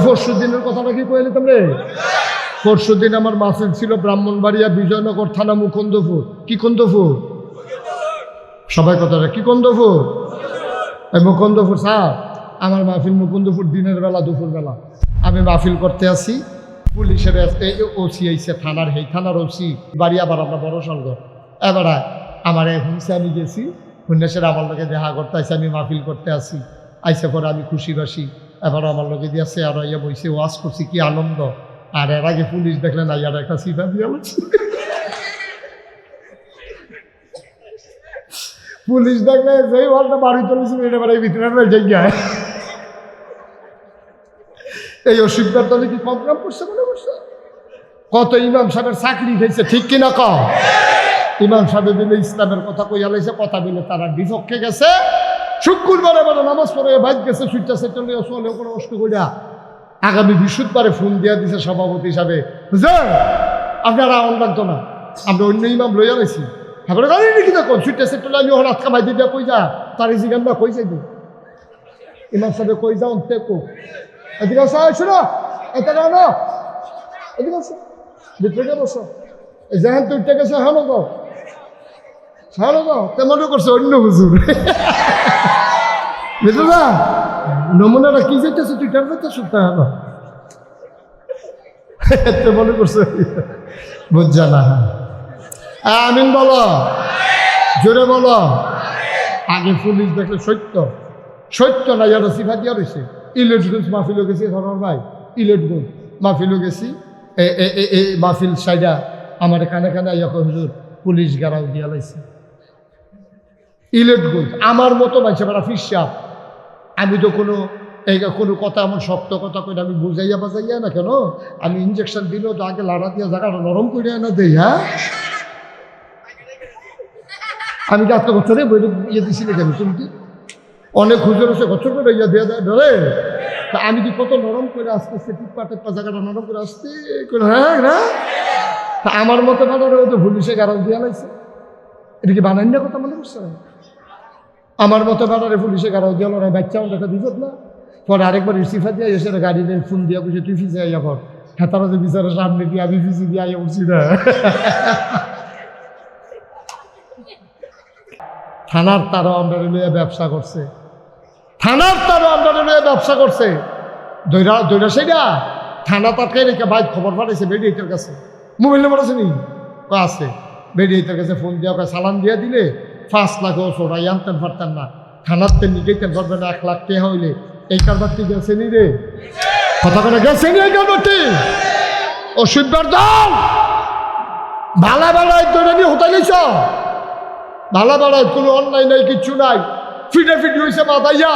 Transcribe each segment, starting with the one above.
পরশু দিনের কথাটা কি কইলে তোমরে? পরশু দিন আমার মাহফিল ছিল ব্রাহ্মণবাড়িয়া বিজয়নগর থানা মুকুন্দপুর। কি কুন্দপুর? সবাই কথাটা কি কুন্দপুর? মুকুন্দপুর স্যার। আমার মাহফিল মুকুন্দপুর দিনের বেলা দুপুর বেলা আমি মাহফিল করতে আসি। পুলিশের ওসি আইসে থানার, এই থানার ওসি বাড়ি আবার আমরা বড় সঙ্গ এবার আমার হুমসে আমি গেছি। হুন্নেশের আমার লোকে দেখা করতে আসি, আমি মাহফিল করতে আসি। আইসে পরে আমি খুশি বাসি, এবার আমার লোকে দিয়েছে আর ইয়া বইসে ওয়াজ করছি, কি আনন্দ। আর এর আগে পুলিশ দেখলে না ইয়ার একটা সিফা দিয়ে বলছে। পুলিশ দেখলে যেই বলটা বাড়ি চলেছিল এটা বাড়ি ভিতরে জায়গায় এই অসুবিধার দলে কি কম কাম করছে মনে করছে? কত ইমাম সাহেবের চাকরি খেয়েছে, ঠিক কিনা ক? ইমাম সাহেব দিলে ইসলামের কথা কইয়া লাইছে, কথা বলে তারা বিপক্ষে গেছে। শুক্রবারে বলে নামাজ পড়ে বাইক গেছে, সুইটা সেটা লিয়ে চলে কোনো কষ্ট করিয়া আগামী বৃহস্পতিবারে ফোন দিয়া দিছে সভাপতি হিসাবে, বুঝলেন? আপনারা আউন লাগতো না, আমরা অন্য ইমাম লইয়া লাইছি। তারপরে গাড়ি নাকি দেখো সুইটা সেটা আমি ওর হাত কামাই দিয়ে কই যা তার জিগান না কই যাইব। ইমাম সাহেব কই যাও দেখো এদিকে আসো, শোনো এটা না এদিকে আসো, ভিতরে বসো। যেখান তুই উঠে গেছে হানো যাও, হানো যাও। তেমন করছে অন্য হুজুর, বুঝলো না? নমুনাটা কি যেতেছে তুই টার যেতে শুনতে হানো মনে করছে, বুঝছা না? আমিন বলো, জোরে বলো। আগে পুলিশ দেখলে সত্য সত্য না ইয়ারা সিফা দিয়া রয়েছে। ইলেটগঞ্জ মাহফিলও গেছি ধরার ভাই, ইলেটগঞ্জ মাহফিলও গেছি। মাহফিল সাইডা আমার কানে কানে এখন হুজুর পুলিশ গাড়াও দিয়া লাইছে। ইলেটগঞ্জ আমার মতো মানুষ আমরা ফিসাব, আমি তো কোনো কথা এমন শক্ত কথা কই আমি বুঝাইয়া বাজাইয়া না কেন, আমি ইঞ্জেকশন দিলেও তো আগে লাড়া দিয়া জায়গাটা নরম করে না দেই। হ্যাঁ, আমি কি আজকে বছরে বই ইয়ে দিছিলি কেন? তুমি কি অনেক হুজুর আছে বছর করে ইয়া দিয়ে দেয় ধরে, তা আমি কি কত নরম করে আস্তে আস্তে টিপ্পা টেপ্পা জায়গাটা নরম করে আসতে করে। হ্যাঁ না, তা আমার মতো বানারে ও তো পুলিশে গাড়াল দিয়া লাইছে। এটা কি বানাই না কথা মনে করছে? আমার মতো বানারে পুলিশে গাড়াল দিয়া লড়াই বাচ্চা আমার একটা বিপদ না। পরে আরেকবার ইস্তিফা দিয়ে এসে গাড়ি নিয়ে ফোন দিয়া বুঝে তুই ফিসে আইয়া পর হ্যাঁ, তারা যে বিচারের সামনে দিয়ে আমি ফিসি দিয়ে আইয়া উঠছি না। থানার তারও আন্ডারে লইয়া ব্যবসা করছে, থানার তারও আন্ডারে লইয়া ব্যবসা করছে। দৈরা সেইটা থানা তাকে রেখে বাইক খবর পাঠাইছে বেডিয়েটার কাছে। মোবাইল নাম্বার আছে নি? আছে। বেডিয়েটার কাছে ফোন দিয়া সালাম দিয়া দিলে 5 লাখ ও সরাই আনতেন পারতেন না। থানার তে নিগেতেন পারবে না, 1 লাখ টাকা হইলে। এই কারবারটি গেছে নি রে, কথা কেন গেছে নি এই কারবারটি? অসুবিধার দল ভালা বেলায় দৈরা নিয়ে হতাই নিছ, ভালা বেলায় কোনো অন্যায় নাই, কিচ্ছু নাই। ফিটাফিটি হয়েছে মাথাইয়া,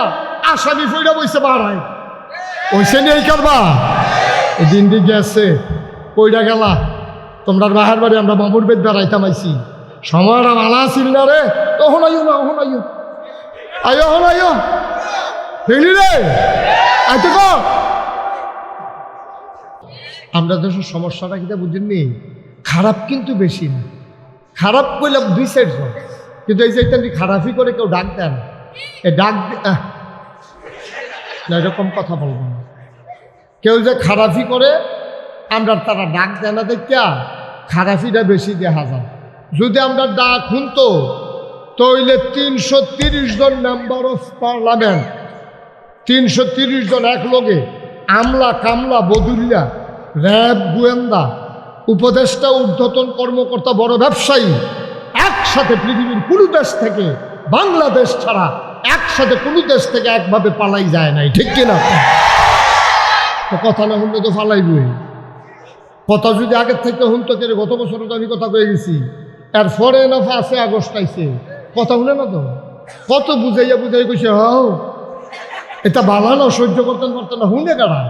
আসামি ফইরা বইছে মারায় ওইসে নিয়ে এই কারবা। এই দিনটি গেছে কইরা গেলা তোমরা বাহার বাড়ি, আমরা বাবুর বেদ বেড়াইতাম আইছি। সময়টা ভালো আসিল না রে, তখন আইও না, ওখন আইও আইও, হন আইও দেখলি রে আইতে কর। আমরা দেশের সমস্যাটা কিন্তু বুঝেননি, খারাপ কিন্তু বেশি না। খারাপ করলাম 2 সাইড, কিন্তু এই যে খারাপই করে কেউ ডাক দেন, এ ডাক না, এরকম কথা বলবো না। কেউ যে খারাপই করে আমরা তারা ডাক দেয় না, দেখা খারাপিটা বেশি দেখা যায়। যদি আমরা ডাক শুনতো তাহলে 330 জন মেম্বার অফ পার্লামেন্ট, 330 জন এক লগে, আমলা কামলা বদুল্লা, র্যাব গোয়েন্দা, উপদেষ্টা, ঊর্ধ্বতন কর্মকর্তা, বড় ব্যবসায়ী একসাথে পৃথিবীর কোনো দেশ থেকে, বাংলাদেশ ছাড়া একসাথে কোনো দেশ থেকে একভাবে পালাই যায় নাই, ঠিক কিনা? তো কথা না শুনলে তো ফালাইবই। কথা যদি আগের থেকে শুনতো, কেন গত বছর তো আমি কথা কয়ে গেছি, এর পরে না 5 আগস্ট আইছে, কথা শুনে না তো, কত বুঝাইয়া বুঝাই কইছে হও এটা ভালো না, সহ্য করতেন পারতেন না, শুনে কারা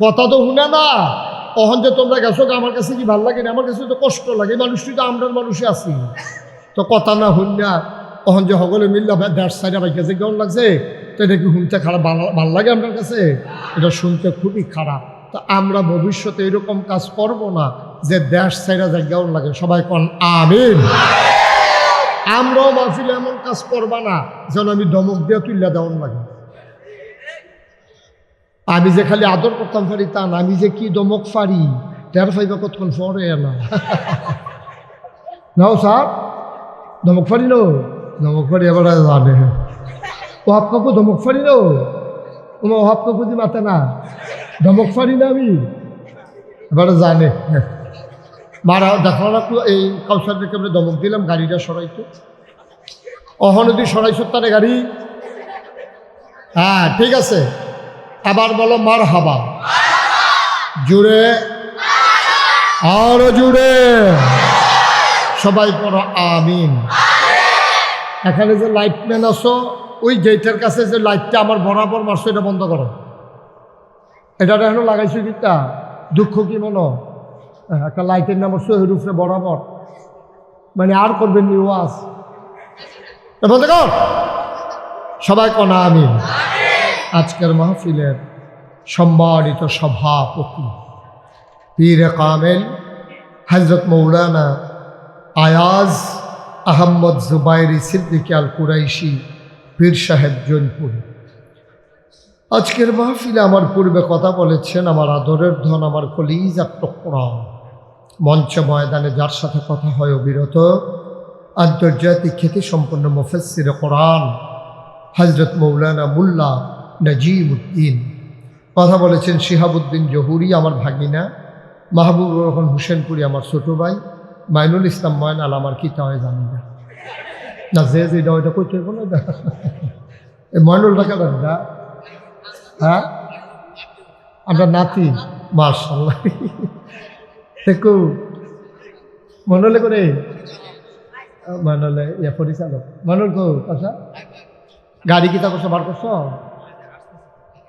কথা তো শুনে না। তখন যে তোমরা গেছো আমার কাছে কি ভাল লাগে না, আমার কাছে তো কষ্ট লাগে, মানুষটি তো আমরার মানুষই আছি। তো কথা না শুনিয়া তখন যে সকলে মিললে 1.5 সাইডে বাইকে যে কেমন লাগছে, তো এটা কি শুনতে খারাপ ভাল লাগে আপনার কাছে? এটা শুনতে খুবই খারাপ। তা আমরা ভবিষ্যতে এরকম কাজ করব না যে 1.5 সাইডে যে কেমন লাগে। সবাই কোন আমিন। আমরাও মাহফিলে এমন কাজ করবা না যেন আমি ধমক দিয়ে তুইলা দেওয়ান লাগে। আমি যে খালি আদর করতাম পারি তা না, আমি যে কি দমক পারি টের ফাইবা কতক্ষণ পরে না। নাও স্যার দমক পারি নো, দমক পারি এবার জানে ওহাব কাকু দমক পারি নো, তোমার ওহাব কাকু দি মাতে না দমক পারি না আমি, এবার জানে। মারা দেখো না এই কাউসারকে আমরা দমক দিলাম, গাড়িটা সরাইতো অহনদী সরাইছো তারে গাড়ি। হ্যাঁ ঠিক আছে, আবার বলো মার হাবা, জুড়ে আরো জুড়ে সবাই পড়ো আমিন। এখানে যে লাইটম্যান আছো ওই গেটের কাছে যে লাইটটা আমার বরাবর মারছো এটা বন্ধ করো, এটা এখন লাগাইছো কিটা দুঃখ কি মনো, একটা লাইটের নাম রূপে বরাবর, মানে আর করবেন নি ওয়াজ বলতে কর সবাই কনা আমিন। আজকের মাহফিলের সম্মানিত সভাপতি পীরে কামেল হযরত মৌলানা আয়াজ আহমদ জুবাইরি সিদ্দিকী আল কুরাইশি পীর সাহেব জৈনপুরি, আজকের মাহফিলে আমার পূর্বে কথা বলেছেন আমার আদরের ধন, আমার কলিজার টুকরা, মঞ্চ ময়দানে যার সাথে কথা হয় অবিরত, আন্তর্জাতিক খ্যাতিসম্পন্ন মুফাসসির কোরআন হযরত মৌলানা মুল্লা নাজিমউদ্দিন। কথা বলেছেন শিহাবুদ্দিন জহুরি আমার ভাগিনা, মাহবুবুর রহমান হুসেনপুরি আমার ছোটো ভাই, মাইনুল ইসলাম ময়ন আল আমার কি তা হয় জানি না, না যে যেটা ওইটা কইতে হইব না এই ময়নুলটা কেন না, হ্যাঁ আমরা নাতি মাশাআল্লাহ দেখো মনলে করে মনলে ইয়া পরিচালক মনুল কো কথা গাড়ি কিতা করছো বার করছো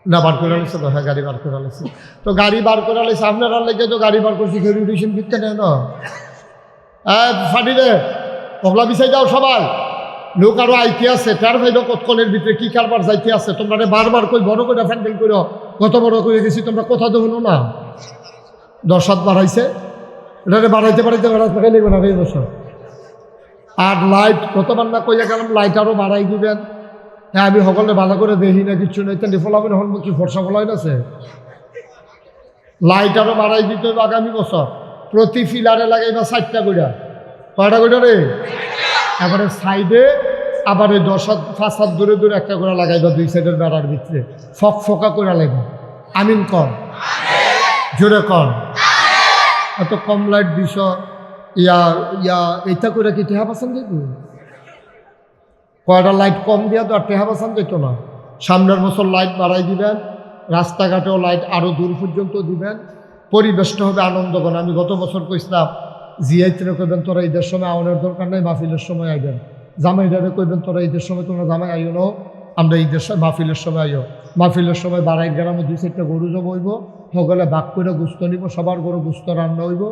না বার করে আনছো তো, হ্যাঁ গাড়ি বার করে আনছো তো, গাড়ি বার করে আনছে আপনারা লেগে তো গাড়ি বার করছি ফেরিটেশন ফিরতে নেই না ফাটি রে পগলা বিছাই যাও সবাই, লোক আরো আইতে আছে তার ভাইব কতক্ষণের ভিতরে কি কারবার যাইতে আছে, তোমরা বারবার কই বড় করে ফ্যান্ডেল করো, কত বড় করে গেছি তোমরা কথা তো হলো না, 10 বাড়াইছে এটা বাড়াইতে বাড়াইতে বাড়াইতে লাগবে না এই বছর। আর লাইট কতবার না কইয়া গেলাম লাইট আরও বাড়াই দিবেন, হ্যাঁ আমি সকলে ভালো করে দেখি না কিছু নেই, তেন ফলাবেন হল কি ফর্সা ফলাই আছে, লাইট আরও বাড়াই দিতে হবে আগামী বছর, প্রতি ফিলারে লাগাইবা 4টা কইরা, কয়টা কইরা রে, এবারে সাইডে আবার ওই 5 হাত দূরে দূরে একটা করে লাগাইবা, 2 সাইডের বেড়ার ভিতরে ফক ফকা করে লাগবে। আমিন কর, জোরে কর। এত কম লাইট দিছ ইয়া ইয়া এইটা করে কি টেহা পাচ্ছেন দেখবো, কয়টা লাইট কম দিয়া তো আর টেহা পাচ্ছেন যেত না, সামনের বছর লাইট বাড়াই দিবেন, রাস্তাঘাটেও লাইট আরও দূর পর্যন্ত দিবেন, পরিবেশটা হবে আনন্দঘন। আমি গত বছর কইছিলাম জিয়াইতে কইবেন তোরা ঈদের সময় আওয়ানোর দরকার নেই, মাহফিলের সময় আইবেন, জামাইদারে কইবেন তোরা ঈদের সময় তোমরা জামাই আইও না, আমরা ঈদের সময় মাহফিলের সময় আইও, মাহফিলের সময় বাড়াই গ্রামে 2-4টা গরু জব হইব, সকলে বাক করে গুস্ত নিব, সবার গরু গুস্ত রান্না হইব,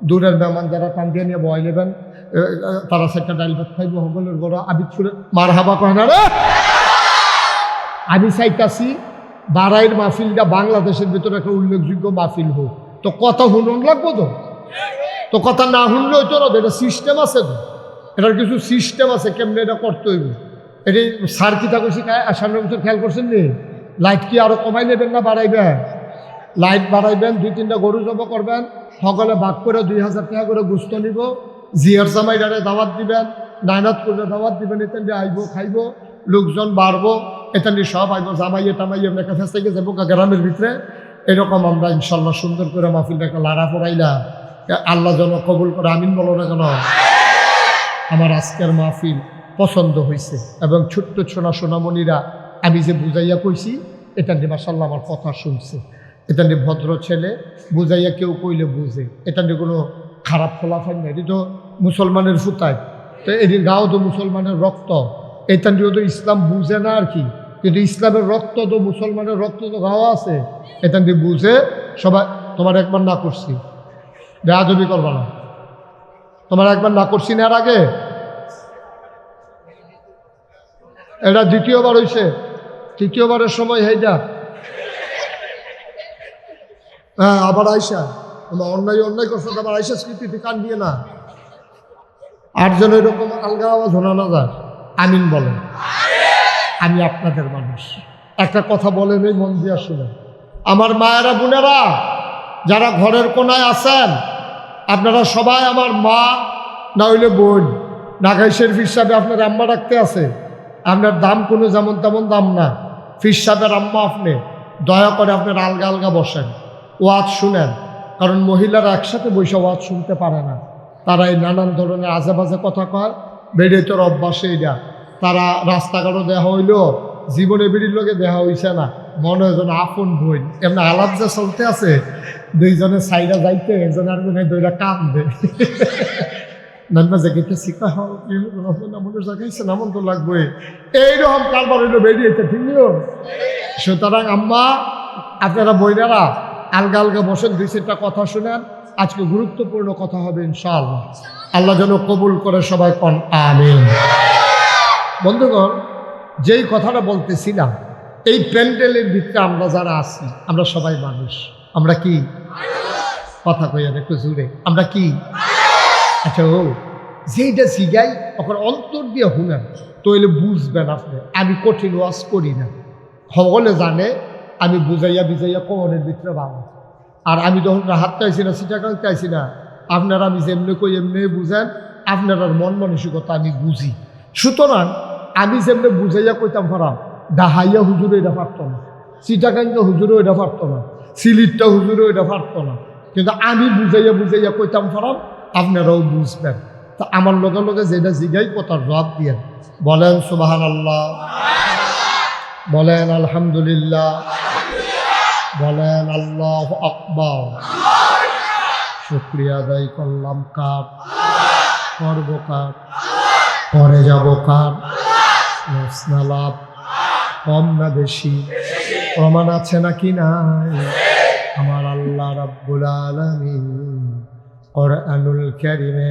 দূরের মেহমান যারা টান দিয়ে নিয়ে বয় নেবেন তারা 4টা ডাইল ভাত খাইব, সকলের গরু আবিদ ছুড়ে মার হাবা কয় না রে। আমি চাইতাছি বাড়াইয়ের মাহফিলটা বাংলাদেশের ভিতরে একটা উল্লেখযোগ্য মাহফিল হোক, তো কথা শুনুন লাগবো তো কথা না শুনলে হইতো না, এটা সিস্টেম আছে তো, এটার কিছু সিস্টেম আছে কেমনে এটা করতে হইব। এটি সার কিতা কইছি সামনের বছর খেয়াল করছেন নি, লাইট কি আরো কমাই নেবেন না বাড়াইবেন, লাইট বাড়াইবেন, 2-3টা গরু জব করবেন, সকলে ভাগ করে 2000 টাকা করে গুস্ত নিব, জিয়ার জামাইডারে দাওয়াত দিবেন, নাইনাত করে দাওয়াত দিবেন, এতেন আইব খাইব, লোকজন বাড়বো, এতেন সব আইব, জামাইয়ে টামাইয়ে মেকা ফেস থেকে যাবো গ্রামের ভিতরে। এরকম আমরা ইনশাল্লাহ সুন্দর করে মাহফিলটা একটা লাড়া পড়াইলা, আল্লাহ যেন কবুল করে, আমিন বলো না কেন। আমার আজকের মাহফিল পছন্দ হয়েছে এবং ছোট্ট সোনামণিরা আমি যে বুঝাইয়া কইছি এটা নিয়ে মাশাআল্লাহ আমার কথা শুনছে, এটা নিয়ে ভদ্র ছেলে, বুঝাইয়া কেউ কইলে বুঝে, এটা নিয়ে কোনো খারাপ ফলাফল নেই, এটি তো মুসলমানের ফুতায়, তো এটির গাও তো মুসলমানের রক্ত, এটা নিয়েও তো ইসলাম বুঝে না আর কি, কিন্তু ইসলামের রক্ত তো মুসলমানের রক্ত তো গাওয়া আছে, এটা নিয়ে বুঝে সবাই। তোমার একবার না করছি বেয়াদবি করবা না, তোমার একবার না করছি না, এর আগে এটা দ্বিতীয়বার হয়েছে, তৃতীয়বারের সময় হেইটা হ্যাঁ আবার আইসা আমার অন্যায় করছো, আবার আইসা স্মৃতিতে কান দিয়ে না, 8 জন এরকম আলগা আওয়াজ শোনানো যায়, আমিন বলেন। আমি আপনাদের মানুষ, একটা কথা বলেন এই মন দিয়া শুনে, আমার মায়েরা বোনেরা যারা ঘরের কোনায় আছেন, আপনারা সবাই আমার মা না হইলে বোন। ঢাকায় শরীফ সাহেব আপনার আম্মা রাখতে আছে, আপনার দাম কোনো যেমন তেমন দাম না। ফির সাহেবের আম্মা আপনি দয়া করে আপনার আলগা আলগা বসেন, ওয়াজ শুনেন। কারণ মহিলারা একসাথে বসে ওয়াজ শুনতে পারে না, তারা এই নানান ধরনের আজে বাজে কথা কয়। বেড়ে তোর অভ্যাসে এটা তারা রাস্তাঘাটও দেখা হইলো, জীবনে বেরির লোকে দেখা হইছে না, মনে হয় যেন আপন বই। এমনি আলাপ যে চলতে আছে, দুইজনে সাইডা যাইতে একজন আর জনে দুইটা কান দে নান্না জায়গাতে শিখা হোক আমাদের জায়গাইছে নামন তো লাগবে, এইরকম কারবার হইলো বেরিয়েছে। ঠিক নিও। সুতরাং আম্মা আপনারা বইনারা আলগা আলগা বসেন, দুই চারটা কথা শুনেন। আজকে গুরুত্বপূর্ণ কথা হবে ইনশাআল্লাহ। আল্লাহ যেন কবুল করে সবাই কন আমিন। বন্ধুগণ, যেই কথাটা বলতেছিলাম, এই প্যান্ডেলের ভিতরে আমরা যারা আছি, আমরা সবাই মানুষ। আমরা কি কথা কইয়া একটু জুড়ে, আমরা কি? আচ্ছা, ও যেইটা শিখাই তখন অন্তর দিয়ে শুনেন, তৈলে বুঝবেন আপনি। আমি কঠিন ওয়াজ করি না, সকলে জানে আমি বুঝাইয়া বুঝাইয়া কমনের ভিতরে বাবা। আর আমি যখন হাত চাইছি না, সিটাকাল চাইছি না, আপনারা আমি যেমনি কই এমনি বুঝেন, আপনার মন মানসিকতা আমি বুঝি। সুতরাং আমি যেমনি বুঝাইয়া কইতাম পারাম, ডাহাইয়া হুজুরও এটা পারত না, সিটাকাঙ্গা হুজুরও এটা পারত না, সিলিটটা হুজুরও এটা পারত না। কিন্তু আমি বুঝাইয়া বুঝাইয়া কইতাম পারাম, আপনারাও বুঝবেন। তা আমার লগে লগে যেটা জিগাই কথার জবাব দিয়ে বলেন সুবহানাল্লাহ, বলেন আলহামদুলিল্লাহ, বলেন আল্লাহু আকবার। শুকরিয়া আদায় করলাম কার? করব কার? করে যাব কার? নফসনা লাভ, কম না বেশি? প্রমাণ আছে নাকি নাই? আমার আল্লাহ রাব্বুল আলামিন কোরআনুল কারীমে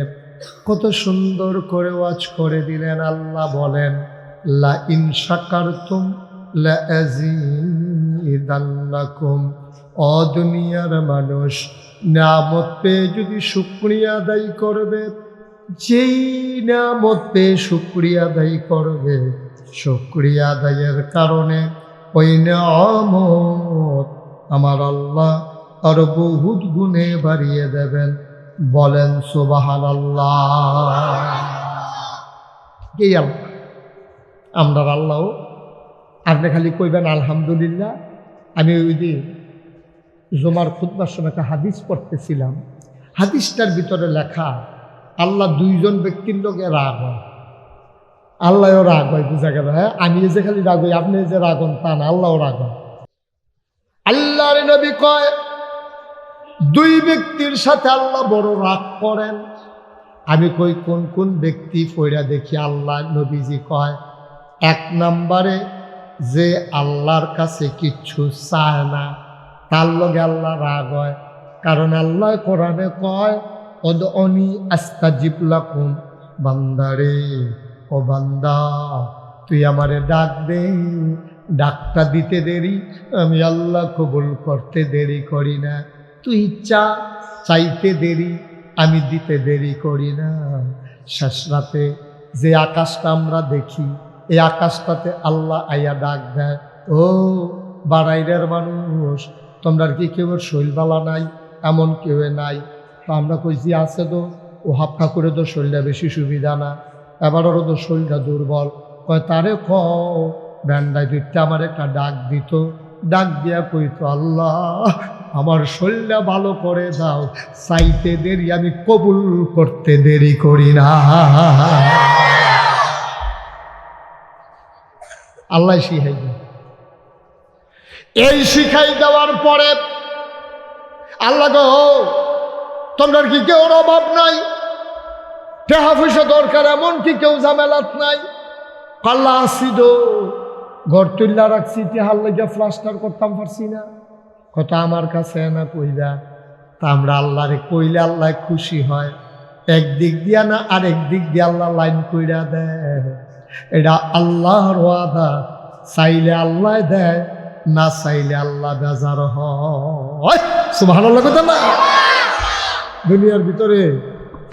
কত সুন্দর করে ওয়াজ করে দিলেন। আল্লাহ বলেন, লা ইন শাকারতুম লা আযীদান্নাকুম। ও দুনিয়ার মানুষ, নিয়ামত পেয়ে যদি শুকরিয়া আদায় করবে, যেই নিয়ামত পেয়ে শুকরিয়া আদায় করবে, শুকরিয়া আদায়ের কারণে ওই নিয়ামত আমার আল্লাহ আরো বহুত গুণে বাড়িয়ে দেবেন। বলেন সুবহানাল্লাহ। এই আল্লাহ, আমরা আল্লাহ। আপনি খালি কইবেন আলহামদুলিল্লাহ। আমি ওই দিন জুমার খুতবার সময় একটা হাদিস পড়তেছিলাম, হাদিসটার ভিতরে লেখা আল্লাহ দুইজন ব্যক্তির লোকে রাগ হয়, আল্লাহও রাগ হয়। বুঝা গেল? হ্যাঁ, আমি যে খালি রাগ হই, আপনি যে রাগ হন তা না, আল্লাহও রাগ হয়। আল্লাহর নবী কয়, দুই ব্যক্তির সাথে আল্লাহ বড় রাগ করেন। আমি কই কোন কোন ব্যক্তি? পয়রা দেখি। আল্লাহ নবীজি কয়, এক নম্বরে যে আল্লাহর কাছে কিচ্ছু চায় না, তার লগে আল্লাহ রাগ হয়। কারণ আল্লাহ কোরআনে কয়, উদউনি আস্তাজিব লাকুম। বান্দারে, ও বান্দা, তুই আমারে ডাক দে, ডাকটা দিতে দেরি, আমি আল্লাহ কবুল করতে দেরি করি না। তুই চাইতে দেরি, আমি দিতে দেরি করি না। শেষ রাতে যে আকাশটা আমরা দেখি, এই আকাশটাতে আল্লাহ আইয়া ডাক দেয়, ও বাড়াইরের মানুষ, তোমরা কি কেউ শৈলবালা নাই? এমন কেউ নাই। তো আমরা কইছি আছে তো, ও হাফা করে তো শরীরটা বেশি সুবিধা না, এবার ওরও তো শরীরটা দুর্বল। কয় তারে ব্যান্ডাই দুইটা আমার একটা ডাক দিত, ডাক দিয়া কইতো, আল্লাহ আমার শরীরটা ভালো করে দাও, চাইতে দেরি, আমি কবুল করতে দেরি করি না। আল্লাহ শিখাই দেয়। এই শিখাই দেওয়ার পরে আল্লাহ গো, তোমরা কি কেউ অভাব নাই? টাকা পয়সা দরকার এমন কি কেউ ঝামেলাত নাই? আল্লাহ আসিদ, ঘর তুল্লা রাখছি, টেহার লেগে প্লাস্টার করতাম পারছি না। কথা আমার কাছে না কইলা। তা আমরা আল্লাহরে কইলে আল্লাহ খুশি হয়। একদিক দিয়া না আরেক দিক দিয়ে আল্লাহ লাইন কইরা দেয়। এটা আল্লাহর ওয়াদা, চাইলে আল্লাহ দেয়, না চাইলে আল্লাহ বেজার হয়। সুবহানাল্লাহ কথা না? দুনিয়ার ভিতরে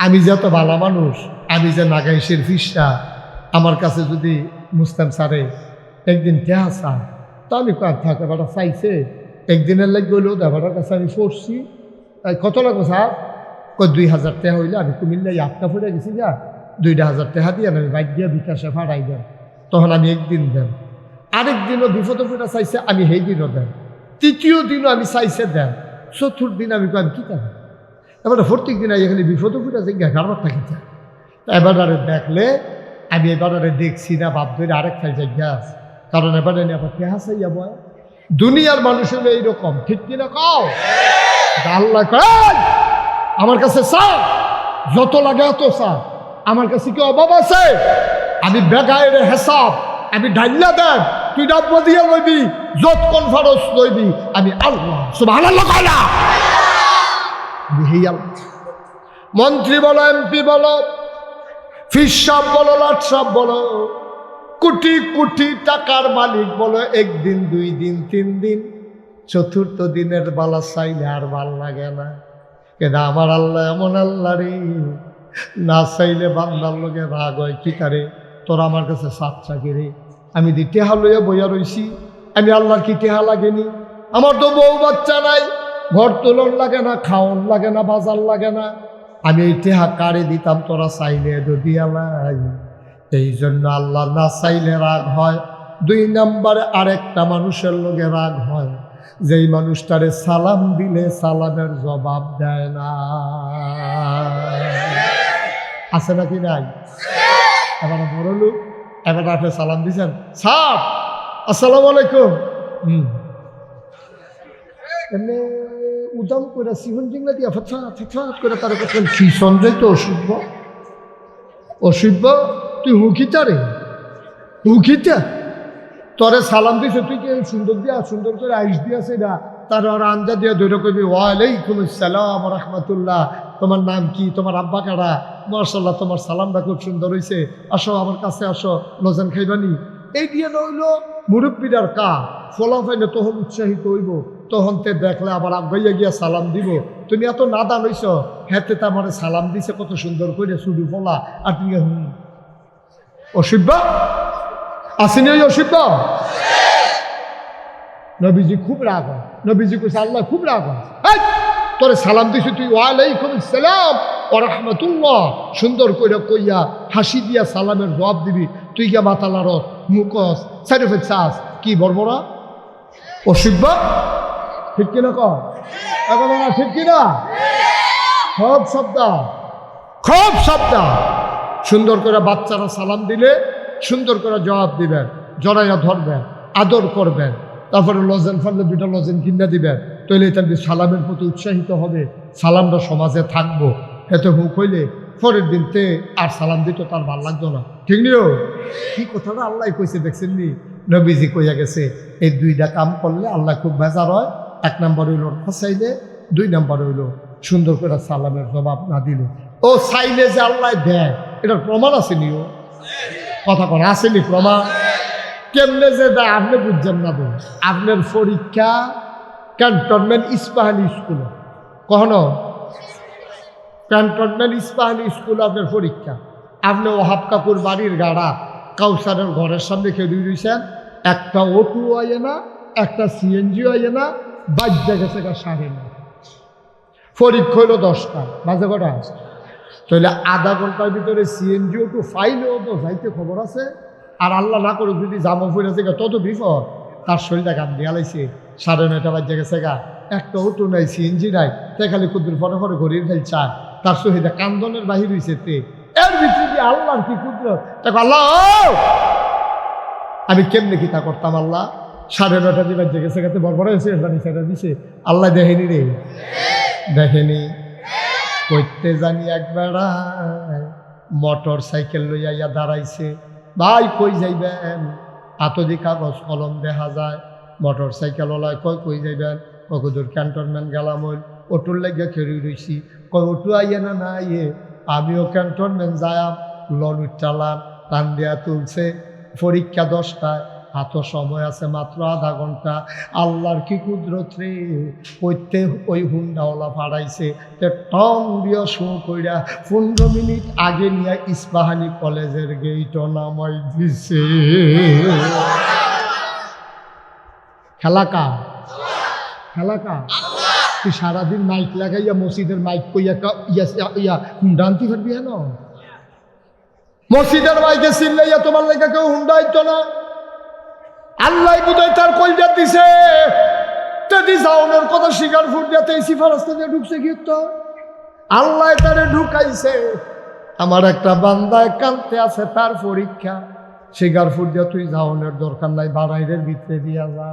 আমি যে এত ভালো মানুষ, আমি যে নাগাইশের ফিসা, আমার কাছে যদি মুসলিম স্যারে একদিন টেহা চায়, তা আমি থাকে বেটা চাইছে, একদিনের লাগবে হইলো দেবাটার কাছে আমি পড়ছি। কত লাগবে স্যার? 2000 টাকা হইলে আমি কুমিল্লায় আটটা ফুটে গেছি যা 2000 টাকা দিয়ে আমি বাইক দিয়ে বিকাশে ফাটাই দেন। তখন আমি একদিন দেন, আরেকদিনও বিপদ ফুটা চাইছে আমি সেই দিনও দেন, তৃতীয় দিনও আমি চাইছে দেন, চতুর্থ দিন আমি কি দেন। এবারে প্রত্যেক দিন এখানে বিপদ ফুটা যে কারবার থাকি যায়। এবারে দেখলে আমি এবারে দেখছি না বাপ ধরে আরেক খাই যাই গ্যাস, কারণ এবারে আবার টেহা চাইয়া বয়। দুনিয়ার মানুষ হলো এইরকম, ঠিক কিনা কও? আল্লাহ কয় আমার কাছে চাও, যত লাগে এত চাও, আমার কাছে কি অভাব আছে? আমি বেগায়ের হিসাব আমি ঢাইলা দেন, তুই ডাব্য দিয়ে লইবি, যত কনফারেন্স লইবি, আমি আল্লাহ সুবহানাল্লাহ কয়লা। মন্ত্রী বলো, এমপি বলো, ফিস সাহেব বলো, লাট সাহেব বলো, কোটি কোটি টাকার মালিক বলো, একদিন 2 দিন 3 দিন, চতুর্থ দিনের বালা চাইলে আর ভাল লাগে না। কিন্তু আমার আল্লাহ এমন আল্লাহ রে, না চাইলে বান্দার লোকে রাগ হয়। কি কারে তোর আমার কাছে সাতটা রে, আমি দি টেহা লইয়া বইয়া রইছি, আমি আল্লাহর কি টেহা লাগেনি? আমার তো বউ বাচ্চা নাই, ঘর তোলন লাগে না, খাওয়ন লাগে না, বাজার লাগে না, আমি এই টেহা কারে দিতাম তোরা চাইলে যদি আলাই। এই জন্য আল্লাহ না চাইলে রাগ হয়। 2 নম্বরে আরেকটা মানুষের লোকে রাগ হয়, যেই মানুষটারে সালাম দিলে সালামের জবাব দেয় না। আছে নাকি নাই? এবার বড় লোক, এবার আপনি সালাম দিচ্ছেন, সাপ আসসালামু আলাইকুম, এমনি উদাম করে সিহন জিংলা দিয়া ফেট করে তার কথা কি সঞ্জয় তো অসুভ অসুভ, তুই হুকিতা রে হুকিতা, তোরে সালাম দিছে, তুই কি সুন্দর দিয়া সুন্দর করে আইস দিয়াছে না, তার আর আঞ্জা দিয়া ধরে কবি ওয়ালাইকুম আসসালাম রাহমাতুল্লাহ, তোমার নাম কি, তোমার আব্বা কারা, মাশাআল্লাহ তোমার সালামটা খুব সুন্দর হয়েছে, আসো আমার কাছে আসো, লজেন খাইবানি। এই দিয়ে নইল মুরব্বীরার কা ফলাফাইলে তখন উৎসাহিত হইব, তখন তে দেখলে আবার আগাইয়া গিয়া সালাম দিব। তুমি এত নাদান হইছ, হেতে তো আমার সালাম দিছে কত সুন্দর করে শুধু ফলা, আর তুমি অসিব্বা আসেনি ওই অসিব্বা। নবীজি খুব রাগ হয়, নবীজি কইছে আল্লাহ খুব রাগ হয়, তোরে সালাম দিছি তুই ওয়ালাইকুম আসসালাম ওয়া রাহমাতুল্লাহ সুন্দর করে কইয়া হাসি দিয়া সালামের জবাব দিবি, তুই গিয়া মাথা লাড়স, মুখস, সাইডে চাস, কি বর্বরা অসিব্বা। ঠিক কিনা কর এখন, ঠিক কিনা? খুব শব্দ সুন্দর করে বাচ্চারা সালাম দিলে সুন্দর করে জবাব দিবেন, জড়াইয়া ধরবেন, আদর করবেন, তারপরে লজেন ফানলে 2টা লজেন কিনা দিবেন, তাহলে তার সালামের প্রতি উৎসাহিত হবে, সালামটা সমাজে থাকবো। এতে হুক হইলে পরের দিনতে আর সালাম দিত তার ভাল লাগতো না, ঠিক নিও? কি কথাটা আল্লাহ কইছে দেখছেন নি? নবীজি কইয়া গেছে এই 2টা কাম করলে আল্লাহ খুব বেজার হয়। 1 নম্বর হইল চাইলে, 2 নম্বর হইল সুন্দর করে সালামের জবাব না দিলে। ও চাইলে যে আল্লাহ দেয় এটার প্রমাণ আসেনি? ও কথা কন আসেনি প্রমাণ? কেমনে যে দেয় আপনি বুঝছেন না। তো আপনার পরীক্ষা ক্যান্টনমেন্ট ইস্পাহানি স্কুলে, কখনো ক্যান্টনমেন্ট ইস্পাহানি স্কুলে আপনার পরীক্ষা, আপনি ওহাব কাকুর বাড়ির গাড়া কাউসারের ঘরের সামনে খেয়ে রয়েছেন, একটা অটো আইয়ে না, একটা সিএনজি আইয়ে না, বাজ্যা গেছে 9:30। পরীক্ষা হইল 10টা, বাজে কটা? তাহলে আধা ঘন্টার ভিতরে সিএনজি অটো ফাইলেও তো যাইতে খবর আছে। আর আল্লাহ না করে যদি জামা ফুল আছে তত বিপদ, তার শরীরটা গান দিয়া লাইছে, 9:30 বাজ্যা গেছে গা, একটা অটো নাই, সিএনজি নাই, তাই খালি কুদ্দুর ফটো ঘুরিয়ে ফেল চায়, তার শহীদা কান্দনের বাহির হয়েছে। এর ভিতরে দিয়ে আল্লাহর কি কুদরত, দেখো আল্লাহ আমি কেমনে কি তা করতাম, আল্লাহ 9:30 দিবার জেগেছে গাতে বরবর হয়েছে, সেটা দিছে আল্লাহ দেখেনি রে, দেখেনি। করতে জানি একবার মোটর সাইকেল লইয়া দাঁড়াইছে, ভাই কই যাইবেন? আতদি কাগজ কলম দেখা যায়, মোটর সাইকেল ওলায় কই যাইবেন? কদূর ক্যান্টনমেন্ট গেলাম, ওই অটোর লাগিয়া খেয়ে রইছি, কয় অটো আইয়ে না না আইয়ে, আমিও ক্যান্টনমেন্ট যায়াম, লন চালান টান দিয়া তুলছে, পরীক্ষা 10টায়, হাত সময় আছে মাত্র আধা ঘন্টা। আল্লাহর কি কুদরত রে, কইতে ওই হুন্ডাওয়ালা ফাড়াইছে, টন দিয়া শো কইরা 15 মিনিট আগে নিয়ে ইস্পাহানি কলেজের গেইট নামাই দিছে। খেলাকা খেলাকা তুই সারাদিন মাইক লাগাইয়া মসজিদের মাইক কইয়া ইয়া হুন্ডা আনতে পারবি হেন মসজিদের মাইকে চিল্লাইয়া তোমার লেগে কেউ হুন্ডা আইতো না আল্লাহ বুঝাই তার কলজা দিছে তেদি জাউনের কথা শিকার ফুট দিয়াতে সিফারস্তা দিয়ে ঢুকছে কি তো আল্লাহ তারে ঢুকাইছে আমার একটা বান্দায় কানতে আছে তার পরীক্ষা শিকার ফুট দিয়া তুই জাউনের দরকার নাই বাড়াইরের ভিতরে দিয়া যা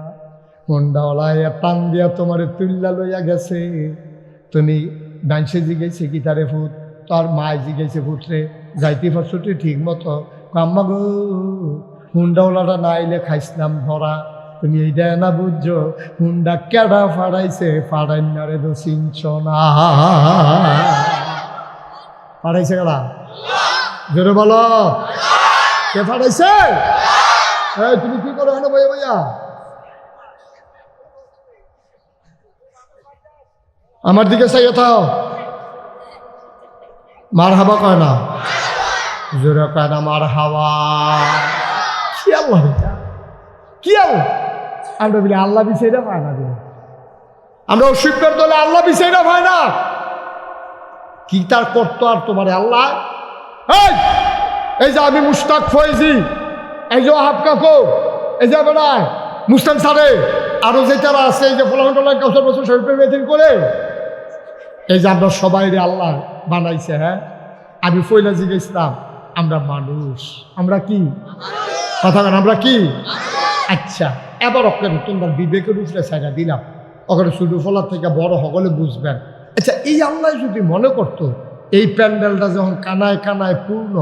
হুন্ডাওয়ালায় টান দিয়া তোমারে তুল্লা লইয়া গেছে তুমি ডান্সে জিগেছে কি তারে ফুট তার মায় জিগেছে ফুটরে যাইতে পারছো তুই ঠিক মতো আম্মা গো হুন্ডাওয়ালাটা না আইলে খাইছিলাম ধরা তুমি এইটা না বুঝছো হুন্ডা কেডা ফাড়াইছে ফাড়াই না রে তো চিনছ না ফাড়াইছে কেডা জোরে বলো কে ফাড়াইছে তুমি কি করো হ্যাঁ ভাইয়া ভাইয়া আমার দিকে চাইয়ে থাও মার হাবা কয় না জোরে কয় না মার হাওয়া কি আল্লাহ কি আল্লাহ আমরা বলি আল্লাহ বিষয়টা পায় না আমরা অস্বীকার দলে আল্লাহ বিষয়টা পায় না কি তার করতো আর তোমার আল্লাহ এই যে আমি মুস্তাক ফয়েজি এই যে হাফ কাকো এই যে বেড়ায় মুস্তাক সারে আরো যে তারা আছে এই যে ফলাফল বছর বছর শরীফের বেদিন করে এই যে আমরা সবাই রে আল্লাহ বানাইছে হ্যাঁ আমি ফয়লা জিজ্ঞেসলাম আমরা মানুষ আমরা কি কথা বলেন আমরা কি আচ্ছা এবার ওখানে তোমরা বিবেকের উপরে সাইডা দিলাম ওখানে শুধু ফলার থেকে বড় সকলে বুঝবেন আচ্ছা এই আল্লাহ যদি মনে করতো এই প্যান্ডেলটা যখন কানায় কানায় পূর্ণ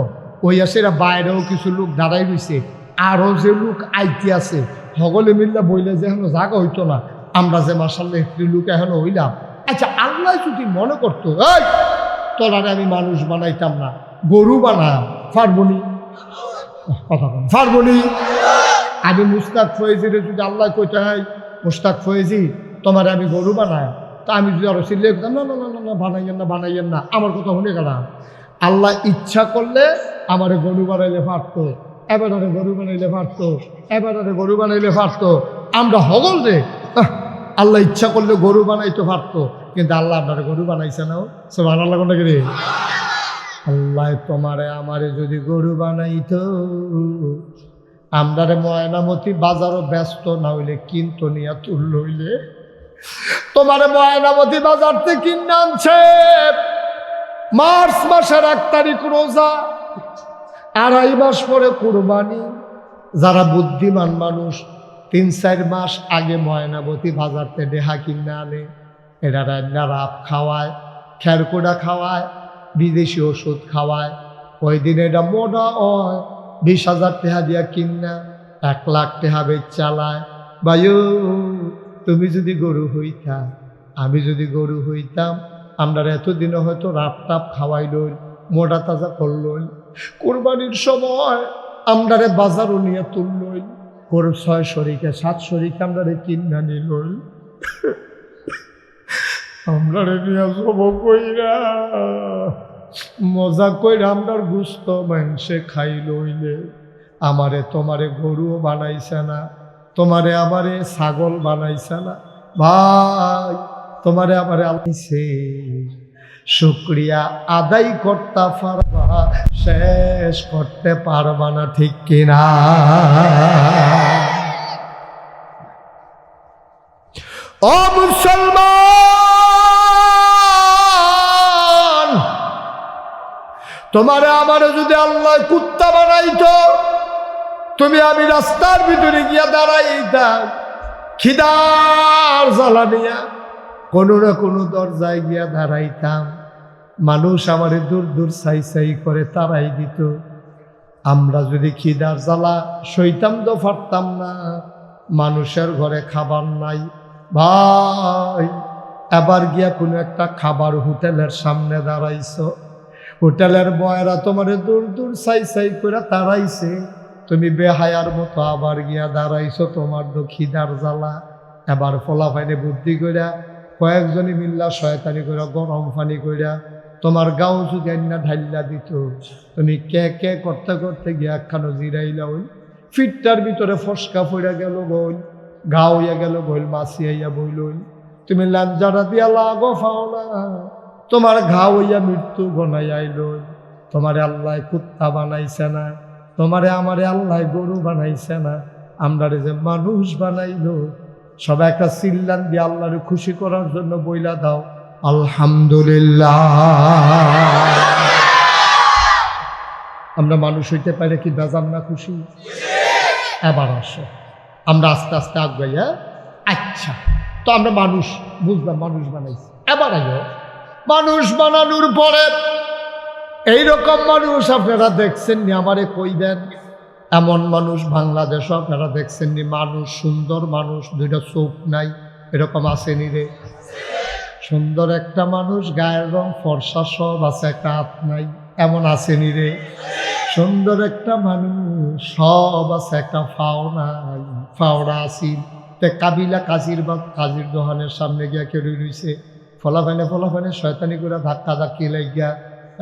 ওই সেরা বাইরেও কিছু লোক দাঁড়াই রয়েছে আরও যে লোক আইতে আছে সকলে মিললে বইলে যে এখনো জায়গা হইতো না আমরা যে মাসাল্লাহ একটি লোক এখনো হইলাম আচ্ছা আল্লাহ যদি মনে করতো এই তোরারে আমি মানুষ বানাইতাম না গরু বানাম ফারবনি কথা বল ফারবনি আমি মুস্তাক ফয়েজিরে যদি আল্লাহ কইতে হয় মুস্তাক ফয়েজি তোমার আমি গরু বানাই তা আমি যদি আরো চিল্লে না না না না না বানাইয়েন না আমার কথা শুনে গেল আল্লাহ ইচ্ছা করলে আমারে গরু বানাইলে পারতো এবারে গরু বানাইলে পারতো এবারে গরু বানাইলে পারতো আমরা হগল রে আল্লাহ ইচ্ছা করলে গরু বানাইতে পারতো কিন্তু আল্লাহ আপনারা গরু বানাইছে না সব আল্লাহ কোনটা রে আল্লাহ তোমারে আমারে যদি গরু বানাইতো আমরারে ময়নামতি বাজারও ব্যস্ত না হইলে কিন্তু নিয়ে তুল হইলে তোমারে ময়নামতি বাজার থেকে কিনে আনছে মার্চ মাসের 1 তারিখ রোজা 2.5 মাস পরে কুরবানি যারা বুদ্ধিমান মানুষ 3-4 মাস আগে ময়নামতি বাজারতে দেহা কিনে আনে এরা রান্না রাপ খাওয়ায় খেরকুড়া খাওয়ায় বিদেশি ওষুধ খাওয়ায় ওই দিন এটা মোটা হয় 20,000 টাকা দিয়া কিনা 1 লাখ টাকা বেচ চালায় বায়ু তুমি যদি গরু হইতা আমি যদি গরু হইতাম আমরা এতদিনে হয়তো রাপ টাপ খাওয়াইল মোটা তাজা করল কোরবানির সময় আমরা বাজারও নিয়ে তুলল গরু 6 শরিকে 7 শরিকে আমরা কিনা নিল আমরা নিয়ে সব কইরা মজা কইরা আমরার গুস্ত মাংসে খাই লইলে আমারে তোমারে গরুও বানাইছে না তোমারে আমারে ছাগল বানাইছে না ভাই তোমারে আমারে আলাইছে শুকরিয়া আদায় করতে পারবা শেষ করতে পারবা না ঠিক কিনা ও মুসলমান তোমারে আমারে যদি আল্লাহ কুত্তা বানাইতো তুমি আমি রাস্তার ভিতরে গিয়া দাঁড়াইতাম খিদার জ্বালা নিয়া কোনো না কোনো দরজায় গিয়া দাঁড়াইতাম মানুষ আমারে দূর দূর সাই সাই করে তাড়াই দিত আমরা যদি খিদার জ্বালা সইতাম তো পারতাম না মানুষের ঘরে খাবার নাই ভাই এবার গিয়া কোনো একটা খাবার হোটেলের সামনে দাঁড়াইছো হোটেলের বয়রা তোমারে দূর দূর সাই সাই করে তাড়াইছে তুমি বেহায়ার মতো আবার গিয়া দাঁড়াইছো তোমার তো খিদার জ্বালা এবার ফলাফাইনে বুদ্ধি কইরা কয়েকজনই মিল্লা শয়তানি করে গরম পানি কইরা তোমার গাও যদি না ঢাইলা দিত তুমি কে কে করতে করতে গিয়া একখানো জিরাইলা হইল ফিটটার ভিতরে ফসকা পড়া গেল বইল গা হইয়া গেল বইল মাছি আইয়া বইল তুমি লাঞ্জারা দিয়া লাগো ফাও না, তোমার ঘাও হইয়া মৃত্যু গনাই আইল। তোমারে আল্লাহ কুত্তা বানাইছে না, তোমারে আমারে আল্লাহ গরু বানাইছে না, আমরারে যে মানুষ বানাইলো। সবাই একটা চিল্লান দিয়ে আল্লাহরে খুশি করার জন্য বইলা দাও আলহামদুলিল্লাহ। আমরা মানুষ হইতে পারে কি বেজান না খুশি? এবার আসো আমরা আস্তে আস্তে আগাই। হ্যাঁ আচ্ছা, তো আমরা মানুষ বুঝলাম, মানুষ বানাইছি। এবার আইও মানুষ বানানোর পরে এইরকম মানুষ আপনারা দেখছেন নি? আমারে কইবেন এমন মানুষ বাংলাদেশ আপনারা দেখছেন নি? মানুষ সুন্দর মানুষ, দুইটা চোখ নাই, এরকম আসেনি রে? সুন্দর একটা মানুষ, গায়ের রং ফর্সা সব আছে, একটা হাত নাই, এমন আসেনি রে? সুন্দর একটা মানুষ সব আছে, একটা ফাও নাই, ফাওড়া আসি। তে কাবিলা কাজির বা কাজির দোহানের সামনে গিয়া কেড়ে রইছে, ফলাফানে শয়তানি করে ধাক্কা ধাক্কি লাগিয়া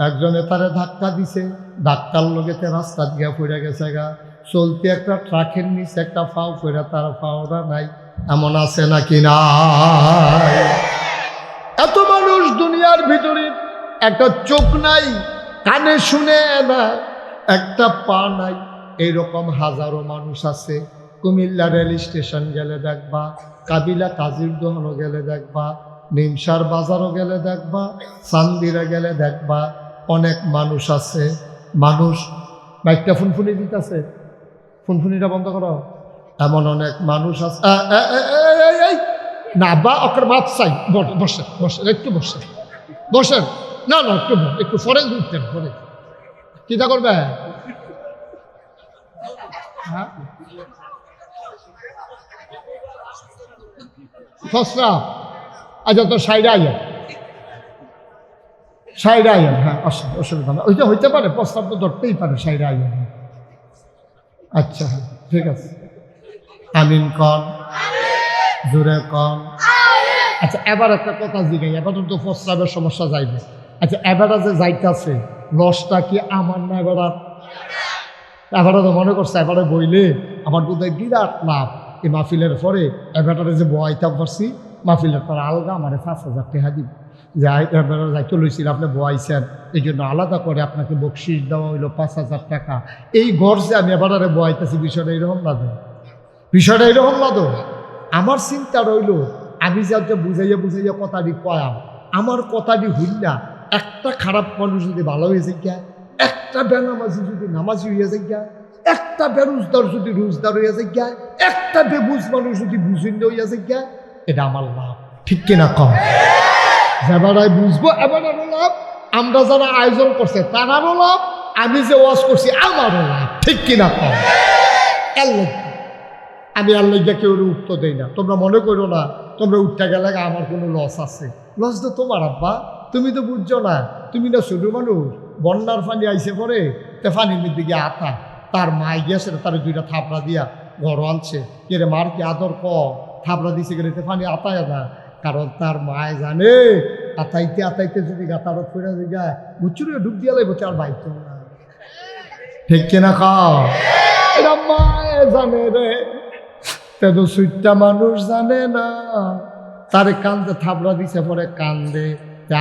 একজনে তারে ধাক্কা দিছে, ধাক্কার লগেতে রাস্তা দিয়া পড়ে গেছে গা। চলতে একটা ট্রাকের নিচে একটা ফাও পড়ে, তার ফাওড়া নাই, এমন আছে নাকি না? এত মানুষ দুনিয়ার ভিতরে, একটা চোখ নাই, কানে শুনে না, একটা পা নাই, এইরকম হাজারো মানুষ আছে। কুমিল্লা রেল স্টেশন গেলে দেখবা, কাবিলা কাজির দোহানো গেলে দেখবা, নিমসার বাজারও গেলে দেখবা, চান্দিরা গেলে দেখবা, অনেক মানুষ আছে। মানুষ বাইকটা ফুনফুনি দিতেছে, ফুনফুনিটা বন্ধ করো। এমন অনেক মানুষ আছে। না বা ওকে বাদ চাই, বসে বসে একটু বসে বসেন, না না একটু ফরে উঠতেন, ফরে কিটা করবে? হ্যাঁ ফসরা, আচ্ছা তো সাইডে আইয়েন, সাইডে আইয়েন। হ্যাঁ অসুবিধা না, ওইটা হইতে পারে, প্রস্তাব তো ধরতেই পারে, সাইডে আইয়েন। আচ্ছা হ্যাঁ ঠিক আছে, আমিন কন, জোরে কন। আচ্ছা এবার একটা কথা জিগাই, এবার তো প্রস্রাবের সমস্যা যাইবে। আচ্ছা এবারে যে যাইতেছে লসটা কি আমার না? এবারে তো মনে করছে এবারে বইলে আমার বোধহয় বিরাট লাভ। এই মাহফিলের পরে এবারে যে বয়াইতে পারছি, মাহফিলের পর আলগা আমার 5,000 টাকা দিব, যাই এবারে যাইতে লইছিল, আপনি বয়াইছেন এই জন্য আলাদা করে আপনাকে বকশিস দেওয়া হইলো 5,000 টাকা। এই ঘর যে আমি এবারে বয়াইতেছি, বিষয়টা এইরকম না তো, বিষয়টা এইরকম না তো। আমার চিন্তা রইল, আমি যাতে বুঝাইয়া কথাটি কয়াম, আমার কথাটি হইলা একটা খারাপ মানুষ যদি ভালো হয়েছে গিয়া, একটা বেনামাজি যদি নামাজি হইয়া যায় গিয়া, একটা বেরোজদার যদি রোজদার হইয়া যায় গিয়া, একটা বেবুজ মানুষ যদি বুঝিন্দ হইয়া যায় গিয়া, এটা আমার লাভ, ঠিক কিনা কম? যেবারাই বুঝবো এবারও লাভ, আমরা যারা আয়োজন করছে তারারও লাভ, আমি যে ওয়াজ করছি আমারও লাভ, ঠিক কিনা কম? আমি আল্লাহ কেউ উঠতে দেই না, তোমরা মনে করো না তোমরা উঠতে গেলে আমার কোনো লস আছে। লস তো তোমার আব্বা, তুমি তো বুঝছো না, তুমি না ছোট মানুষ। বন্যার পানি আইসে পরে তে পানির দিকে আতা, তার মায় গিয়েছে, তার 2টা থাপড়া দিয়া ঘর আনছে, কে রে মার কি আদর ক, থাপড়া দিছে গেলে পানি আতায় না, কারণ তার মায় জানে আতাইতে যদি গাতারত ফিরে যায় বুচুরে ডুব দিয়া লাগবে, তার বাইক না, ঠিক কিনা খাও? এটা মায় জানে রে, তো সুইটটা মানুষ জানে না। তারে কান্দে থাপড়া দিছে পরে কান্দে,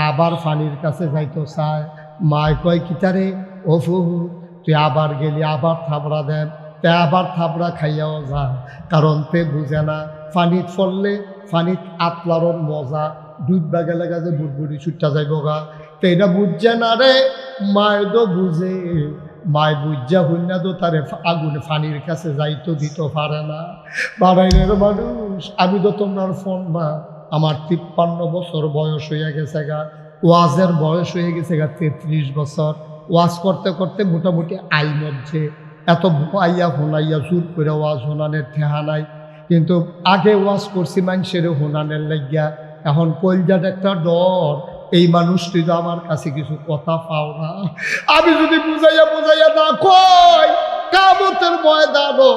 আবার পানির কাছে যাইতো চায়, মায় কয় কি তারে ও ফুহু তুই আবার গেলি, আবার থাপড়া দেন, তে আবার থাপড়া খাইয়াও যা, কারণ তে বুঝে না পানিত ফললে পানিত আতলারর মজা, ডুববা গেলে গাছে বুড়বুড়ি ছুটটা যাইব গা, তো এটা বুঝছে না রে, মায় তো বুঝে, মায় বুঝা হইনা তো তারে আগুনে পানির কাছে যাইতো দিতে পারে না। বাড়াইনের মানুষ, আমি তো তোমার ফোন না, আমার 53 বছর বয়স হইয়া গেছে গা, ওয়াজের বয়স হয়ে গেছে গা 33 বছর, ওয়াজ করতে করতে মোটামুটি আই মধ্যে এত আইয়া হোনাইয়া জোর করে ওয়াজ হোনানের ঠেহা নাই, কিন্তু আগে ওয়াজ করছি মানুষের হোনানের লাগিয়া, এখন কলজার একটা ডর, এই মানুষটি তো আমার কাছে কিছু কথা পাও না, আমি যদি বুঝাইয়া না কই কামতের ময়দানও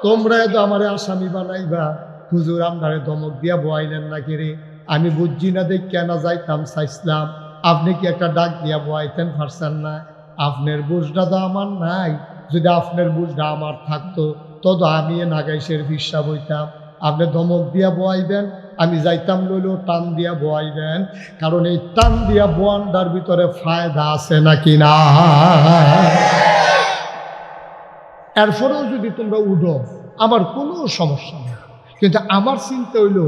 তোমরা তো আমার আসামি বানাইবা, হুজুর আমরারে ধমক দিয়া বয়াইলেন না রে, আমি বুঝছি না দেখ কেন যাইতাম চাইছিলাম, আপনি কি একটা ডাক দিয়া বয়াইতেন পারছেন না? আপনার বুঝটা তো আমার নাই, যদি আপনার বুঝটা আমার থাকতো তো আমি নাগাইশের ভিসা বইতাম, আপনি ধমক দিয়া বয়াইবেন, আমি যাইতাম লইলেও টান দিয়া বোয়াইবেন, কারণ এই টান দিয়া বোয়ানটার ভিতরে ফায়দা আছে নাকি না। এরপরেও যদি তোমরা উঠো আমার কোনো সমস্যা নেই, কিন্তু আমার চিন্তা হইল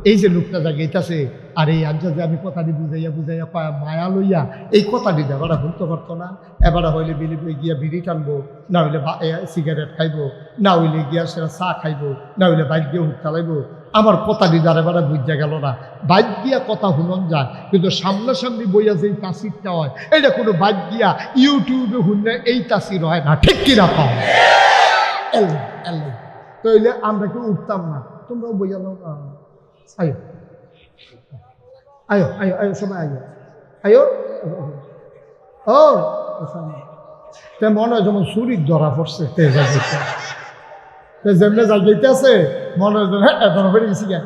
এই যে লোকটা জাগাইতেছে আর এই আজ্জা যে আমি কথাটি বুঝাইয়া বুঝাইয়া মায়া লইয়া এই কথাটি এবারা ভুলতে পারতো না। এবারা হইলে বিলি গিয়া বিড়ি টানবো, না হইলে সিগারেট খাইবো, না হইলে গিয়া সেটা চা খাইবো, না হইলে বাইক গিয়ে হুট চালাইবো। আমার কথাটি দ্বারা এবারে বুঝা গেল না। বাইক গিয়া কথা শুনন যায়, কিন্তু সামনাসামনি বইয়া যে তাসিরটা হয় এটা কোনো বাইক গিয়া ইউটিউবে শুনলে এই তাসির হয় না, ঠিক কিনা পাও? তাইলে আমরা কেউ উঠতাম না, তোমরাও বইয়া নাও না। আয়ো আয়ো আয়ো আয়ো সবাই আয়ো আয়ো। ও তে মনে হয় যেমন চুরির ধরা পড়ছে, যেমনি জায়গাতে আছে মনে হয় হ্যাঁ ধরা পড়ে গেছি গা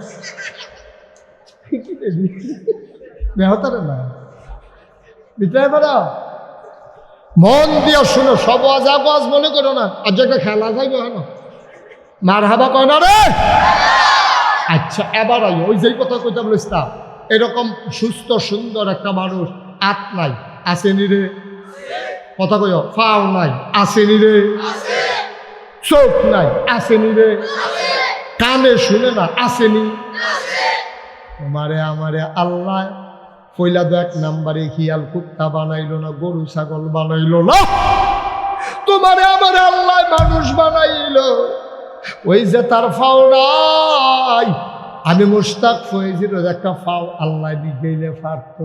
বেহতারে না বিটায় পারা। মন দিয়া শুনো, সব আজ মনে করো না। আর যে একটা খেলা যাইবে হয় না, মার হাবা কয় না রে। আচ্ছা এবার আইও, ওই যেই কথা কইতাম লিস্তা, এরকম সুস্থ সুন্দর একটা মানুষ হাত নাই আসেনি রে, কথা কই, ফাও নাই আসেনি রে, চোখ নাই আসেনি রে, কানে শুনে না আসেনি। তোমারে আমারে আল্লাহ পয়লা তো 1 নম্বরে হিয়াল কুত্তা বানাইলো না, গরু ছাগল বানাইলো না, তোমারে আমারে আল্লাহ মানুষ বানাইলো। ওই যে তার ফাও নাই, আমি মুশতাক ফয়েজির একটা ফাও আল্লাহ দিলে পারত,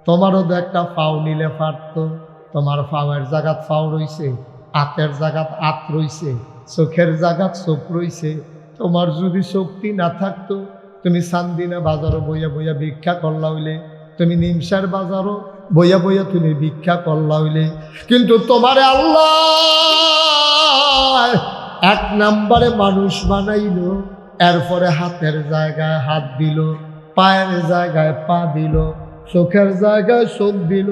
তোমারও তো একটা ফাও নিলে পারত। তোমার ফাওয়ের জায়গাত ফাও রইছে, হাতের জায়গাত হাত রইছে, চোখের জায়গাত চোখ রইছে। তোমার যদি শক্তি না থাকতো তুমি চান্দিনা বাজারও বইয়া বইয়া ভিক্ষা করলা হইলে, তুমি নিমসার বাজারও বইয়া বইয়া তুমি ভিক্ষা করলা হইলে। কিন্তু তোমারে আল্লাহ 1 নম্বরে মানুষ বানাইল, এরপরে হাতের জায়গায় হাত দিল, পায়ের জায়গায় পা দিল, চোখের জায়গায় চোখ দিল,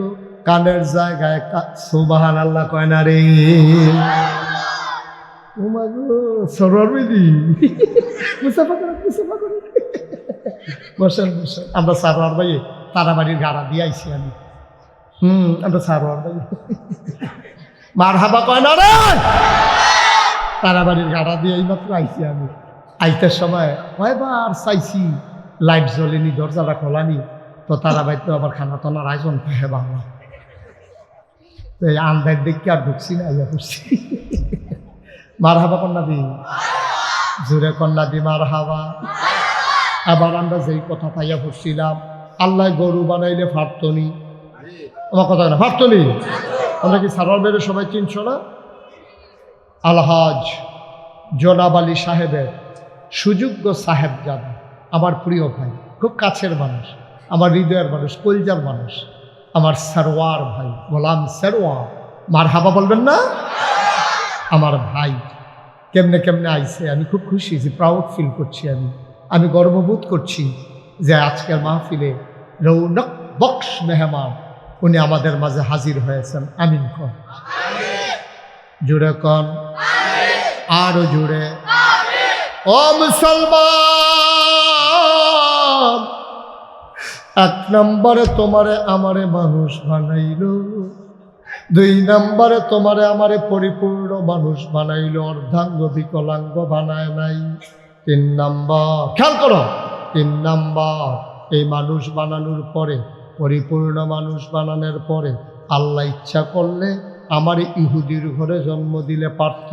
কানের জায়গায় সুবহানাল্লাহ কয় না রে। বসেন বসেন, আমরা সারোয়ার ভাই তারাবাড়ির গাড়া দিয়ে আইছি আমি। আমরা সারোয়ার ভাই মার হাবা কয় না রে, তারাবাড়ির গাড়া দিয়ে এইমাত্র আইছি আমি। আইতের সময় কয়বার চাইছি, লাইট জ্বলেনি, দরজাটা খোলানি, তো তারাবাড়ি তো আবার খানা টানার আয়োজন থাকে বাংলা, তো এই আন্দার দেখে আর ঢুকছি না, আইয়া করছি। মার হাবা কন্যা দি, জোরে কন্যা দি মার হাবা। আবার আমরা যেই কথা পাইয়া পড়ছিলাম, আল্লাহ গরু বানাইলে ফাটতনি, আমার কথা না ফাটতনি। আমরা কি সারোয়ার বেড়ে সবাই চিনছ না? আলহাজ জনাব আলী সাহেবের সুযোগ্য সাহেবজাদা, আমার প্রিয় ভাই, খুব কাছের মানুষ, আমার হৃদয়ের মানুষ, কলজার মানুষ, আমার সারোয়ার ভাই, গোলাম সারোয়ার। মার হাবা বলবেন না? আমার ভাই কেমনে কেমনে আইছে, আমি খুব খুশি হয়েছি, প্রাউড ফিল করছি, আমি গর্ববোধ করছি যে আজকের মাহফিলে রৌনক বক্স মেহমান উনি আমাদের মাঝে হাজির হয়েছেন। আমিন কন, জুড়ে কন, আরো জুড়ে। ও মুসলমান, 1 নম্বরে তোমারে আমারে মানুষ বানাইল, 2 নম্বরে তোমারে আমারে পরিপূর্ণ মানুষ বানাইল, অর্ধাঙ্গ বিকলাঙ্গ বানায় নাই। 3 নম্বর, খেয়াল করো, 3 নম্বর এই মানুষ বানানোর পরে, পরিপূর্ণ মানুষ বানানোর পরে আল্লাহ ইচ্ছা করলে আমার ইহুদির ঘরে জন্ম দিলে পারত,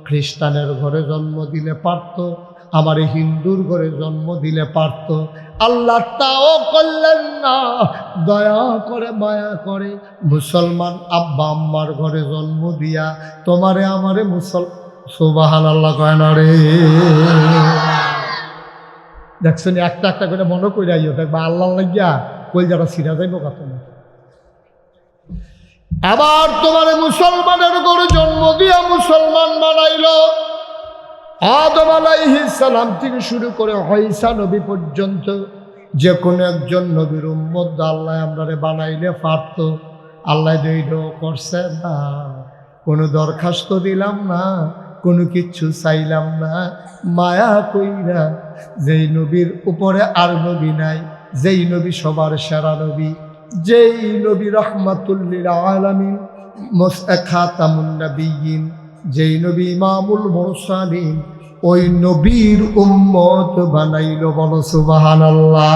খ্রিস্টানের ঘরে জন্ম দিলে পারত, আমার হিন্দুর ঘরে জন্ম দিলে পারত। আল্লাহ তাও করলেন না, দয়া করে মায়া করে মুসলমান আব্বা আম্মার ঘরে জন্ম দিয়া তোমারে আমারে সুবহানাল্লাহ কয় না রে। দেখছেন, একটা একটা করে মনে করে আইও, দেখবা আল্লাহ লাগিয়া কই যারা সিরা যাইব কত। আবার তোমার মুসলমানের ঘরে জন্ম দিয়া মুসলমান বানাইল। আদম আলাইহিস সালাম থেকে শুরু করে ঈসা নবী পর্যন্ত যে কোনো একজন নবীর উম্মত আল্লাহ আমরারে বানাইলে পারত। আল্লাহ দৈড করছে না, কোনো দরখাস্ত দিলাম না, কোনো কিচ্ছু চাইলাম না, মায়া কইরা যেই নবীর উপরে আর নবী নাই, যেই নবী সবার সেরা নবী, যেই নবী রহমাতুল লিল আলামিন খাতামুন নবিয়্যিন, যেই নবী ইমামুল মুরসালিন, ওই নবীর উম্মত বানাইলো। বলো সুবহানাল্লাহ।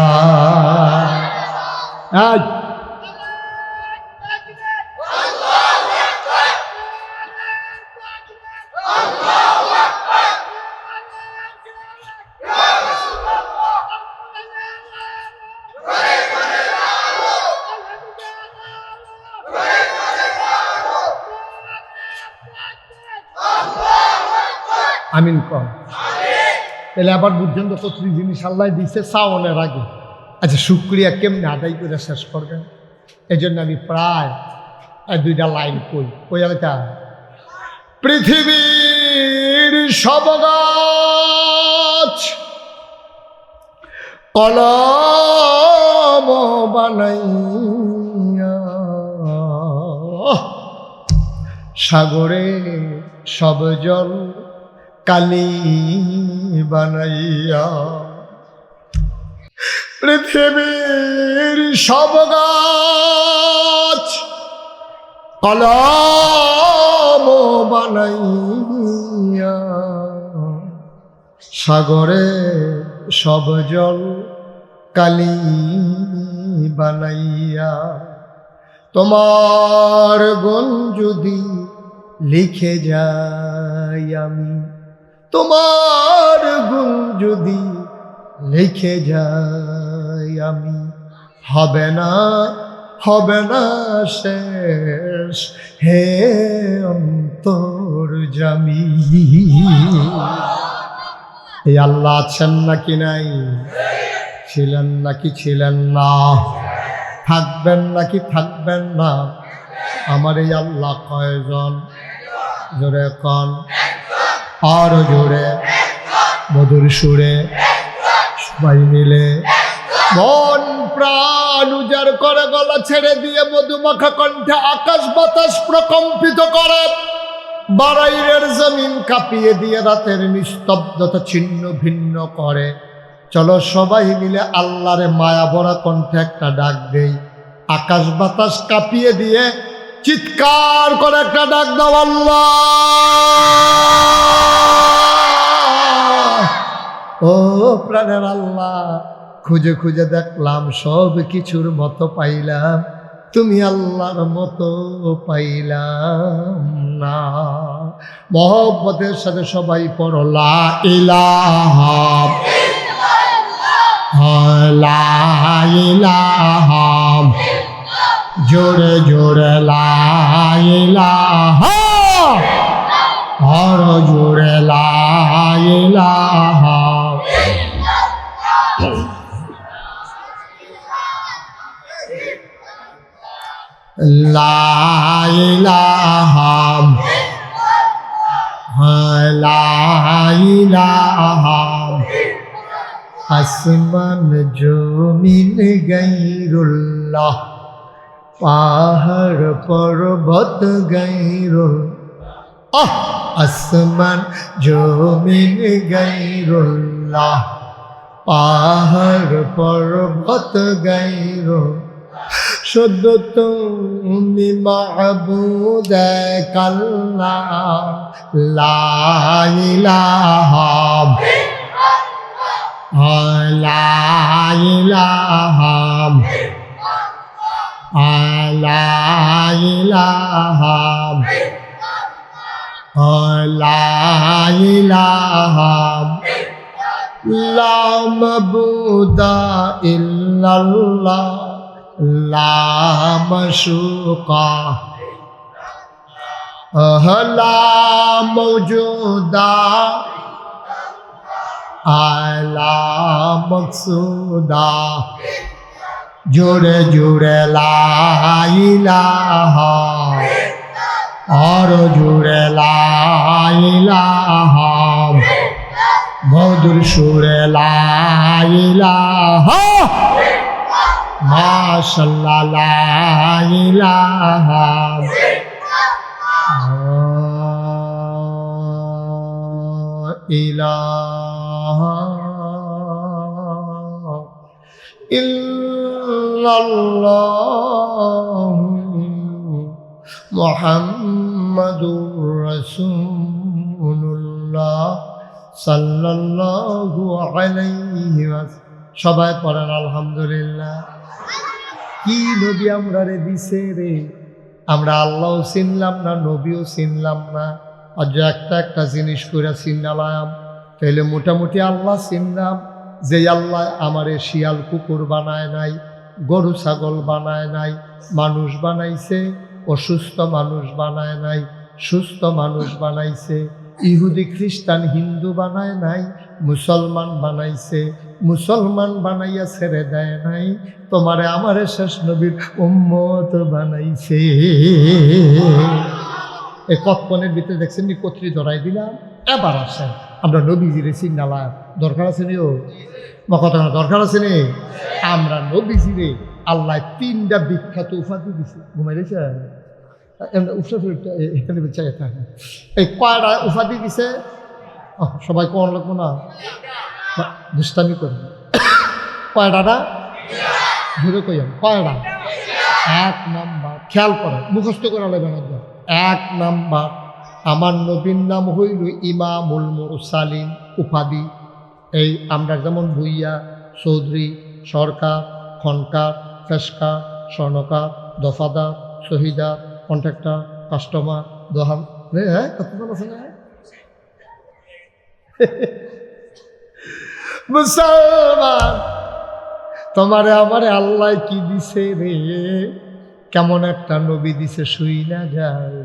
আমিন কম। তাহলে আবার বুঝছেন তো কত জিনিস আল্লাহ দিছে শ্রাবণের আগে। আচ্ছা, শুক্রিয়া কেমনে আদায় করে শেষ করবেন? এই জন্য আমি প্রায় 2টা লাইন কই আলতা। পৃথিবীর সব গাছ কলম বানাইয়া, সাগরে সব জল কালি বানাইয়া, পৃথিবীর সব গাছ কলম বানাইয়া, সাগরে সব জল কালি বানাইয়া, তোমার গুণ যদি লিখে যাই আমি, তোমার গুণ যদি লিখে যাই আমি, হবে না শেষ হে অন্তর্যামী। এই আল্লাহ আছেন নাকি নাই? ছিলেন নাকি ছিলেন না? থাকবেন নাকি থাকবেন না? আমার এই আল্লাহ কয়জন? জোরে কন, আর জোরে, মধুর সুরে সবাই মিলে মন প্রাণ উজাড় করে গলা ছেড়ে দিয়ে মধুমাখা কণ্ঠে আকাশ বাতাস প্রকম্পিত করে, বারাইরের জমিন কাঁপিয়ে দিয়ে রাতের নিস্তব্ধতা ছিন্ন ভিন্ন করে। চলো সবাই মিলে আল্লাহরে মায়া ভরা কণ্ঠে একটা ডাক দেই। আকাশ বাতাস কাঁপিয়ে দিয়ে চিৎকার করে একটা ডাক দাও, আল্লাহ। ও প্রাণের আল্লাহ, খুঁজে খুঁজে দেখলাম সব কিছুর মতো পাইলাম, তুমি আল্লাহর মতো পাইলাম না। মহব্বতের সাথে সবাই পড়ো লা ইলাহা লা ইলাহা, জোরে জোরে লা ইলাহা, আর জোরে লা ইলাহা। লা ইলাহা লা ইলাহা, আসমান জমিন গায়রুল্লাহ, পাহাড় পর্বত গায়রুল্লাহ, আসমান জমিন গায়রুল্লাহ, পাহাড় পর্বত গায়রুল্লাহ, শুদ্ধ তুমি মাহবুদ কাল্লাহ, লা ইলাহা লা ইলাহা লা ইলাহা লা ইলাহা লা মাবুদা ইল্লাল্লাহ, লা মাশুকা লা মওজুদা আলা মকসুদা, জোরে জোরে লা ইলাহা, আর জোরে লা ইলাহা, মধুর সুরে লা ইলাহা, মাশাআল্লাহ লা ইলাহা। ইলাহা ইল্লাল্লাহু মুহাম্মাদুর রাসূলুল্লাহ সাল্লাল্লাহু আলাইহি ওয়াসাল্লাম। সবাই পড়েন আলহামদুলিল্লাহ। কি নবী আমরা রে দিছে রে, আমরা আল্লাহও চিনলাম না, নবীও চিনলাম না। আজ একটা জিনিস করে চিনালাম, তাহলে মোটামুটি আল্লাহ চিনলাম, যে আল্লাহ আমারে শিয়াল কুকুর বানায় নাই, গরু ছাগল বানায় নাই, মানুষ বানাইছে, অসুস্থ মানুষ বানায় নাই, সুস্থ মানুষ বানাইছে, ইহুদি খ্রিস্টান হিন্দু বানায় নাই, মুসলমান বানাইছে, মুসলমান বানাইয়া ছেড়ে দেয় নাই, তোমারে আমারে শেষ নবীর উম্মত বানাইছে। এই কতক্ষণের ভিতরে দেখছেন নি কত্রী ধরাই দিলাম। এবার আসেন আমরা নবীজিরে চিনালাম, দরকার আছে নি? ও কথা দরকার আছে নি? আমরা নবীজিরে আল্লাহ 3টা বিখ্যাত উপাধি দিছে। ঘুমাই দিয়েছে এই কয়টা উপাধি দিছে? সবাই কোন লাগবো না, দুষ্টামি করবে। কয়টা না ধরে কইম কয়টা? 1 নাম্বার, খেয়াল করে মুখস্থ করা লাগবে না। 1 নাম্বার, আমার নবীর নাম হইল ইমামুল মুরসালিন উপাধি। এই আমরা যেমন ভুইয়া, চৌধুরী, সরকার, খনকার, ফেসকা, স্বর্ণকার, দফাদার, শহীদার, কন্ট্রাক্টর, কাস্টমার, দোহান, হ্যাঁ কত আছে না? মুসলমান, তোমারে আমারে আল্লাহ কি দিছে রে, কেমন একটা নবী দিছে শুই না যায়।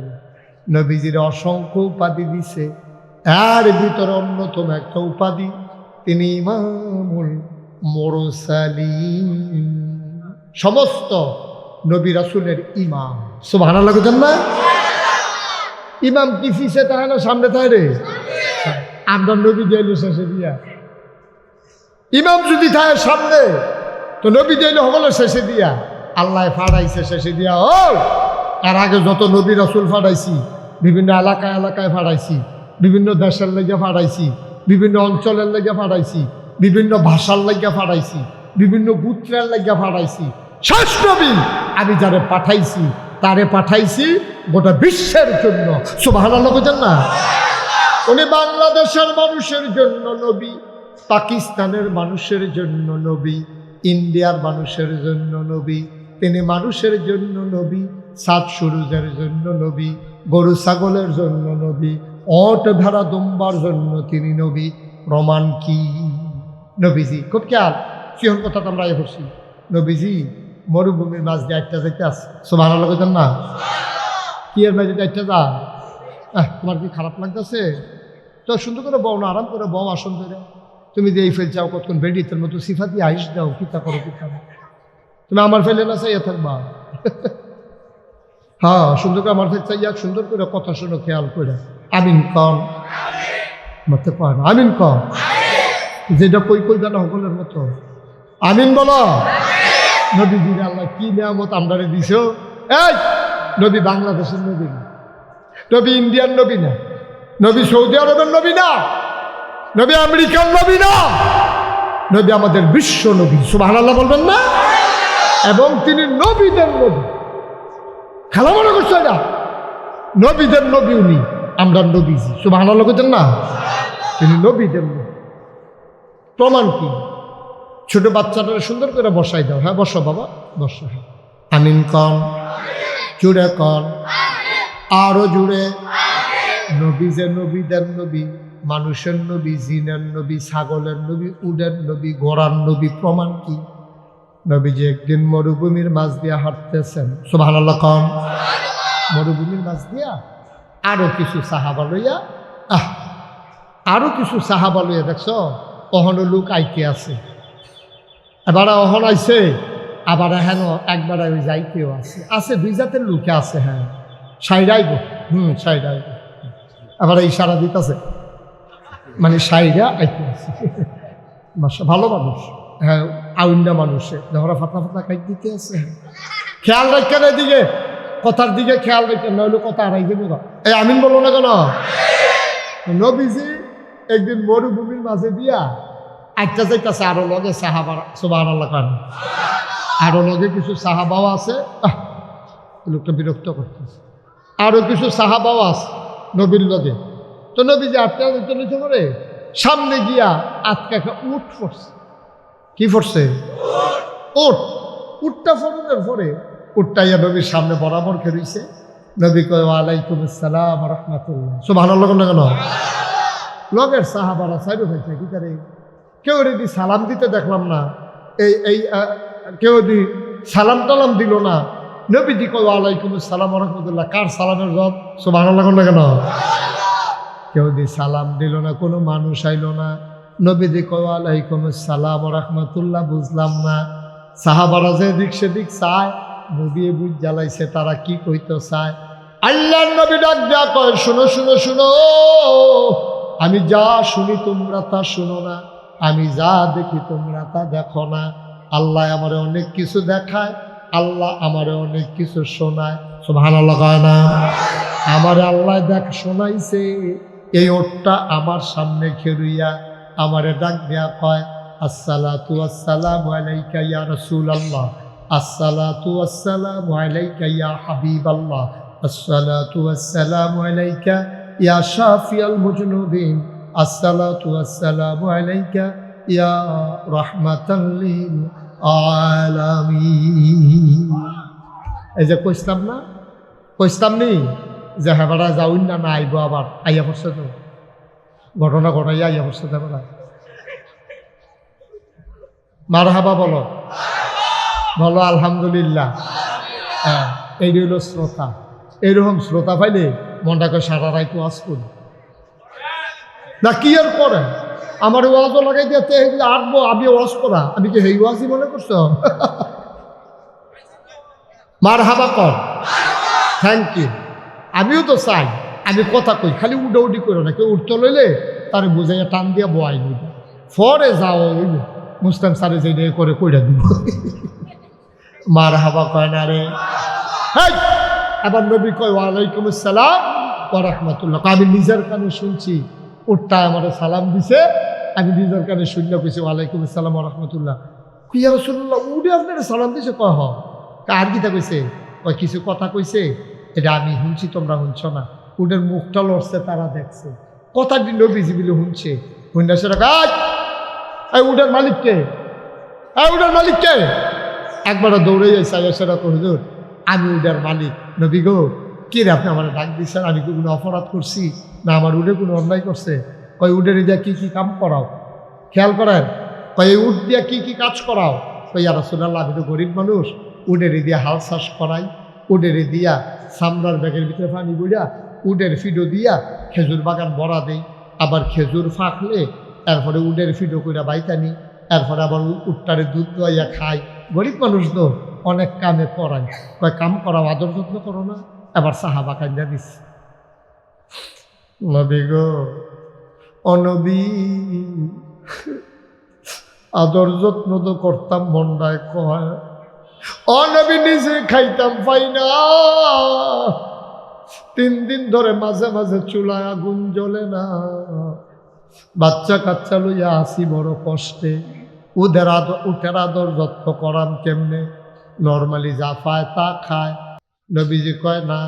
নবীজির অসংখ্য উপাধি দিছে, এর ভিতরে অন্যতম একটা উপাধি, তিনি ইমামুল মুরসালিন, সমস্ত নবী রাসূলের ইমাম। সুবহানাল্লাহ বলেন না? ইমাম কি পিছে থাকে না সামনে থাকে রে? আমরা নবী দিল শেষে দিয়া। ইমাম যদি থাকে সামনে, তো নবী দিল হলো শেষে দিয়া। আল্লাহ ফাড়াইছে শেষে দিয়া। ও এর আগে যত নবী রাসূল ফাড়াইছি, বিভিন্ন এলাকায় এলাকায় ফাড়াইছি, বিভিন্ন দেশের লেগে ফাড়াইছি, বিভিন্ন অঞ্চলের লেগে ফাড়াইছি, বিভিন্ন ভাষার লেগে ফাড়াইছি, বিভিন্ন গোত্রের লেগে ফাড়াইছি। শেষ নবী আমি যারে পাঠাইছি, তারে পাঠাইছি গোটা বিশ্বের জন্য। সুবহানাল্লাহ বলেন না? উনি বাংলাদেশের মানুষের জন্য নবী, পাকিস্তানের মানুষের জন্য নবী, ইন্ডিয়ার মানুষের জন্য নবী, তিনি মানুষের জন্য নবী, সাত সুরুজের জন্য নবী, গরু ছাগলের জন্য নবী, ওট ভেড়া দুম্বার জন্য তিনি নবী। প্রমাণ কি? নবীজি খুব খেয়াল কিহন কথা আমরা এ করছি। নবীজি মরুভূমির মাঝ দিয়ে একটা যেতে আছে। সুবহানাল্লাহ বলেন না? কি এর মাঝে একটা যা? তোমার কি খারাপ লাগতেছে? তো সুন্দর করে বও না, আরাম করে বও, আসন ধরে। তুমি যে এই ফেল চাও কতক্ষণ বেডিতের মতো সিফা দিয়ে আইস দাও, কিতা করো কিতা। তুমি আমার ফেলে না চাইয়া থাকবা। হ্যাঁ সুন্দর করে আমার ফেল চাইয়া সুন্দর করে কথা শোনো, খেয়াল করে। আমিন কন, মতে কন আমিন কন, যেটা কই কই জানা সকলের মতো আমিন বলো। নবীজির আল্লাহ কি নিয়ামত আমরারে দিছ। এই নবী বাংলাদেশের নবী না, নবী ইন্ডিয়ান নবী না, নবী সৌদি আরবের নবী না, নবী আমেরিকার নবী না, নবী আমাদের বিশ্ব নবী। সুবহানাল্লাহ বলবেন না? এবং তিনি নবীদের নবী। খেলা মনে করছে না? নবীদের নবী উনি, আমরা নবীজি। সুবহানাল্লাহ বলছেন না? তিনি নবীদের নবী। প্রমাণ কি? ছোট বাচ্চাটা সুন্দর করে বসাই দাও। হ্যাঁ বসো বাবা, বসো। হ্যাঁ আমিন কন, জুড়ে কন, আরো জুড়ে। নবী যে নবীদের নবী, মানুষের নবী, জিনের নবী, ছাগলের নবী, উডের নবী, ঘোড়ার নবী। প্রমাণ কি? নবীজি একদিন মরুভূমির মাঝ দিয়া হাঁটতেছেন। সুবহানাল্লাহ কন। মরুভূমির মাঝ দিয়া আরো কিছু সাহাবা লইয়া, আরো কিছু সাহাবা লইয়া দেখছ অহনো লোক আইতে আছে। এবার অহন আইছে, আবার হেন একবার ওই যাইতেও আছে। আছে দুই জাতের লোকে আছে। হ্যাঁ সাইডাইব, সাইডাইব। আবার ইশারা দিতেছে, মানে সাইডা আইতে আছে। ভালো মানুষ, হ্যাঁ আউন্ডা মানুষে ধরা ফাতা ফাতা খাই দিতে আছে। খেয়াল রাখেন এদিকে, কথার দিকে খেয়াল রাখেন, নইলে কথা হারাই দেবো। এই আমিন বলো না কেন? নবীজি একদিন মরুভূমির মাঝে দিয়া একটা যাইতেছে, আরো লগে সাহাবা, সুবহানাল্লাহ কেন, আরো লগে কিছু সাহাবাও আছে, লোকটা বিরক্ত করতেছে, আরো কিছু সাহাবাও আছে নবীর লগে। তো নবী যে আটটা নিতে করে সামনে গিয়া আটকা একটা উট পড়ছে। কি পড়ছে? উট। উটটা ফরনের পরে উটটা ইয়া নবীর সামনে বরাবর খেয়েছে। নবী কয় ওয়ালাইকুম আসসালাম ওয়া রাহমাতুল্লাহ। সুবহানাল্লাহ কেন? লগের সাহাবারা সাইডে হয়েছে কি করে কেউ রেডি সালাম দিতে দেখলাম না, এই কেউ দি সালাম টালাম দিল না। নবীজি কয় ওয়ালাইকুম আসসালাম ওয়া রাহমাতুল্লাহ। কার সালামের জবাব? সুবহানাল্লাহ কেন? কেউ দি সালাম দিল না, কোনো মানুষ আইল না। নবীজি কয় ওয়ালাইকুম আসসালাম ওয়া রাহমাতুল্লাহ। বুঝলাম না। সাহাবারা যে দিক সেদিক চায়, নবী বুঝ জ্বালাইছে তারা কি কইতে চায়। আল্লাহর নবী ডাক দেয়া কয় শুনো শুনো শুনো, আমি যা শুনি তোমরা তা শুনো না, আমি যা দেখি তোমরা তা দেখো না। আল্লাহ আমারে অনেক কিছু দেখায়, আল্লাহ আমারে অনেক কিছু শোনায়। সুবহানাল্লাহ কয় না? আমারে আল্লাহ দেখ শোনাইছে। এই ওটটা আমার সামনে খেলুইয়া আমারে ডাক দেয়া কয় আসসালাতু আসসালামু আলাইকা ইয়া রাসূলুল্লাহ, আসসালাতু আসসালামু আলাইকা ইয়া হাবিবাল্লাহ, আসসালাতু আসসালামু আলাইকা ইয়া শাফিয়াল মুজনুবিন, আসসালাতু আসসালামু আলাইকা ইয়া রাহমাতাল লিল আলামিন। এই যে কইতাম না, কইতাম নি যে হেবারা যাউন না না আইব, আবার আইয়া পড়ছে তো ঘটনা ঘটাইয়া আইয়া পড়ছে। হেবারা মারহাবা বলো, বলো আলহামদুলিল্লাহ। হ্যাঁ, এই হইল শ্রোতা। এইরকম শ্রোতা পাইলে মনটাকে সারা রাইতো আজ করি না। কি আর করে আমার ওয়াজও লাগাই দিয়ে আটবো, আমি ওয়াজ করা, আমি কি হেই ওয়াজই মনে করছো? মারহাবা কর, থ্যাংক ইউ। আমিও তো চাই আমি কথা কই, খালি উডাউডি করো না। কেউ উঠতে লইলে তার বুঝাইয়া টান দিয়া বয়াই নিব, ফরে যাও মুসলিম সারে যে করে কইরা দিব। মারহাবা কয় না রে। এবার নবী কয় ওয়ালাইকুম আসসালাম ওয়া রাহমাতুল্লাহ। আমি নিজের কানে শুনছি, উটটা আমার সালাম দিছে, আমি নিজের কানে শুনলে কইছি ওয়ালাইকুম আসসালাম ওয়া রাহমাতুল্লাহ। ইয়া রাসূলুল্লাহ, উডে আপনার সালাম দিছে? কয় হ। আর কিতা কইছে? কয় কিছু কথা কইছে, এটা আমি শুনছি, তোমরা শুনছ না। উডের মুখটা লড়ছে, তারা দেখছে। কথাটি নবীজি বলে শুনছে। হুন্ডা সেটা কাজ উডের মালিককে, উডের মালিককে একবার দৌড়ে যাইছে। সেটা হুজুর আমি উডের মালিক। নবী গো, কি রে আপনি আমার ডাক দিচ্ছেন? আমি কি কোনো অপরাধ করছি না আমার উডে কোনো অন্যায় করছে? কয় উডের দিয়া কি কি কাম করাও, খেয়াল করেন। কয় এই উড দিয়া কি কি কাজ করাও? কই ইয়া রাসূলুল্লাহ, আমি তো গরিব মানুষ, উডের দিয়া হাল চাষ করাই, উডের দিয়া সামরার ব্যাগের ভিতরে পানি বুড়া, উডের ফিডো দিয়া খেজুর বাগান ভরা দেই, আবার খেজুর ফাঁকলে এরপরে উডের ফিডো কইরা বাইতানি, এরপরে আবার উটটারে দুধ দোয়াইয়া খাই। গরিব মানুষ তো অনেক কামে করাই। কয় কাম করাও, আদর যত্ন করো না? এবার সাহাবা কান্দা দিস। নবী গো, অনবী আদর যত্ন তো করতাম, মন্ডায় কয় অনবী নিজে খাইতাম পাই না। 3 দিন ধরে মাঝে মাঝে চুলায় আগুন জ্বলে না, বাচ্চা কাচ্চা লইয়া আসি বড় কষ্টে। উঠের আদর যত্ন করাম কেমনে? নর্মালি যা পায় তা খায়। নবীজি কয় না,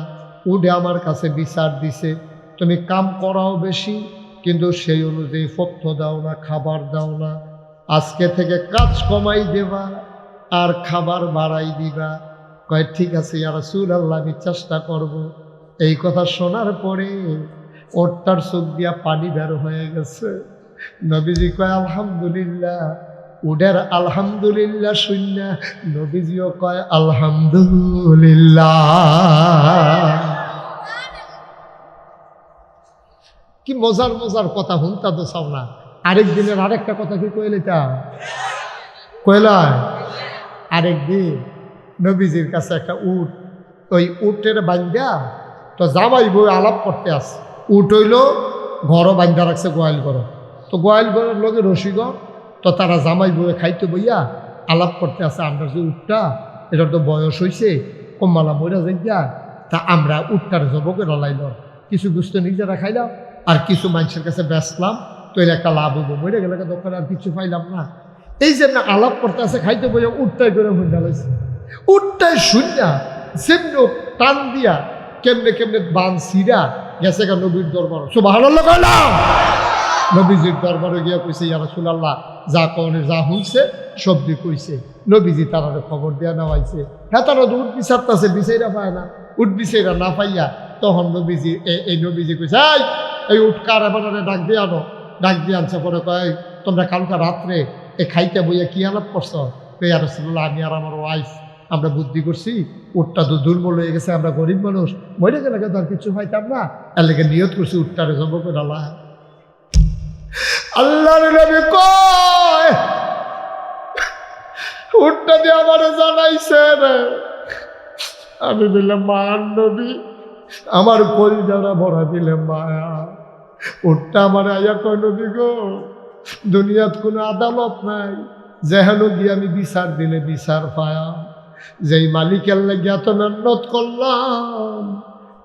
উঠে আমার কাছে বিচার দিছে, তুমি কাম করাও বেশি, কিন্তু সেই অনুযায়ী ফত্য দাও না, খাবার দাও না। আজকে থেকে কাজ কমাই দেবা আর খাবার বাড়াই দিবা। কয় ঠিক আছে ইয়া রাসূলুল্লাহ, আমি চেষ্টা করব। এই কথা শোনার পরে ওরটার চোখ দিয়া পানি বের হয়ে গেছে। নবীজি কয় আলহামদুলিল্লাহ। উডের আলহামদুলিল্লাহ শুননা নবীজিও কয় আলহামদুলিল্লাহ। কি মজার মজার কথা শুনতা তো চাও না? আরেক দিনের আরেকটা কথা কি কইলেটা কইলায়। আরেকদিন নবীজির কাছে একটা উট, ওই উটের বান্ধা তো জামাই বই আলাপ করতে আসে। উট হইল ঘরও বান্ধা রাখছে গোয়াল ঘর, তো গোয়াল ঘরের লোকে রসিগর, তো তারা জামাই বইয়ে খাইতে বইয়া আলাপ করতে আসে। আমরা যে উটটা, এটার তো বয়স হয়েছে, কম্মালা মরা যাইয়া, তা আমরা উটটার জব করে লাইল, কিছু গুস্ত নিজেরা খাইলাম আর কিছু মানুষের কাছে বেচলাম, তো এর একটা লাভ হইব, মরে গেলে দোকানে আর কিছু পাইলাম না। এই যে না আলাপ করতে আছে খাইতে বইয়া উঠটাই করে হইয়া লাইছে, উঠটাই শুনিয়া সেমনি টান দিয়া কেমনে কেমনে বান সিরা গেছে গা নবীর দরবার। সুবহানাল্লাহ কইলাম। নবীজির দরবারে গিয়া কইছে, ইয়া রাসূলুল্লাহ, যা কওনে যা হইছে সবদি কইছে। নবীজি তারারে খবর দেয়া নেওয়াইছে। হ্যাঁ, তারা তো উঠ বিচারতেছে, বিচাইরা পায় না। উঠ বিচাইরা না পাইয়া তখন নবীজি এই নবীজি কইছে, এই উঠ কার এবারে ডাক দিয়ে আনো। ডাক দিয়ে আনছে। পরে কয়, তোমরা কালকা রাত্রে এই খাইতে বইয়া কি আলাপ করছো? ইয়া রাসূলুল্লাহ, আমি আর আমার ওয়াইফ আমরা বুদ্ধি করছি, উটটা তো দুর্বল হয়ে গেছে, আমরা গরিব মানুষ, মরে গেলে তো আর কিছু পাইতাম না, এর লেগে নিয়ত করছি উটটারে জব করে আল্লাহ। আল্লাহর নবী কয়, উটটা দিয়ে আমারে জানাইছে রে। আমি বললাম, মায়ার নবী, আমার কলিজারা ভরা দিলে মায়া। উটটা আমার আয়া কয়, নবী গো, দুনিয়াত কোনো আদালত নাই, যেহেন গিয়ে আমি বিচার দিলে বিচার পায়া। যেই মালিকের লেগে এত মেহনত করলাম,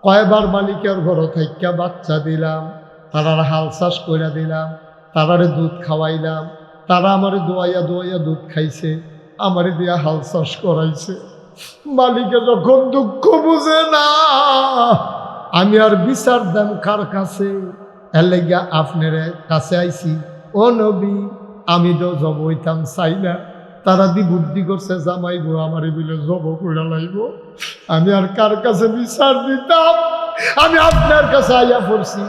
কয়বার মালিকের ঘর থেকে বাচ্চা দিলাম, তারার হাল চাষ করে দিলাম, তারারে দুধ খাওয়াইলাম, তারা আমারে দোয়াইয়া দোয়াইয়া দুধ খাইছে, আমারে দিয়া হাল চাষ করাইছে। মালিকে যখন দুঃখ বুঝে না, আমি আর বিচার দেন কার কাছে? এর লেগে আপনার কাছে আইছি। ও নবী, আমি তো জব হইতাম চাই না, তারা দি বুদ্ধি করছে জামাইব আমার বিলে জব কইরা লাইব, আমি আর কার কাছে বিচার দিতাম? আমি আপনার কাছে আইয়া পড়ছি,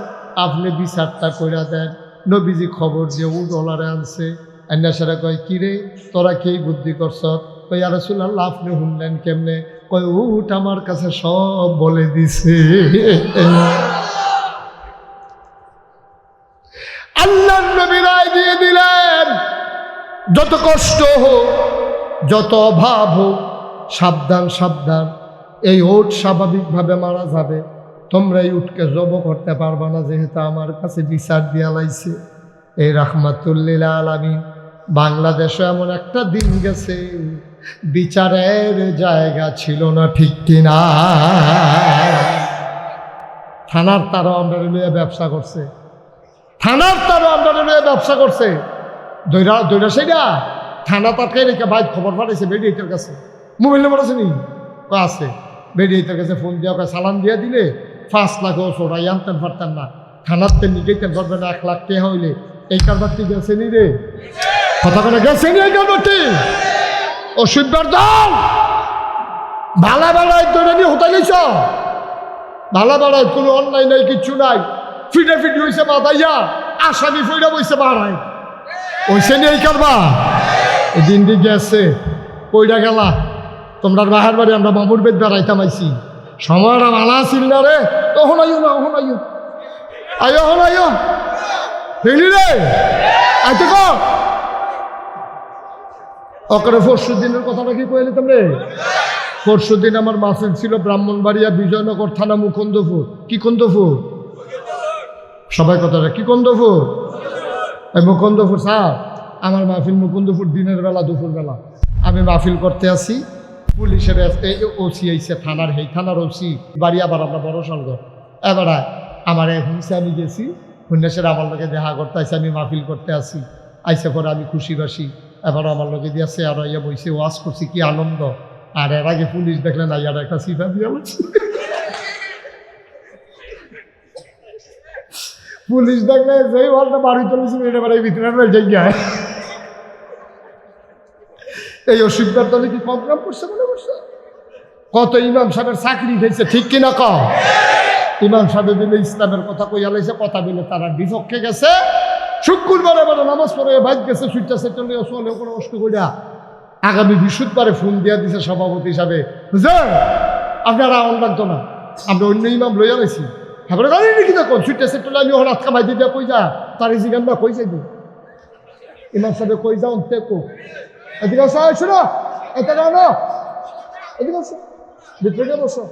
আপনি বিচারটা কইরা দেন। নবীজি খবর দিয়ে উডলারে আনছে। আন্যাসারা কয়, কিরে তোরা কি বুদ্ধি করছ? কই, ইয়া রাসূলুল্লাহ, আপনি শুনলেন কেমনে? কয়, উট আমার কাছে সব বলে দিছে। আল্লাহর নবী রায় দিয়ে দিলেন, যত কষ্ট হোক, যত অভাব হোক, সাবধান সাবধান, এই উট স্বাভাবিকভাবে মারা যাবে, তোমরা এই উটকে জব করতে পারবা না, যেহেতু আমার কাছে বিচার দিয়া লাইছে। এই রাহমাতুল্লিল আলামিন বাংলাদেশে এমন একটা দিন গেছে, বিচারের জায়গা ছিল না, ঠিক কিনা? থানার তারা আমরা লইয়া ব্যবসা করছে, থানার তারা আমরা লইয়া ব্যবসা করছে। দৈরা সেইটা থানা তাকে রেখে ভাই খবর পাঠাইছে বেডিয়েটার কাছে। মোবাইল নাম্বার আছে নি? আছে। বেডিয়েটার কাছে ফোন দিয়া সালাম দিয়া দিলে 5 লাখ ওরাই আনতেন পারতেন না, থানার তে নিকেইতেন পারবে না। 1 লাখ টাকা হইলে এই কারবারটি গেছে নি রে, কথা বলে গেছে নি এই কারবারটি? অসুবিধার দল ভালা বেড়ায় দৈরা নিয়ে হতাই নিছ, ভালা বেড়ায় কোনো অন্যায় নাই, কিচ্ছু নাই, ফিটে ফিটি হয়েছে মাথাইয়া, আসামি ফইরা বইছে বাড়ায়, ওইসে নিয়ে কারবা। এই দিনটি গেছে, কইরা গেলা তোমরা বাহার বাড়ি, আমরা মামুর বেদ বেড়াইতাম আইছি, সময়টা ভালো আসিল না রে, তখন আইও না, ওখন আইও, আইও হন আইও, দেখলি রে আইতে কর অকরে। 4 দিনের কথাটা কি কইলে তোমরে? 4 দিন আমার মাহফিল ছিল ব্রাহ্মণবাড়িয়া বিজয়নগর থানা মুকুন্দপুর। কি কুন্দপুর? সবাই কথাটা কি কুন্দপুর? এই মুকুন্দপুর স্যার, আমার মাহফিল মুকুন্দপুর, দিনের বেলা দুপুর বেলা আমি মাহফিল করতে আসি। পুলিশের ওসি আইসে, থানার এই থানার ওসি বাড়ি, আবার আমরা বড় সংঘ। এবার আমার হুঁসে আমি গেছি, হুন্যাসের আমার লোকে দেখা করতে আসি, আমি মাহফিল করতে আসি। আইসে পরে আমি খুশি বাসি, এবার আমার লোকে দিয়েছে, আর ইয়া বইছে, ওয়াজ করছি, কি আনন্দ। আর এর আগে পুলিশ দেখলেন না, ইয়ার একটা সিফা দিয়ে বলছি, পুলিশ দেখলে যেই বলটা বাড়ি চলেছিল এটা বাড়ি ভিতরে জায়গায়। এই অসুবিধার দলে কি কম কাম করছে মনে করছে? কত ইমাম সাহেবের চাকরি খেয়েছে, ঠিক কিনা কম? ইমাম সাহেব বিলে ইসলামের কথা কইয়া লাইছে, কথা বিলে তারা বিপক্ষে গেছে। শুক্রবার এবার নামাজ পড়ে বাইক গেছে, সুইটা সেটা নিয়ে চলে কোনো কষ্ট করিয়া আগামী বৃহস্পতিবারে ফোন দিয়া দিছে সভাপতি হিসাবে, বুঝলেন আপনারা আওয়ান লাগতো না, আমরা অন্য ইমাম লইয়া লাইছি। তারপরে গাড়ি নাকি দেখো সুইটা সেটা আমি ওখানে আটকা মাই দিয়া কই যা, তার জিগান না কই যাইব। ইমাম সাহেব কই যাও দেখো, এদিকে আসো, শোনো এটা জানো, এদিকে আসো, ভিতরে বসো,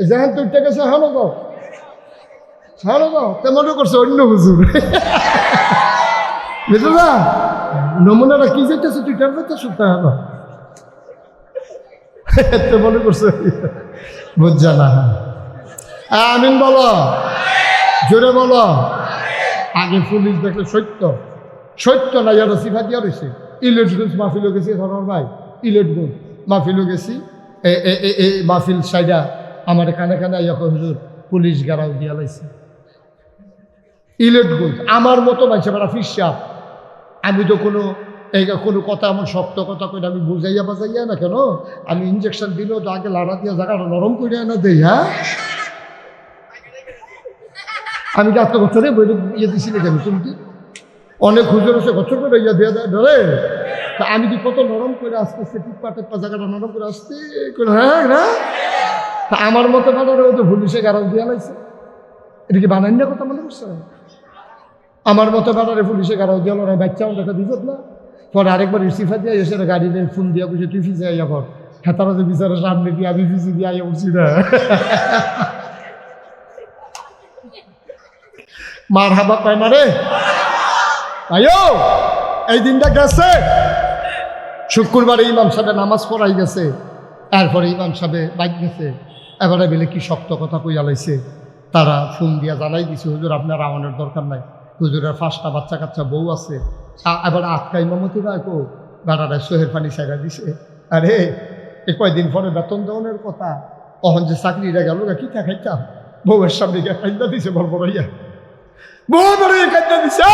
যেখান তুইটা গেছে হানো যাও, হানো যাও, তেমন করছে অন্য হুজুর, বুঝলো না? নমুনাটা কি যেতেছে, তুইটার যেতেছে তাহলে মনে করছে, বুঝছা না? আমিন বলো, জোরে বলো। আগে পুলিশ দেখলে সত্য সত্য না ইয়ারা সিফা দিয়া রয়েছে। ইলেটগঞ্জ মাহফিলও গেছি ধরার ভাই, ইলেটগঞ্জ মাহফিলও গেছি। এই মাহফিল সাইডা আমার কানে কানে হুজুর পুলিশ গারাও দিয়া লাইছে। ইলেটগঞ্জ আমার মতো মানুষে বেড়া ফিসাব। আমি তো কোনো কথা এমন শক্ত কথা কই আমি বুঝাইয়া বাজাইয়া না কেন, আমি ইঞ্জেকশন দিলেও তো আগে লাড়া দিয়া জায়গাটা নরম করে না দেই। হ্যাঁ, আমি কি আজকে বছরে বই ইয়ে দিছিলি কেন? তুমি কি অনেক হুজুর আছে বছর করে ইয়ে দিয়ে দেয় ধরে, তা আমি কি কত নরম করে আস্তে আস্তে টিপ্পা টেপ্পা জায়গাটা নরম করে আসতে করে। হ্যাঁ না, তা আমার মতো বানারে ও তো পুলিশে গারাজ দিয়া লাইছে। এটা কি বানাই না কথা মনে করছে? আমার মতো বানারে পুলিশে গারাজ দিয়া লড়াই বাচ্চা আমার দেখা দিত না। পরে আরেকবার ইস্তিফা দিয়ে এসে গাড়ি নিয়ে ফোন দিয়া বুঝে তুই ফিজে আইয়া পর হেতারা যে বিচারের সামনে দিয়ে আমি ফিজি দিয়ে আইয়া উঠছি না। মার হাবা পায় না রে আয়ো। এই দিনটা গেছে শুক্রবারে ইমাম সাহেব নামাজ পড়াই গেছে, এরপরে ইমাম সাহেব বাইক গেছে। এবারে বেলে কি শক্ত কথা কইয়া লাইছে। তারা ফোন দিয়া জানাই দিছে হুজুর আপনার রাওয়ানের দরকার নাই, হুজুরের 5টা বাচ্চা কাচ্চা বউ আছে। এবার আটকা ইমামতি রাখো গাড়াটা সোহের পানি সাইডা দিছে। আরে এ কয়দিন পরে বেতন দেওয়ানের কথা, অহন যে চাকরিটা গেল কি খাইতাম, বউয়ের সামনে গিয়ে কান্দা দিছে বড় বড়ইয়া, বউ বড় কান্দা দিছে।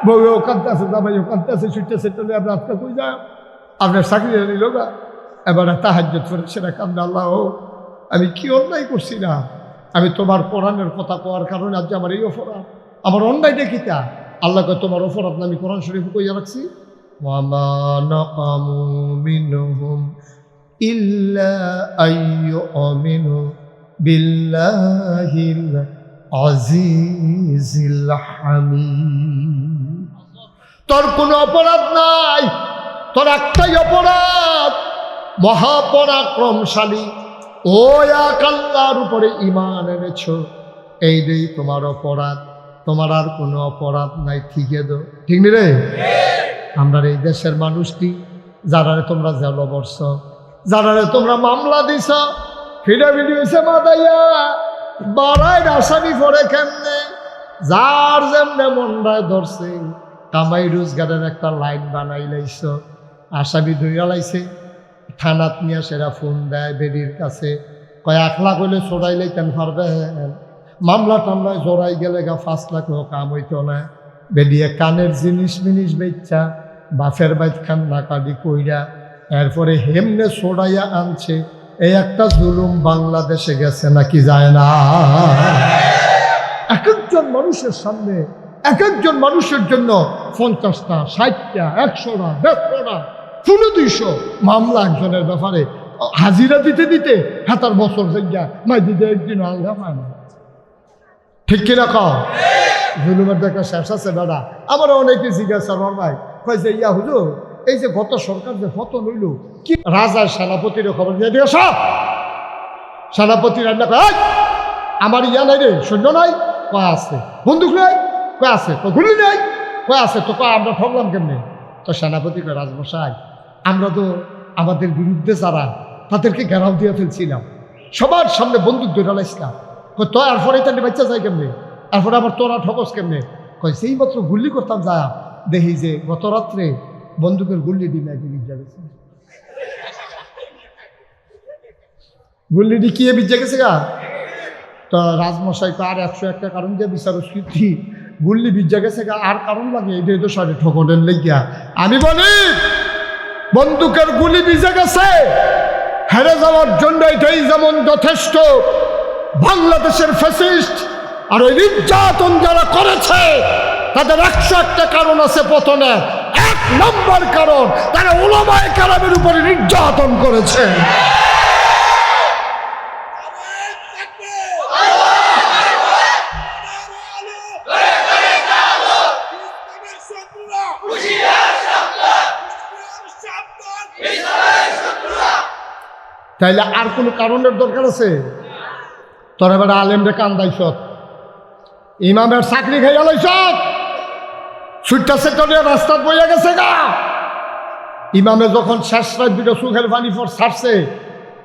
বউ কান্দতে আছে, জামাই কান্দতে আছে, ছুটতে সেটলে আপনার আজকে কই যায় আপনার চাকরি নিল গা। এবারে তাহাজ্জুদ করে সেটা কান্দা, আল্লাহ আমি কি অন্যায় করছি না, আমি তোমার কোরআনের কথা কোয়ার কারণে আজ আমার এই অপরাধ, আমার অন্যায় দেখিতা। আল্লাহকে তোমার অপরাধ না আমি কোরআন শরীফ কইয়া রাখছি। ওয়ামা নাকামু মিনহুম ইল্লা আইয়ুমিনু বিল্লাহিল আজিজিল হামিদ। তোর কোনো অপরাধ নাই, তোর একটাই অপরাধ, মহাপরাক্রমশালী ও এক আল্লাহর উপরে ঈমান এনেছ, এই দেই তোমার অপরাধ, তোমার আর কোনো অপরাধ নাই। ঠিকই দো ঠিক নি রে? আমরা এই দেশের মানুষটি যারারে তোমরা জেল বর্ষ, যারারে তোমরা মামলা দিছ, ফিডাফিডি হয়েছে মাদাইয়া বাড়ায় আসামি পড়ে কেমনে, যার যেমনে মন্ডায় ধরছে কামাই রোজগারের একটা লাইন বানাই লাইছ, আসামি ধইরা লাইছে, থানাত নিয়ে সেরা ফোন দেয় বেডির কাছে, কয় 1 লাখ হইলে চড়াইলে কেন পারবে, মামলা টামলায় জড়াই গেলে গা 5 লাখ কাম হইতো না। বেডিয়ে কানের জিনিস মিনিস বেচ্চা বাফের বাইত খান নাকাদি কইরা এরপরে হেমনে ছড়াইয়া আনছে। এই একটা জুলুম বাংলাদেশে গেছে নাকি যায় না? এক একজন মানুষের সামনে এক একজন মানুষের জন্য 50টা 60টা 100টা 150টা 200 মামলা একজনের ব্যাপারে হাজিরা দিতে দিতে হাতার বছর জায়গা মাই দিতে একদিন আলগা পায় না। ঠিক কিনা কও? জুলুমের দেখা শেষ আছে দাদা। আমার অনেকে জিজ্ঞাসা ভাই কয় যে ইয়া হুজুর এই যে গত সরকার যে পতন হইল কি রাজার সেনাপতির খবর দিয়ে দিয়ে সব সেনাপতি রান্না কয় আমার ইয়া নাই রে, সৈন্য নাই, কয় আছে, বন্দুক নাই, কয় আছে, তো গুলি নাই, কয় আছে, তো কয় আমরা ঠকলাম কেমনে? তো সেনাপতি কয় রাজমশাই আমরা তো আমাদের বিরুদ্ধে যারা তাদেরকে ঘেরাও দিয়ে ফেলছিলাম, সবার সামনে বন্দুক ধরে লাইছিলাম, তো এরপরে তাদের বাচ্চা যায় কেমনে, এরপরে আবার তোরা ঠকস কেমনে? কয় সেই মাত্র গুলি করতাম যা দেখি যে গত রাত্রে বন্দুকের গুল্লি ডিম একদিন বিজ্জা গেছে, গুল্লি ডিকিয়ে বিজ্জা গেছে গা। তো রাজমশাই তো আর 101টা কারণ দিয়ে বিচার স্বীকৃতি গুল্লি বিজ্জা গেছে গা, আর কারণ লাগে এটাই তো সাড়ে ঠকনের লেগিয়া। আমি বলি বন্দুকের গুলি বিজে গেছে, হেরে যাওয়ার জন্য এটাই যেমন যথেষ্ট। বাংলাদেশের ফ্যাসিস্ট আর ওই নির্যাতন যারা করেছে তাদের 101টা কারণ আছে পতনের। 1 নম্বর কারণ তারা উলামায়ে কেরামের উপরে নির্যাতন করেছে। তাইলে আর কোনো কারণের দরকার আছে? তোরা বেটা আলেমরে কান্দাইছ, ইমামের চাকরি খাইয়া লাইছ, সুইটটা সেক্টরিয়া রাস্তা বইয়া গেছে গা। ইমামে যখন শেষ রাত দুটো সুখের পানি পর ছাড়ছে,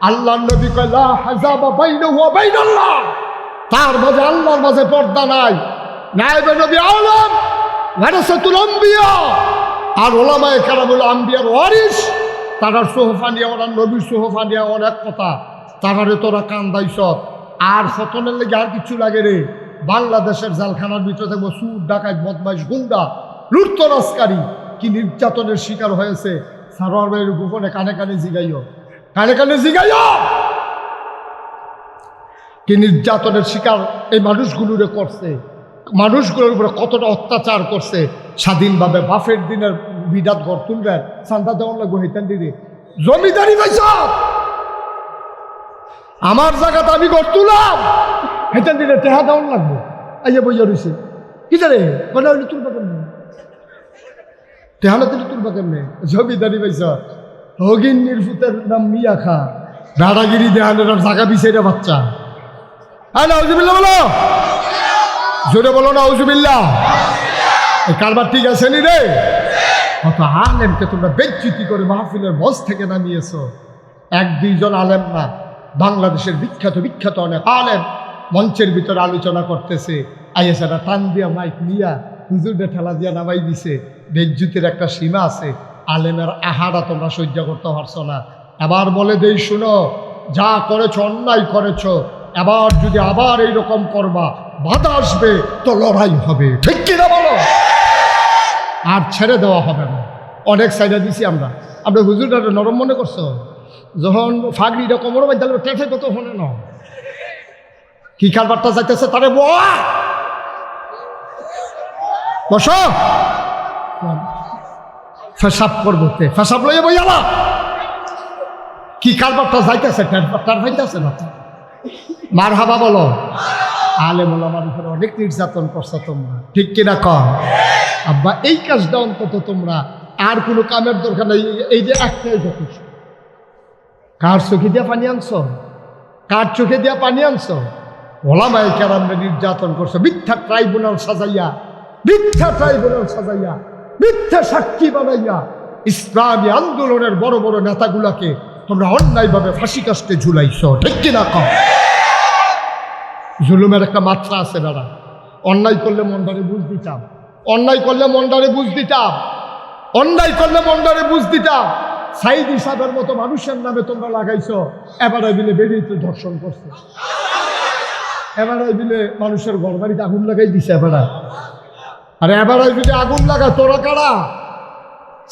আল্লাহ নবী কয় লা হাজাবা বাইনাহু ওয়া বাইনাল্লাহ, তার মাঝে আল্লাহর মাঝে পর্দা নাই। নায়েবে নবী আলম ওয়ারাসাতুল আম্বিয়া, আর ওলামায়ে কেরাম হলো আম্বিয়ার ওয়ারিস। তারা সোহফা নিয়ে, ওরা নবীর সোহফা নিয়ে অনেক কথা, তারারে তোরা কান্দাইছ। আর ফতনের লেগে আর কিছু লাগে রে। বাংলাদেশের জেলখানার ভিতরে থাকবো সুর, ডাকাত, বদমাইশ, গুন্ডা, লুটতরাজকারী কি নির্যাতনের শিকার হয়েছে। সারোয়ার ভাইয়ের গোপনে কানে কানে জিগাইও, কানে কানে জিগাইও কি নির্যাতনের শিকার এই মানুষগুলোরে করছে, মানুষগুলোর উপরে কতটা অত্যাচার করছে। স্বাধীনভাবে বাফের দিনের বিরাট ঘর তুলবেন, চান্দা দেওয়ার লাগবো হেতান দিদি জমিদারি পাইছ। আমার জায়গাতে আমি ঘর তুলাম, হেতান দিলে টেহা দেওয়ার লাগবো। আইয়া বইয়া রয়েছে কি জানে মানে হইলে তুলবা কেমনে, টেহানা দিলে তুলবা কেমনে, জমিদারি পাইছ। হগিন নির্ফুতের নাম মিয়া খা, দাদাগিরি দেহানের জায়গা বিছাইরা বাচ্চা। হ্যাঁ নাউজুবিল্লাহ বলো, জোরে বলো নাউজুবিল্লাহ। এই কারবার ঠিক আছে নি রে? কত আলেমকে তোমরা বেজ্জিতি করে মাহফিলের মঞ্চ থেকে নামিয়েছ। এক দুইজন আলেম না, বাংলাদেশের বিখ্যাত বিখ্যাত অনেক আলেম মঞ্চের ভিতরে আলোচনা করতেছে। আইএসারা টান দিয়া মাইক নিয়া হুজুরদের ঠেলা দিয়া নামাই দিছে। বেজ্জিতির একটা সীমা আছে। আলেমের আহারা তোমরা সহ্য করতে পারছো না। এবার বলে দেই শুনো, যা করেছো অন্যায় করেছো, এবার যদি আবার এইরকম করবা, বাধা আসবে তো লড়াই হবে, ঠিক কিনা বলো? আর ছেড়ে দেওয়া হবে না। অনেক সাইডা দিছি আমরা। আমরা হুজুরটা নরম মনে করছো? যখন ফাগড়িটা কোমর বাই তাহলে টেফে কত হলে না কি কারবারটা যাইতেছে তারে বস, ফেসাব করবো, ফেসাব লইয়া বই আলা কি কারবারটা যাইতেছে, টার ভাইতেছে না। মার হাবা বলো। আলেম ওলামার উপরে অনেক নির্যাতন করছো তোমরা, ঠিক কিনা কম? আব্বা এই কাজটা অন্তত তোমরা আর কোনো কামের দরকার নেই। এই যে একটাই যথেষ্ট। কার চোখে দিয়া পানি আনছো, কার চোখে দিয়া পানি আনছো? ওলামায়ে কেরামরে নির্যাতন করছো, মিথ্যা ট্রাইব্যুনাল সাজাইয়া, মিথ্যা ট্রাইব্যুনাল সাজাইয়া, মিথ্যা সাক্ষী বানাইয়া ইসলামী আন্দোলনের বড় বড় নেতাগুলাকে তোমরা অন্যায়ভাবে ফাঁসি কাস্টে ঝুলাইছো, ঠিক কিনা কম? জুলুমের একটা মাত্রা আছে দাদা। অন্যায় করলে মনটারে বুঝ দিতাম, অন্যায় করলে মনটারে বুঝ দিতাম, অন্যায় করলে মনটারে বুঝ দিতাম। সাইদ হিসাবের মতো মানুষের নামে তোমরা লাগাইছো। এবারে বিলে বেরিয়ে ধর্ষণ করছে, এবারে বিলে মানুষের ঘর বাড়িতে আগুন লাগাই দিছে এবারে। আরে এবারে যদি আগুন লাগা, তোরা কারা?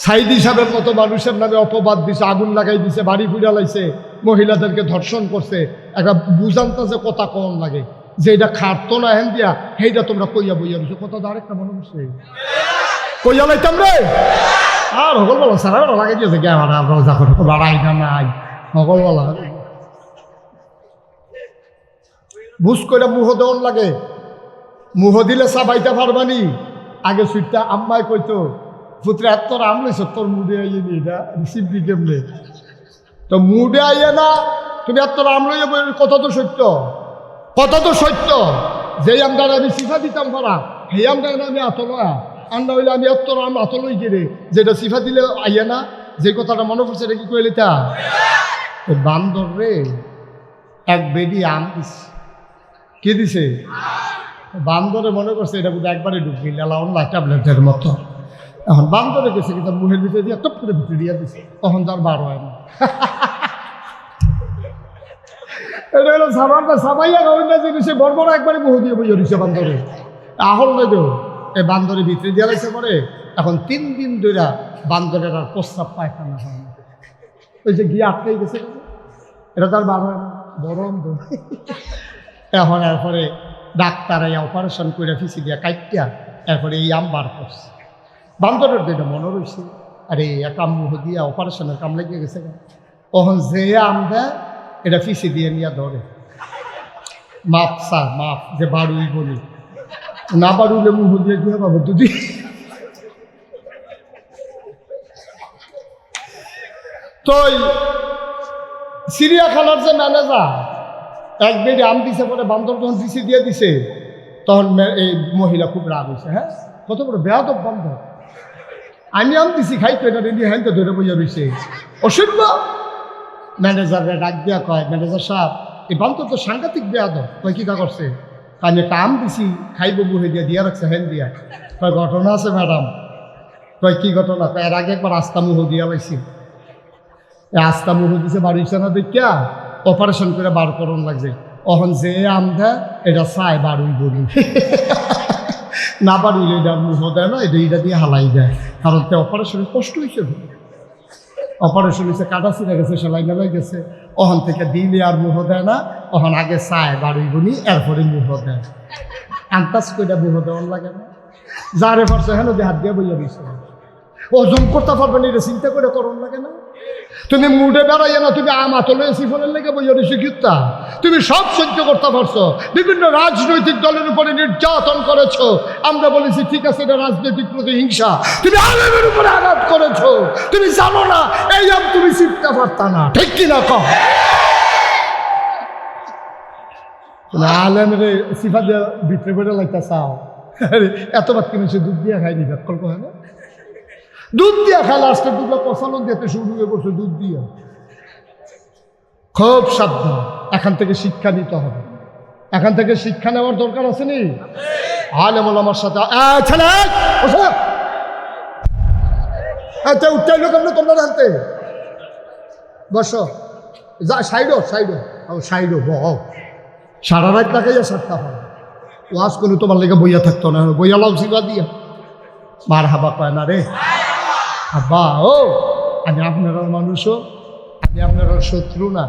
সাইদ হিসাবের মতো মানুষের নামে অপবাদ দিছে, আগুন লাগাই দিছে, বাড়ি ফুরা লাইছে, মহিলাদেরকে ধর্ষণ করছে। একটা বুঝানতেছে কথা কম লাগে যে এটা খাটতো না হেন দিয়া, সেইটা তোমরা কইয়া বইয়া দিছো। কথা তো আরেকটা মনে করছে কইয়া লাইতাম রে। আর হগল বলা সারা লাগাই দিয়েছে গে আমার রোজা করে লড়াই না নাই হগল বলা বুঝ করে মুহ দেওয়ান লাগে। মুহ দিলে চাবাইতে পারবানি। আগে সুইটটা আম্মায় কইতো, পুত্রে এত আম লইছ, তোর মুডে আইয়ে নি এটা রিসিভ দি কেমনে? তো মুডে আইয়ে না, তুমি এত আম লইয়া বই। কথা তো সত্য, কথা তো সত্য। যেই আমটা আমি সিফা দিতাম পারা, সেই আমটা আমি আতলয়া আন্না হইলে আমি এত আম আতলই গেলে, যেটা সিফা দিলে আইয়ে না। যে কথাটা মনে পড়ছে এটা কি কইলে তা বান্দর রে এক বেডি আম দিছে। কি দিছে? বান্দরে মনে করছে এটা বোধ একবারে ঢুকবি লাউন ট্যাবলেটের মতো। এখন বান্দরে গেছে কিন্তু মুখের ভিতরে দিয়ে টপ করে ভিতরে দিয়ে দিছে, তখন তার বার হয় না। এটা হলো সাবানটা সাবাইয়া অন্য জিনিসে বড় বড় একবারে মুহ দিয়ে বইয়া দিছে বান্দরে। আহল নয় দেও এই বান্দরে ভিতরে দিয়ে লাইছে পরে। এখন 3 দিন ধরে বান্দরের আর প্রস্রাব পায়খানা হয় না। ওই যে গিয়ে আটকাই গেছে, এটা তার বার হয় না, গরম। এখন এরপরে ডাক্তার অপারেশন করে ফিসি দিয়া কাইটিয়া এরপরে এই আম বার করছে। বান্দরের যেটা মনে রয়েছে, আরে এক আম মুহ দিয়া অপারেশনের কাম লেগে গেছে। তখন যে আম দেয় এটা ফিসি দিয়ে নিয়ে ধরে, মাপ স্যার মাপ, যে বাড়ুই বলি না, বাড়ুইলে মুহ দিয়ে দিয়ে পাবো দুদি। তো চিড়িয়াখানার যে ম্যানেজার এক বেডি আম দিছে পরে বান্দর যখন ফিসি দিয়ে দিছে, তখন এই মহিলা খুব রাগ হয়েছে। হ্যাঁ, কত বড় বেয়াদব বান্দর, আমি আম দিছি খাইতো, এটা রেডি হ্যাঁ তো ধরে বইয়া রয়েছে অসভ্য। ম্যানেজাররা ডাক দিয়া কয়, ম্যানেজার সাহেব এই বান্দর তো সাংঘাতিক বেয়াদব। কয় কি কা করছে? আমি কাম দিছি খাইব বুহে দিয়া রাখছে হ্যান দিয়া কয় ঘটনা আছে ম্যাডাম। কয় কি ঘটনা? এর আগে একবার আস্তা মুহ দিয়া পাইছি, আস্তা মুহ দিছে বাড়িছে না দেখিয়া অপারেশন করে বার করন লাগছে। অহন যে আম দেয় এটা চায় বাড়ুই বলি না বাড়ুইলে এটা মুহ দেয় না, এটা দিয়ে হালাই দেয়, কারণ তে অপারেশনের কষ্ট হয়েছে, অপারেশন হয়েছে, কাটা ছিঁড়ে গেছে, সেলাই মেলাই গেছে। ওখান থেকে দিলে আর মুহ দেয় না, ওখান আগে চায় বাড়ুই বনি এরপরে মুহ দেয়। আন্তাজ করে মুহ দেওয়ার লাগে না, যারে পারছে হেন যে হাত দিয়ে বইয়া দিছে। ওজন করতে পারবেন এটা চিন্তা করে করন লাগে না। তুমি মুডে বেড়াইয়া না, তুমি আমাতলে সিফলের লেগে বইয়া দিছি কিত্তা। তুমি সব সহ্য করতে পারছো, বিভিন্ন রাজনৈতিক দলের উপরে নির্যাতন করেছো, আমরা বলেছি ঠিক আছে এটা রাজনৈতিক প্রতিহিংসা। তুমি আলেমের উপরে আঘাত করেছো, তুমি জানো না এই আম তুমি চিনতে পারতা না, ঠিক কিনা কম। আলেমের সিফা দিয়ে ভিতরে বেড়ে লাগতে চাও, এত বাদ কিনে সে দুধ দিয়ে খায়নি, ব্যাকল্প হয় না, দুধ দিয়া খায়, লাস্টের দুধটা প্রচলন দিতে শুরু হয়ে পড়ছে দুধ দিয়ে। খুব সাবধান, এখান থেকে শিক্ষা নিতে হবে, এখান থেকে শিক্ষা নেওয়ার দরকার আছে নি। আলেম ওলামার সাথে ছেলে উঠতে কেমন তোমরা জানতে বসো, যা সাইডো সাইডো সাইডো বহ, সারা রাত লাগাইয়া সাতটা হয় ওয়াজ করে তোমার লেগে বইয়া থাকতো না, বইয়া লাও সিবা দিয়া মার হাবা কয় না রে আব্বা। ও আমি আপনার মানুষও, আমি আপনার শত্রু না,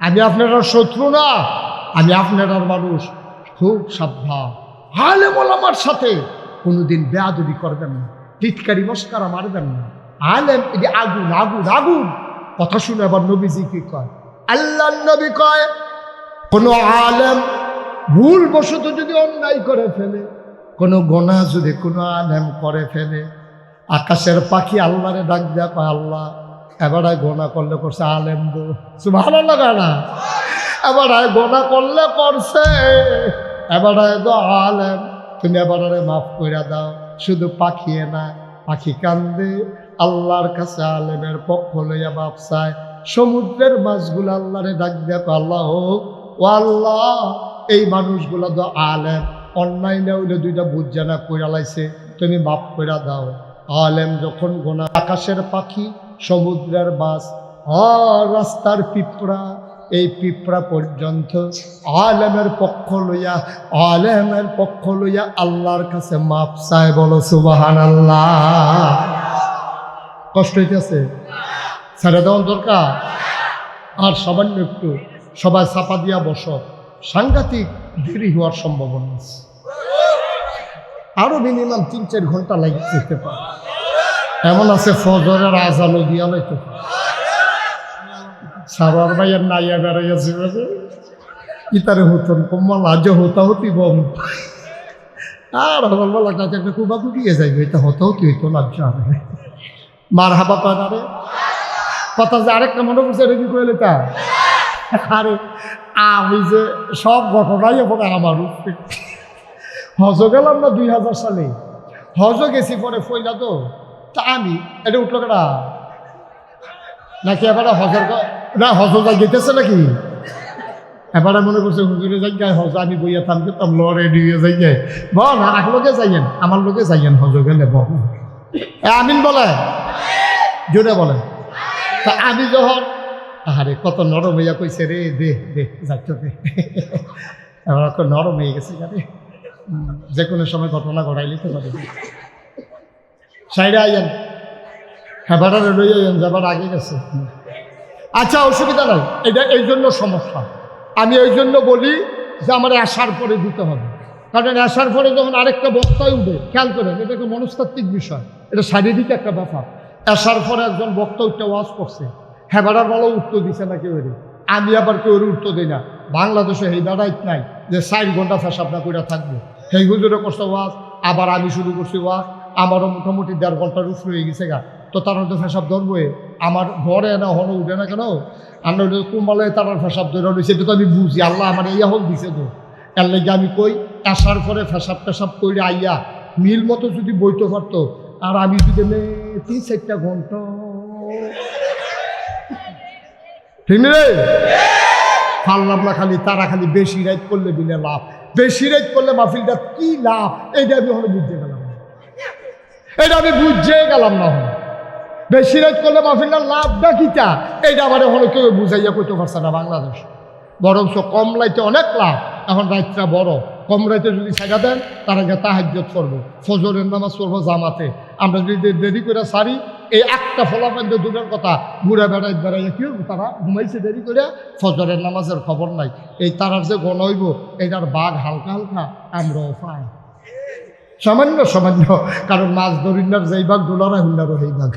আমি আপনার শত্রু না, আমি আপনার মানুষ। খুব সাবধান, আলেম ওলামার সাথে কোনোদিন বেয়াদবি করবেন না, টিটকারি মস্কারা মারবেন না। আলেম এই যে আগুন আগুন আগুন, কথা শুনে আবার নবীজি কি কয়, আল্লাহ নবী কয় কোনো আলেম ভুল বশত যদি অন্যায় করে ফেলে, কোনো গোনাহ যদি কোনো আলেম করে ফেলে, আকাশের পাখি আল্লাহরে ডাক দেয়া কয় আল্লাহ এবারে গোনা করলে করছে আলেম বো, সুবহানাল্লাহ না, এবারে গোনা করলে করছে, এবারে তো আলেম, তুমি এবারে মাফ করে দাও। শুধু পাখিয়ে না, পাখি কান্দে আল্লাহর কাছে আলেমের পক্ষ লইয়া মাপ চায়। সমুদ্রের মাছগুলো আল্লাহরে ডাক দেয়া কয় আল্লাহ ও আল্লাহ এই মানুষগুলো তো আলেম, অন্যায় না হইলে দুইটা বুঝ না কইরা লাইছে, তুমি মাফ করে দাও। আলেম যখন গোনা, আকাশের পাখি, সমুদ্রের মাছ, রাস্তার পিঁপড়া, এই পিঁপড়া পর্যন্ত আলেমের পক্ষ লইয়া, আলেমের পক্ষ লইয়া আল্লাহর কাছে মাপ চায়। বলো সুবহানাল্লাহ। কষ্ট হইতেছে, ছেড়ে দেওয়ার দরকার। আর সামান্য একটু সবাই চাপা দিয়া বসো, সাংঘাতিক দেরি হওয়ার সম্ভাবনা আছে, আরো মিনিমাম 3-4 ঘন্টা লাগে যেতে পারে। এমন আছে ফজরের আজানও দিয়া লাইতে সারার ভাইয়ের নাইয়া বেড়াইয়াছে, ইতারে হতন কম্মাল আজ হতা হতি বম, আর আমার বলা কাছে একটা কুবা কুটিয়ে যাইবে, এটা হতা হতি হইতো লাজ্জা মার হাবা পায় না রে কথা। যে আরেকটা মনে করছে রেডি করে লেতা, আরে আমি যে সব ঘটনাই এখন আমার উপরে। হজ গেলাম না 2000 সালে, হজ গেছি পরে ফইলা তো, তা আমি এটা উঠলো কেনা নাকি এবারে হজের না, হজ যা গেতেছে নাকি এবারে মনে করছে হুজুরে যাই হজ আমি বইয়া থামতে তাম রেডি হয়ে যাই যায় বল আর লোকে যাইয়েন, আমার লোকে যাইয়েন হজ গেলে বল আমিন বলে জোরে বলে। তা আমি যখন আরে কত নরম হইয়া কইছে রে, দে দে যাইতো দে, এবার নরম হয়ে গেছে জানে, যে কোনো সময় ঘটনা ঘটাই লিখতে পারে। সাইডে আইয়েন, হ্যাঁ বাটারে লই আইয়েন, যাবার আগে গেছে। আচ্ছা অসুবিধা নাই, এটা এই জন্য সমস্যা। আমি ওই জন্য বলি যে আমার আসার পরে দিতে হবে, কারণ আসার পরে যখন আরেকটা বক্তায় উঠে, খেয়াল করেন এটা একটা মনস্তাত্ত্বিক বিষয়, এটা শারীরিক একটা ব্যাপার। আসার পরে একজন বক্তা উঠতে ওয়াজ করছে, হ্যাঁ বেড়ার ভালো উত্তর দিছে না কেউ, আমি আবার কেউ উত্তর দিই না। বাংলাদেশে এই বেড়াইত নাই যে 4 ঘন্টা ফেসাব না করে থাকবো, সেই হুজুরে করছে ওয়াজ, আবার আমি শুরু করছি ওয়াজ, আমারও মোটামুটি 1.5 ঘন্টার উপরে হয়ে গেছে গা। তো তারা তো ফেসাব ধরবে, আমার ঘরে না হলো উঠে না কেন, আমরা কুম্বালে তারা ফেসাব ধরে রয়েছে, এটা তো আমি বুঝি, আল্লাহ আমার ইয়া হল দিছে তো, এর লেগে আমি কই আসার পরে ফেসাব টেসাব করে আইয়া মিল মতো যদি বইতে পারতো, আর আমি যদি 3-4টা ঘন্টা ঠিক রে পারলাম না, খালি তারা খালি বেশি রাইট করলে দিলে লাভ, বেশি রাইট করলে মাহফিলটা কি লাভ, এইটা আমি হলে বুঝতে গেলাম না, এটা আমি বুঝতে গেলাম না। হলো বেশি রাইট করলে মাহফিলটার লাভটা কিটা, এইটা আমার হলো কেউ বুঝাইয়া করতে পারছে না বাংলাদেশ। বরঞ্চ কম রাইতে অনেক লাভ। এখন রাইতটা বড়, কম রাইতে যদি ছাইড়া দেন তারা গিয়ে তাহাজ্জুদ পড়বো, ফজরের নামাজ পড়বো জামাতে। আমরা যদি দেরি করে সারি, এই একটা ফলাফল দূরের কথা, ঘুরে বেড়াইয়া কি হইব, তারা ঘুমাইছে দেরি করে, ফজরের নামাজের খবর নাই। এই তারার যে গণ হইব, এইটার বাঘ হালকা হালকা আমরাও পাই, সামান্য সামান্য। কারণ মাছ ধরিনার যেই বাঘ ডোলারা হুল্লারও সেই বাঘ।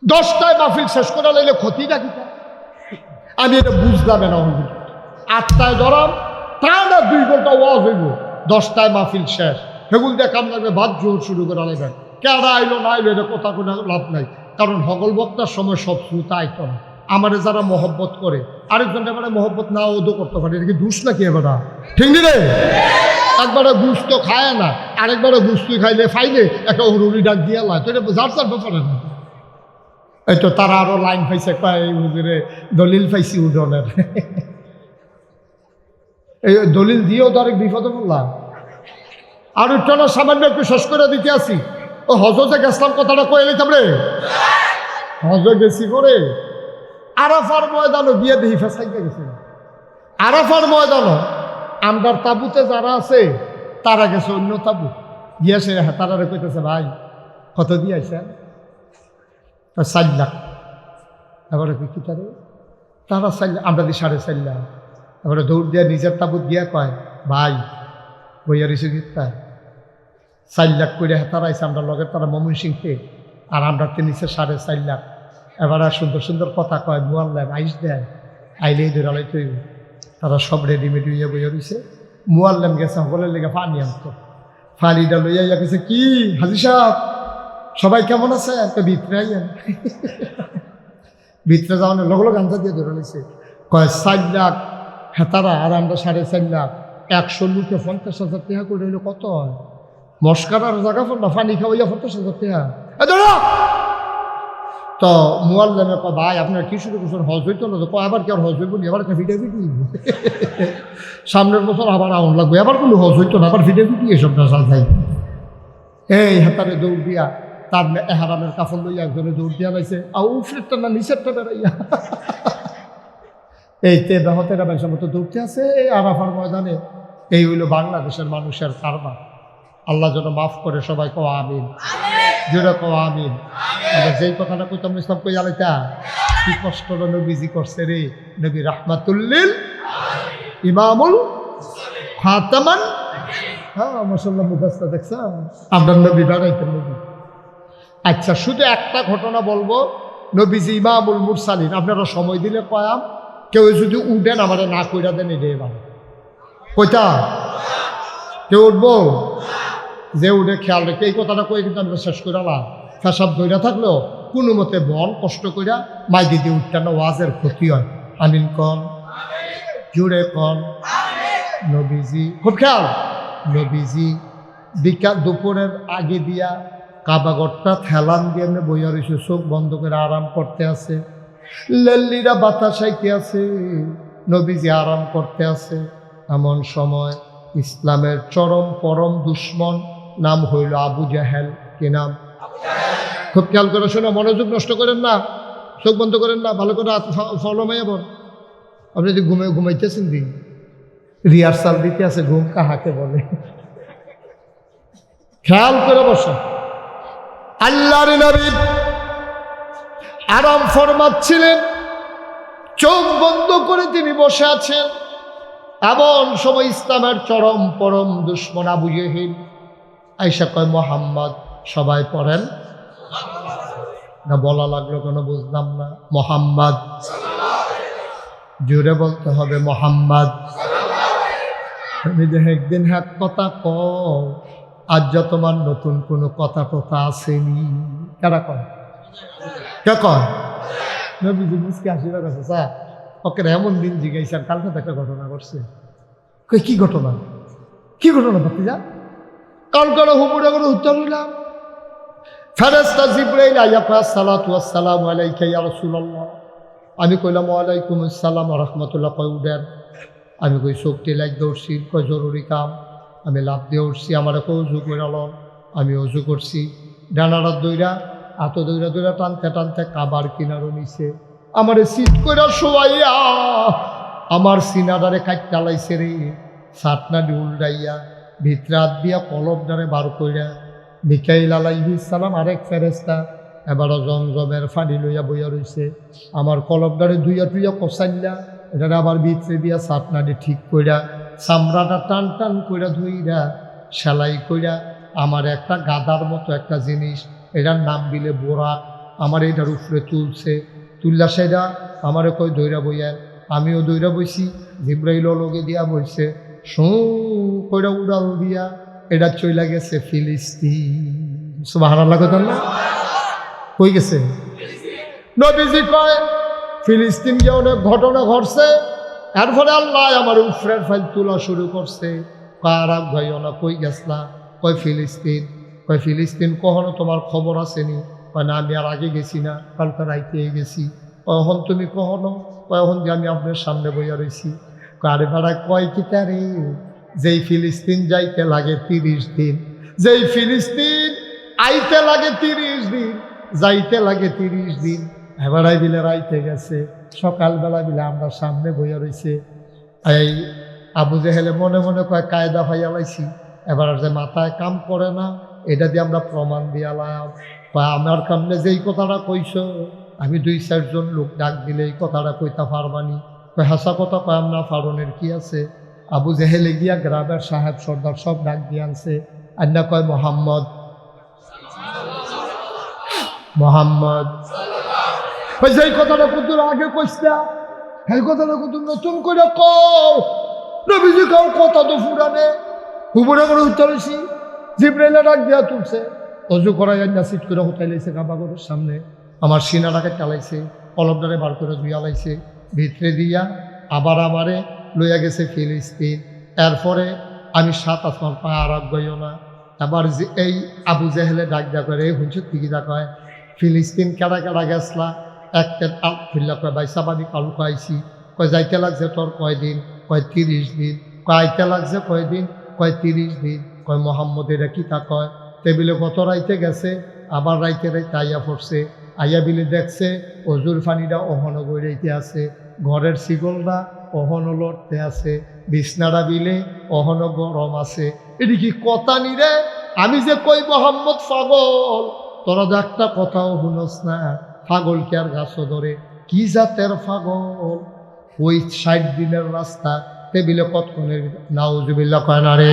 10টায় মাহফিল শেষ করে লাইলে ক্ষতিটা কি? আমি এটা বুঝলাম না। 8টায় ধরাম, টানা 2 ঘন্টা ওয়াজ হইব, 10টায় মাহফিল শেষ। সেগুল দিয়ে কাম লাগবে, ভাত জোর শুরু করে আলাইবেন। কেডা আইলো না আইলো এটা কথা কোনো লাভ নাই, কারণ হগল বক্তার সময় সব শ্রোতা আইতো না। আমারে যারা মহব্বত করে, আরেকজন এবারে মহব্বত না ওদো করতে পারে, এটা কি দুষ নাকি? এবারে ঠিক নি রে? একবারে গুস তো খায় না, আরেকবারে গুস তুই খাইলে ফাইলে একটা হুড়ুড়ি ডাক দিয়ে লাই, তো এটা যার যার ব্যাপারে না। এই তো তারা আরো লাইন পাইছে, এই হুজুরে দলিল পাইছি উডনের। এই দলিল দিয়েও তো আরেক বিপদে পড়লাম। আর একটু না সামান্য একটু শেষ করে দিতে আসি। ও হজতে গেছিলাম, কথাটা কয়ে নিতাম রে। হজে গেছি করে আরাফার ময়দানও গিয়ে দেখি ফেসাইতে গেছে। আরাফার ময়দানও আমরার তাবুতে যারা আছে তারা গেছে অন্য তাবু গিয়েছে। তারা কইতেছে, ভাই কত দিয়ে আইসেন? 4 লাখ। এবারে কি তারে তারা 4 লাখ, আমরা দিই 4.5 লাখ। এবারে দৌড় দিয়ে নিজের তাবুত গিয়া কয়, ভাই বইয়া রিসে গীতা 4 লাখ করে তারা আইসে আমরা লগের, তারা মমিন সিংকে, আর আমরা নিচে 4.5 লাখ। এবার সুন্দর সুন্দর কথা কয়, মুয়াল্লাম আইস দেয়, আইলেই দৌড়ালাই তৈরি। তারা সব রেডিমেড হইয়া বইয়া রয়েছে। মুয়াল্লাম গেছে সকলের লেগে পানি আনতো, ফালিটা লইয়া ইয়া গেছে, কি হাজি সাহেব সবাই কেমন আছে? একটা ভিতরে আইয়েন। ভিতরে যাওয়ানোর লগ লগ গামছা দিয়ে ধরে নিছে। কয় 4 লাখ হেতারা, আর আমরা 4.5 লাখ। 100 লোকে 50,000 টাকা করে হইলে কত হয়? মস্কারার জায়গা না পানি খাওয়াইয়া 50,000 টাকা। তো মুয়াল্লামে কয়, ভাই আপনার কি শুরু করছেন? হজ হইতো না তো? আবার কি আর হজ হইব নি? আবার একটা ফিটাফিটি সামনের বছর আবার আউন লাগবে, আবার কোনো হজ হইতো না, আবার ফিটাফিটি এসব না যাই। এই হাতারে দৌড় দিয়া তার এহারামের কাফন লইয়া একজনে দৌড় দিয়া পাইছে, উপরেরটা না নিচেরটা বেড়াইয়া। এই তেহতেরা বাইসের মতো দৌড়তে আছে আরাফার ময়দানে। এই হইল বাংলাদেশের মানুষের কারবার। আল্লাহ যেন মাফ করে, সবাই কও আমিন, যেটা কও আমিন। আমরা যেই কথাটা কইতাম ইসলাম কই আলাইতা, কি কষ্ট নবীজি করছে রে। নবী রাহমাতুল্লিল ইমামুল খাতামান, হ্যাঁ মাশাআল্লাহ মুখস্থ দেখছ। আমরা নবী বানাইতেন নবী। আচ্ছা, শুধু একটা ঘটনা বলবো, নবীজি ইমামুল মুরসালিন। আপনারা সময় দিলে কয়াম, কেউ যদি উঠেন আমার না কইরা দেন, এটাই ভালো। কইতা কেউ উঠবো? যে উঠে খেয়াল রেখে এই কথাটা কই কিন্তু আমরা শেষ করালাম। ফেসাব ধইরা থাকলেও কোনো মতে বল কষ্ট কইরা মাই দিদি উঠটা না, ওয়াজের ক্ষতি হয়। আমিন কন, জুড়ে কন। নবীজি খুব খেয়াল, নবীজি বিকাল দুপুরের আগে দিয়া কাবাগরটা থেলান দিয়ে বইয়া রয়েছে, চোখ বন্ধ করে আরাম করতে আছে। লেল্লিরা বাতাসাইতে আছে, নবীজি আরাম করতে আছে। এমন সময় ইসলামের চরম পরম দুশ্মন নাম হইল আবু জাহেল। কি নাম? খুব খেয়াল করে শোনো, মনোযোগ নষ্ট করেন না, চোখ বন্ধ করেন না, ভালো করে ফলো মাইয়া বল। আপনি যদি ঘুমাইতেছেন দিন, রিহার্সাল দিতে আছে, ঘুম কাহাকে বলে? খেয়াল করে বসো। আল্লাহর নবী আরাম ফরমাচ্ছিলেন, চোখ বন্ধ করে তিনি বসে আছেন। এমন সময় ইসলামের চরম পরম দুশ্মন আবু জেহেল আইসা কয়, মোহাম্মদ। সবাই পড়েন না, বলা লাগলো কেন বুঝলাম না। মোহাম্মদ, জোরে বলতে হবে মোহাম্মদ। তুমি যে একদিন এক কথা কও, আজ যা তোমার নতুন কোনো কথা টথা আসেনি। কারা কয়? কে কয়? নবীজি মুসকে হাসির কাছে, স্যার ওকে এমন দিন জিজ্ঞাসা, কালকে তো একটা ঘটনা ঘটছে। কি ঘটনা? কি ঘটনা ভাবতে যা? কাল করে হুপুরে করে উত্তর নিলাম। ফেরেশতা জিবরাইল আইয়া কয় আসসালাতু ওয়াসসালামু আলাইকা ইয়া রাসূলুল্লাহ। আমি কইলাম ওয়ালাইকুম আসসালাম ওয়া রাহমাতুল্লাহ। কয় উঠেন। আমি কই শক্তি লাগ দৌড়ছি। কয় জরুরি কাম। আমি লাভ দিয়ে উঠছি। আমার অজু করে লন। আমি অজু করছি। ডানারা দইরা এত দইরা দইরা টানতে টানতে কাবার কিনারও নিছে। আমারে সিট কইরা শোয়াইয়া আমার সিনাডারে কাইট্টা লাইছে রে। সাতনা উল্টাইয়া ভিতরে হাত দিয়া কলবডারে বার কইরা মিকাইল আলাইহিস সালাম আরেক ফেরেশতা এবারও জমজমের পানি লইয়া বইয়া রইছে। আমার কলবডারে দুইয়া টুইয়া কষাইলা এটা আবার ভিতরে দিয়া সাতনাডি ঠিক কইরা চামড়াটা টান টান কইরা ধুইরা সেলাই কইরা আমার একটা গাদার মতো একটা জিনিস, এটার নাম বিলে বোরা, আমার এটার উপরে তুলছে। তুললা সেটা আমারে কই দইরা বইয়া। আমিও দইরা বইছি। জিব্রাইল লগে দিয়া বইছে। শু কইরা উড়াল দিয়া এটা চইলা গেছে ফিলিস্তিন। সুবহানাল্লাহ কইতাম না? কই গেছে? নবীজি কয় ফিলিস্তিন গিয়ে অনেক ঘটনা ঘটছে। এরপরে আল্লাহ আমার উফরের ফাইল তোলা শুরু করছে। কারাক ভাইও না কই গেছলা? কয় ফিলিস্তিন। কয় ফিলিস্তিন কখনো তোমার খবর আসেনি? কয় না, আমি আর আগে গেছি না, কালকে রাইতে গেছি। কখন তুমি কখনো? কখন দিয়ে আমি আপনার সামনে বইয়া রয়েছি। আরে ভাড়া কয় কি তারে? যেই ফিলিস্তিন যাইতে লাগে 30 দিন, যেই ফিলিস্তিন আইতে লাগে 30 দিন, যাইতে লাগে 30 দিন। এবারাই বিলে রাইতে গেছে, সকালবেলা বিলে আমরা সামনে বইয়া রয়েছে। এই আবু জেহেলে মনে মনে কয় কায়দা ভাইয়া লাইছি, এবার যে মাথায় কাম করে না, এটা দিয়ে আমরা প্রমাণ দিয়ালাম। আমার সামনে যেই কথাটা কইস, আমি 2-4 জন লোক ডাক দিলে এই কথাটা কইতা পারবানি? কয় হাসা কথা। কয় আমরা ফারনের কি আছে? আবু জেহেলে গিয়া গ্রামের সাহেব সর্দার সব ডাক দিয়ে আনছে। আন্না কয় মোহাম্মদ মোহাম্মদ। যেই কথাটা কত আগে কইসা, সেই কথাটা কত নতুন করে কও। নবীজি কাউ কথা তো ফুরানে হুবরে করে উঠতেছি। জিব্রাইল ডাক দিয়া তুলছে। অজু করাই আন্না সিট করে হোটাই লাইছে কাবাগরের সামনে। আমার সিনাটাকে চালাইছে, কলবডারে বার করে ধুইয়া লাইছে। ভিতরে দিয়া আবার আমারে লইয়া গেছে ফিলিস্তিন। এরপরে আমি 7 আসমান পায়ে আর গইও না। আবার যে এই আবু জেহেলে ডাক দেয়া করে, হুঁচুর থেকে যা কয় ফিলিস্তিন কেডা কেডা গেছলা? একটা ফিল্লা কয় বাইসা আমি কালু খাইছি। কয় যাইতে লাগছে তোর কয়দিন? কয় 30 দিন। কয় আইতে লাগছে কয়দিন? কয় 30 দিন। কয় মোহাম্মদ এটা কি তা? কয় টেবিলে কত রাইতে গেছে, আবার রাইতে রাইতে আইয়া পড়ছে। আইয়া বিলে দেখছে অজুর পানিটা অহনো গড়াইতে আছে, ঘরের শিকলটা অহনো লড়তে আছে, বিছনাটা বিলে অহনো গরম আছে। এটি কি কথা নি রে? আমি যে কই মোহাম্মদ পাগল, তোরা তো একটা কথাও শুনস না। পাগল কে আর গাছও ধরে? কি জাতের পাগল? ওই 60 দিনের রাস্তা টেবিলে কতক্ষণের? নাউজুবিল্লাহ কয় না রে।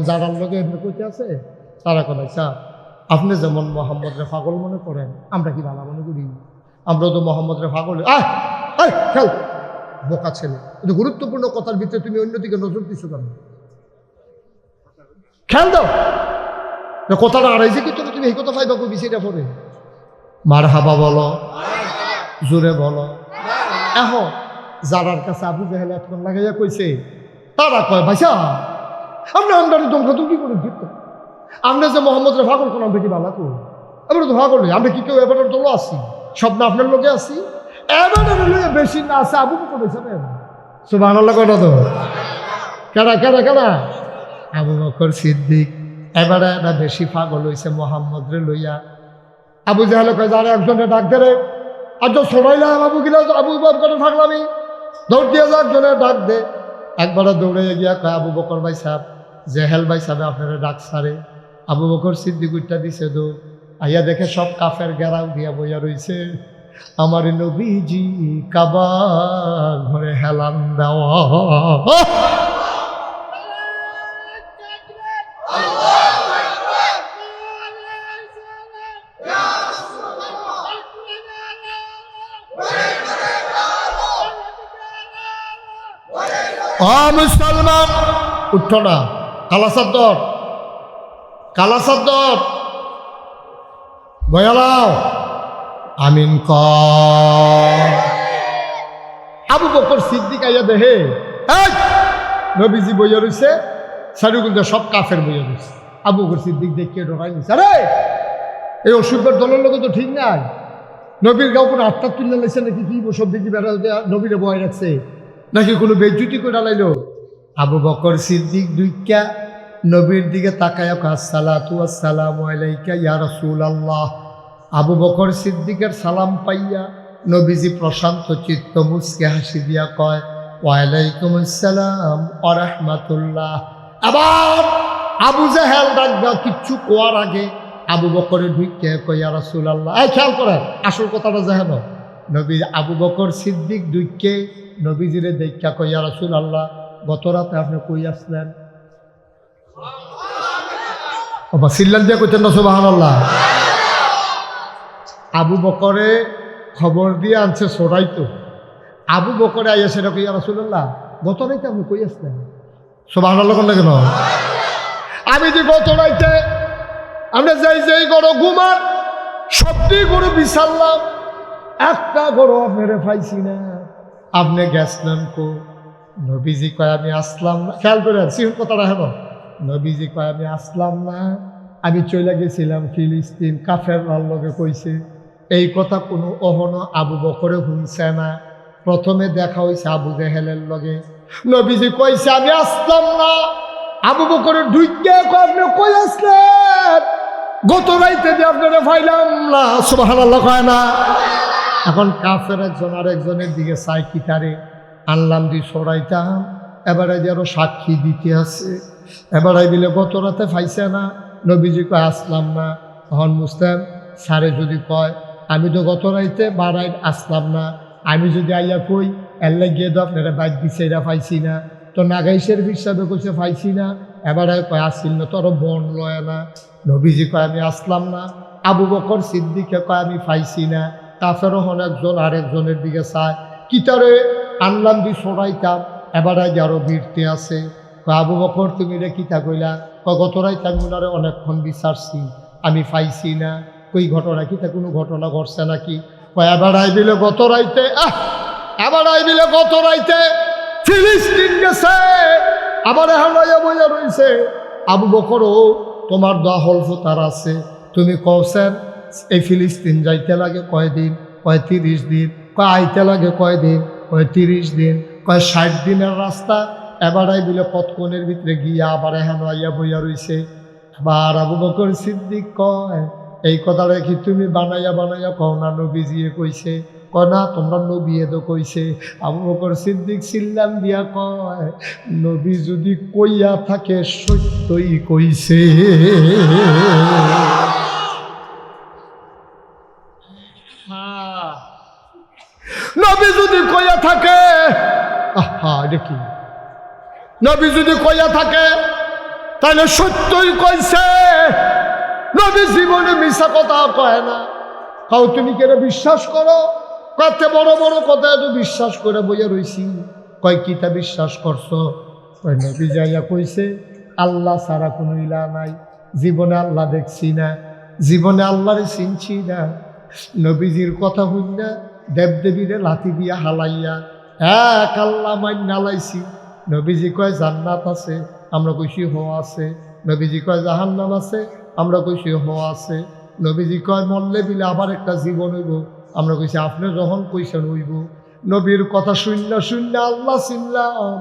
যারা লোকে এমনি কইতে আছে তারা কথা চা আপনি যেমন মোহাম্মদরে পাগল মনে করেন, আমরা কি ভালো মনে করি? আমরা তো মোহাম্মদরে পাগল। খেল বোকা ছেলে, কিন্তু গুরুত্বপূর্ণ কথার ভিতরে তুমি অন্যদিকে নজর দিছো কেন? খেয়াল দাও কথাটা আড়াইছে কি তুমি এই কথা পাইবা কবি সেটা পরে মার হাবা বলো, জোরে বলো। এখন যারার কাছে আবু জেহেল এখন লাগাইয়া কইছে, তারা কয় ভাইসা আমরা আমদানি দমখাতুমকি করে দিত, আমরা যে মোহাম্মদরে পাগল কোন আমরা কি বালা করি? আমরা তো পাগল নেই, আমরা কি কেউ এবারের দলও আসি? সব না আপনার লোকে আসি, এবারের লোকে বেশি না আছে। আবু বকর হিসাবে সুবহানাল্লাহ কয় না তো? কেডা কেডা কেডা? আবু বকর সিদ্দিক এবারে না বেশি পাগল হইছে মোহাম্মদরে লইয়া। আবু জাহেল কয় যারা একজনে ডাক দে রে, আজ সরাইলাম আবু গিলা আবু বকর থাকলামই, দৌড় দিয়ে যা একজনে ডাক দে। একবার দৌড়ে গিয়া কয় আবু বকর ভাই সাহেব, জেহেল ভাই সাহেব আপনারা ডাক সারে। আবু বকর সিদ্দিক উঠটা দিছে দৌড়, আইয়া দেখে সব কাফের গেরাও দিয়া বইয়া রইছে। আমার নবীজি কাবা ঘরে হেলান দেওয়া। মুসলমান উঠো না, কালা চাদর কালা চাদর বয়ালাও আমিন ক। আবু বকর সিদ্দিক আইয়া দেহে নবীজি বইয়া রইছে, সারিগুলো সব কাফের বইয়া রইছে। আবু বকর সিদ্দিক দেখে ঢোকাই নিছে, আরে এই অসুখের দলের লোক তো ঠিক নাই, নবীর গাঁ উপরে আত্মা তুলে লাইছে নাকি, কি সব দিকে বেড়া নবীরে বয় রাখছে নাকি কোনো বেজ্জুতি করে লাইলো। আবু বকর সিদ্দিক দুইকা নবীর দিকে তাকায়া আসসালাতু আসসালামু আলাইকা ইয়া রাসূলুল্লাহ। আবু বকর সিদ্দিকের সালাম পাইয়া নবীজি প্রশান্ত চিত্ত মুচকে হাসি দিয়া কয় ওয়ালাইকুম আসসালাম ওয়া রাহমাতুল্লাহ। আবার আবু জাহেল ডাকবা কিচ্ছু কোয়ার আগে আবু বকরের ঢুকে কয় ইয়া রাসূলুল্লাহ। এই খেয়াল করেন আসল কথাটা জাহেন, নবী আবু বকর সিদ্দিক ঢুকে নবীজিরে দেখা কয় ইয়া রাসূলুল্লাহ, গত রাতে আপনি কই আসলেন? বাবা সিল্লান দিয়ে কইতেন না সুবহানাল্লাহ। আবু বকরে খবর দিয়ে আনছে সরাইতো। আবু বকরে আইয়া সেটা কই ইয়া রাসূলুল্লাহ, গত রাতে আপনি কই আসলেন? সুবহানাল্লাহ কোন কেন? আমি যে গত রাতে আমরা যেই গরো ঘুমান সবটি গরু বিছাল্লাম, একটা গরু আপনারে পাইছি না, আপনি গেছিলেন কো? নবীজি কয় আমি আসলাম না। খেয়াল করে সিম কথাটা হেন, নবীজি কয় আমি আসলাম না, আমি চলে গেছিলাম ফিলিস্তিন, কাফের লগে কইছে। এই কথা কোনো অহনো আবু বকরে শুনছে না। প্রথমে দেখা হয়েছে আবু জেহেলের লগে, নবীজি কইছে আমি আসলাম না। আবু বকরে ঢুইকে কয় আপনি কই আসলেন? গত রাইতে যে আপনারা পাইলাম না। সুবহানাল্লাহ কয় না? এখন কাফের একজন আরেকজনের দিকে চাই কি তারে আনলাম দি সরাইতাম, এবারে যে আরো সাক্ষী দিতে আছে, এবারে বিলে গত রাতে পাইছে না। নবীজি কয় আসলাম না। তখন মুসলাম স্যারে যদি কয় আমি তো গত রাইতে বাড়াই আসলাম না, আমি যদি আইয়া কই এল্লা গিয়ে তো আপনারা বাইক দিছে এরা পাইছি না, তো নাগাইশের হিসাবে কইছে পাইছি না, এবারে কয় আসিল না, তোর বন লয় না। নবীজি কয় আমি আসলাম না। আবু বকর সিদ্দিকে কয় আমি পাইছি না। কাফেরও হন একজন আরেকজনের দিকে চায় কি তারে আনলাম দি সরাইতাম, এবারে আরো বীরতে আছে। আবু বকর তুমি রে কিতা কইলা? গত রাইতে আমি ওনারে অনেকক্ষণ বিচারছি, আমি পাইছি না। কই ঘটনা কিতা কোনো ঘটনা ঘটছে নাকি? এবার আইবিলে গত রাইতে, এবার আইবিলে গত রাইতে ফিলিস্তিন গেছে, আবার হালাইয়া বইয়া রইছে। আবু বকরও তোমার দোয়া হলফ তার আছে, তুমি কওছেন এই ফিলিস্তিন যাইতে লাগে কয়দিন? কয় 30 দিন। কয় আইতে লাগে কয়দিন? কয় 30 দিন। কয় 60 দিনের রাস্তা। এবার আইবিলে পথকনের ভিতরে গিয়া আবার হেন আইয়া বইয়া রইছে। আবার আবু বকর সিদ্দিক কয় এই কথাটা কি তুমি বানাইয়া বানাইয়া কও না? নবীজিয়ে কইছে। কয় না তোমরা নবীয়ে তো কইছে। আবু বকর সিদ্দিক চিল্লান দিয়া কয় নবী যদি কইয়া থাকে সত্যই কইছে। নবী যদি কইয়া থাকে, এটা কি? নবী যদি কইয়া থাকে তাহলে সত্যই কইছে। নবী জীবনে মিশা কথা কয় না। কাউ তুমি কেন বিশ্বাস করো? কত বড় বড় কথা তো বিশ্বাস করে বইয়া রইছি। কয় কিতা বিশ্বাস করছো? কয় নবী যাইয়া কইছে আল্লাহ ছাড়া কোনো ইলা নাই, জীবনে আল্লাহ দেখছি না, জীবনে আল্লাহরে চিনছি না। নবীজির কথা হইল না দেবদেবীরে লাথি দিয়া হালাইয়া এক আল্লাহ মাইন নালাইছি। নবীজি কয় জান্নাত আছে, আমরা কইছি হ আছে। নবীজি কয় জাহান্নাম আছে, আমরা কইছি হ আছে। নবীজি কয় মরলে বিলে আবার একটা জীবন হইব, আমরা কইছি আপনি যখন কইছেন হইব। নবীর কথা শূন্য শূন্য আল্লাহ চিনলাম,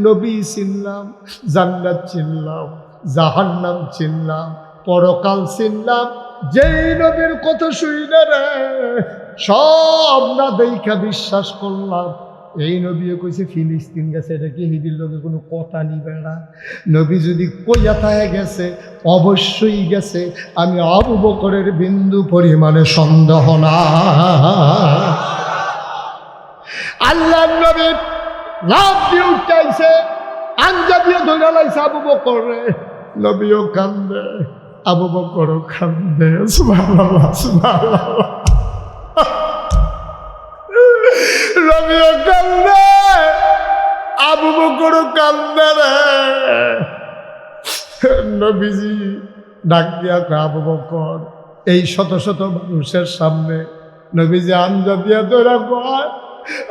নবী চিনলাম, জান্নাত চিনলাম, জাহান্নাম চিনলাম, পরকাল চিনলাম। যেই নবীর কথা শুইনা রে সব না দেখা বিশ্বাস করলাম। এই নবী কইছে ফিলিস্তিন গেছে, এটা কি হিদির লোকে কোনো কথা নিবে না? নবী যদি কইয়া থাকে গেছে অবশ্যই গেছে, আমি আবু বকরের বিন্দু পরিমাণে সন্দেহ না। আল্লাহ নবী লাভ দিয়ে উঠাইছে, আঞ্জা দিয়ে ধরে লাইছে আবু বকরে। নবীও কান্দে, আবু বকরও কান্দে। সুবহানাল্লাহ সুবহানাল্লাহ। নবীও কান্দে, আবু বকরও কান্দে রে। নবীজি ডাক দিয়া কয় আবু বকর, এই শত শত মানুষের সামনে নবীজি আঞ্জা দিয়া ধরে কয়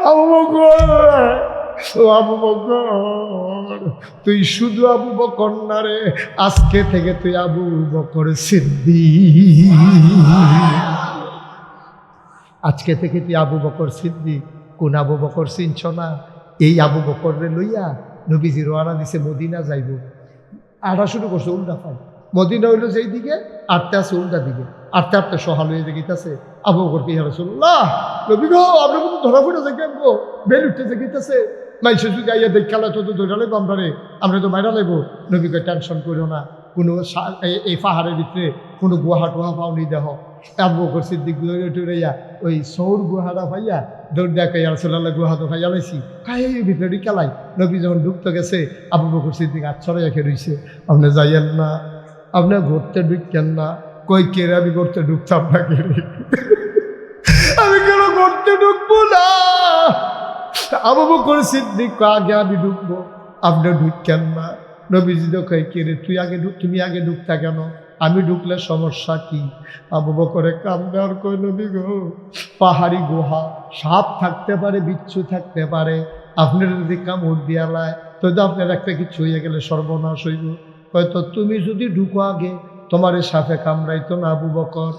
আবু বকর ও আবু বকর, তুই শুধু আবু বকর না রে, আজকে থেকে তুই আবু বকর সিদ্দিক। আজকে থেকে তুই আবু বকর সিদ্দিক। কোন আবু বকর চিনছ না? এই আবু বকর রে লইয়া নবীজি রওনা দিছে মদিনা যাইব। আটা শুরু করছে উল্টা ফাল। মদিনা হইল যেই দিকে, আটতে আছে উল্টা দিকে। আটতে আটতে সহাল হয়ে যে গীতাছে আবু বকরকে, ইয়া রাসূলুল্লাহ, নবী গো আপনার মতো ধরা পড়ে যে কেন গো, বেল উঠতে যে গীতাছে, মাইসে যদি আইয়া দেখ খেলা তো ধরে লাগবো আমরা তো মাইরা লাগবো। নবীকে টেনশন করো না, কোনো এই পাহাড়ের ভিতরে কোনো গুহা টুহা পাওনি দেহ। আবু বকর সিদ্দিক টুরাইয়া ওই সৌর গুহাটা পাইয়া দৌড় দেখে, ইয়া রাসূলুল্লাহ গুহা তো পাইয়া লাইছি, খাই ভিতরে খেলাই। নবী যখন ঢুকতে গেছে আবু বকর সিদ্দিক আচ্ছরে রেখে রইছে। আপনি যাইয়েন না, আপনি ঘুরতে ঢুকেন না। কই কে রে, আমি ঘুরতে ঢুকতাম না, কে রে, আমি কেন ঘুরতে ঢুকবো না? আবু বকর সিদ্দিক আগে আমি ঢুকবো, আপনি ঢুকেন না। নবীজি তো কই কে রে, তুই আগে ঢুক, তুমি আগে ঢুকতা কেন? আমি ঢুকলে সমস্যা কি? আবু বকরে কান্দে আর কই, নবী গো, পাহাড়ি গুহা, সাপ থাকতে পারে, বিচ্ছু থাকতে পারে, আপনার যদি কামড় দিয়া লায় তো আপনার একটা কিছু হয়ে গেলে সর্বনাশ হইব। হয়তো তুমি যদি ঢুকো আগে, তোমার এই সাপে কামড়াইতো না আবু বকর।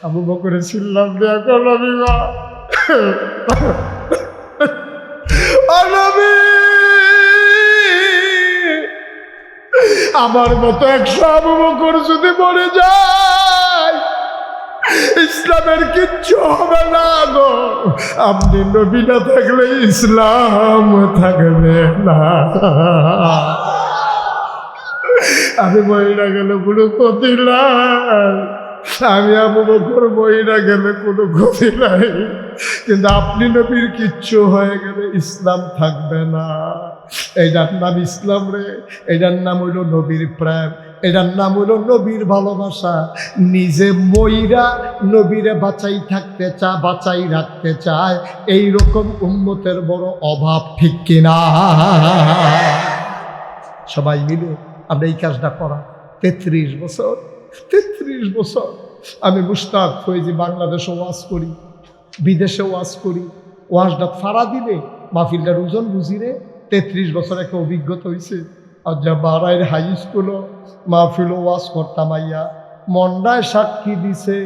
আবু বকরে চিল্লাম দেয়া কর, নবী গো, ও নবী, আমার মতো 100 আবু বকর যদি মরে যায় ইসলামের কিচ্ছু হবে না গো। আপনি নবী না থাকলে ইসলাম থাকবে না। আমি মহিলা গেলে কোনো ক্ষতি নাই, আমি আবু বকর মহিলা গেলে কোনো ক্ষতি নাই, কিন্তু আপনি নবীর কিচ্ছু হয়ে গেলে ইসলাম থাকবে না। এইটার নাম ইসলাম রে, এটার নাম হইল নবীর প্রেম, এটার নাম হইল নবীর ভালোবাসা। নিজে মইরা নবীরে বাঁচাই থাকতে বাঁচাই রাখতে চায়, এইরকম উম্মতের বড় অভাব, ঠিক কিনা? সবাই মিলে আমরা এই কাজটা করা। 33 বছর, 33 বছর আমি মুশতাক ফৈজি বাংলাদেশে ওয়াজ করি, বিদেশে ওয়াজ করি। ওয়াজটা ফাড়া দিলে মাহফিলটার ওজন বুঝিরে 33 বছর একটা অভিজ্ঞতা হয়েছে। আর যা বারাইয়ের হাই স্কুলও মাহফিলও ওয়াজ করতাম, আইয়া মন্ডায় সাক্ষী দিছে,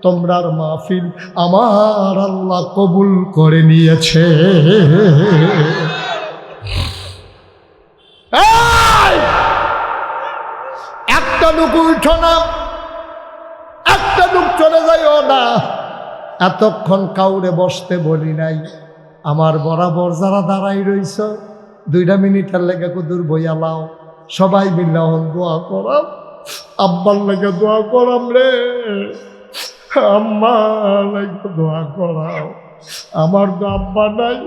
তোমরার মাহফিল আমার আল্লাহ কবুল করে নিয়েছে। একটা লোক উঠো না, একটা লোক চলে যাইও না। এতক্ষণ কাউরে বসতে বলি নাই। আমার বরাবর যারা দাঁড়াই রইছ, 2 মিনিটের লেগে কুদুর বইয়া লাও, সবাই মিলে দোয়া করাম। আব্বার লেগে দোয়া করাম রে, আম্মার লেগে দোয়া করাও। আমার তো আব্বা নাই,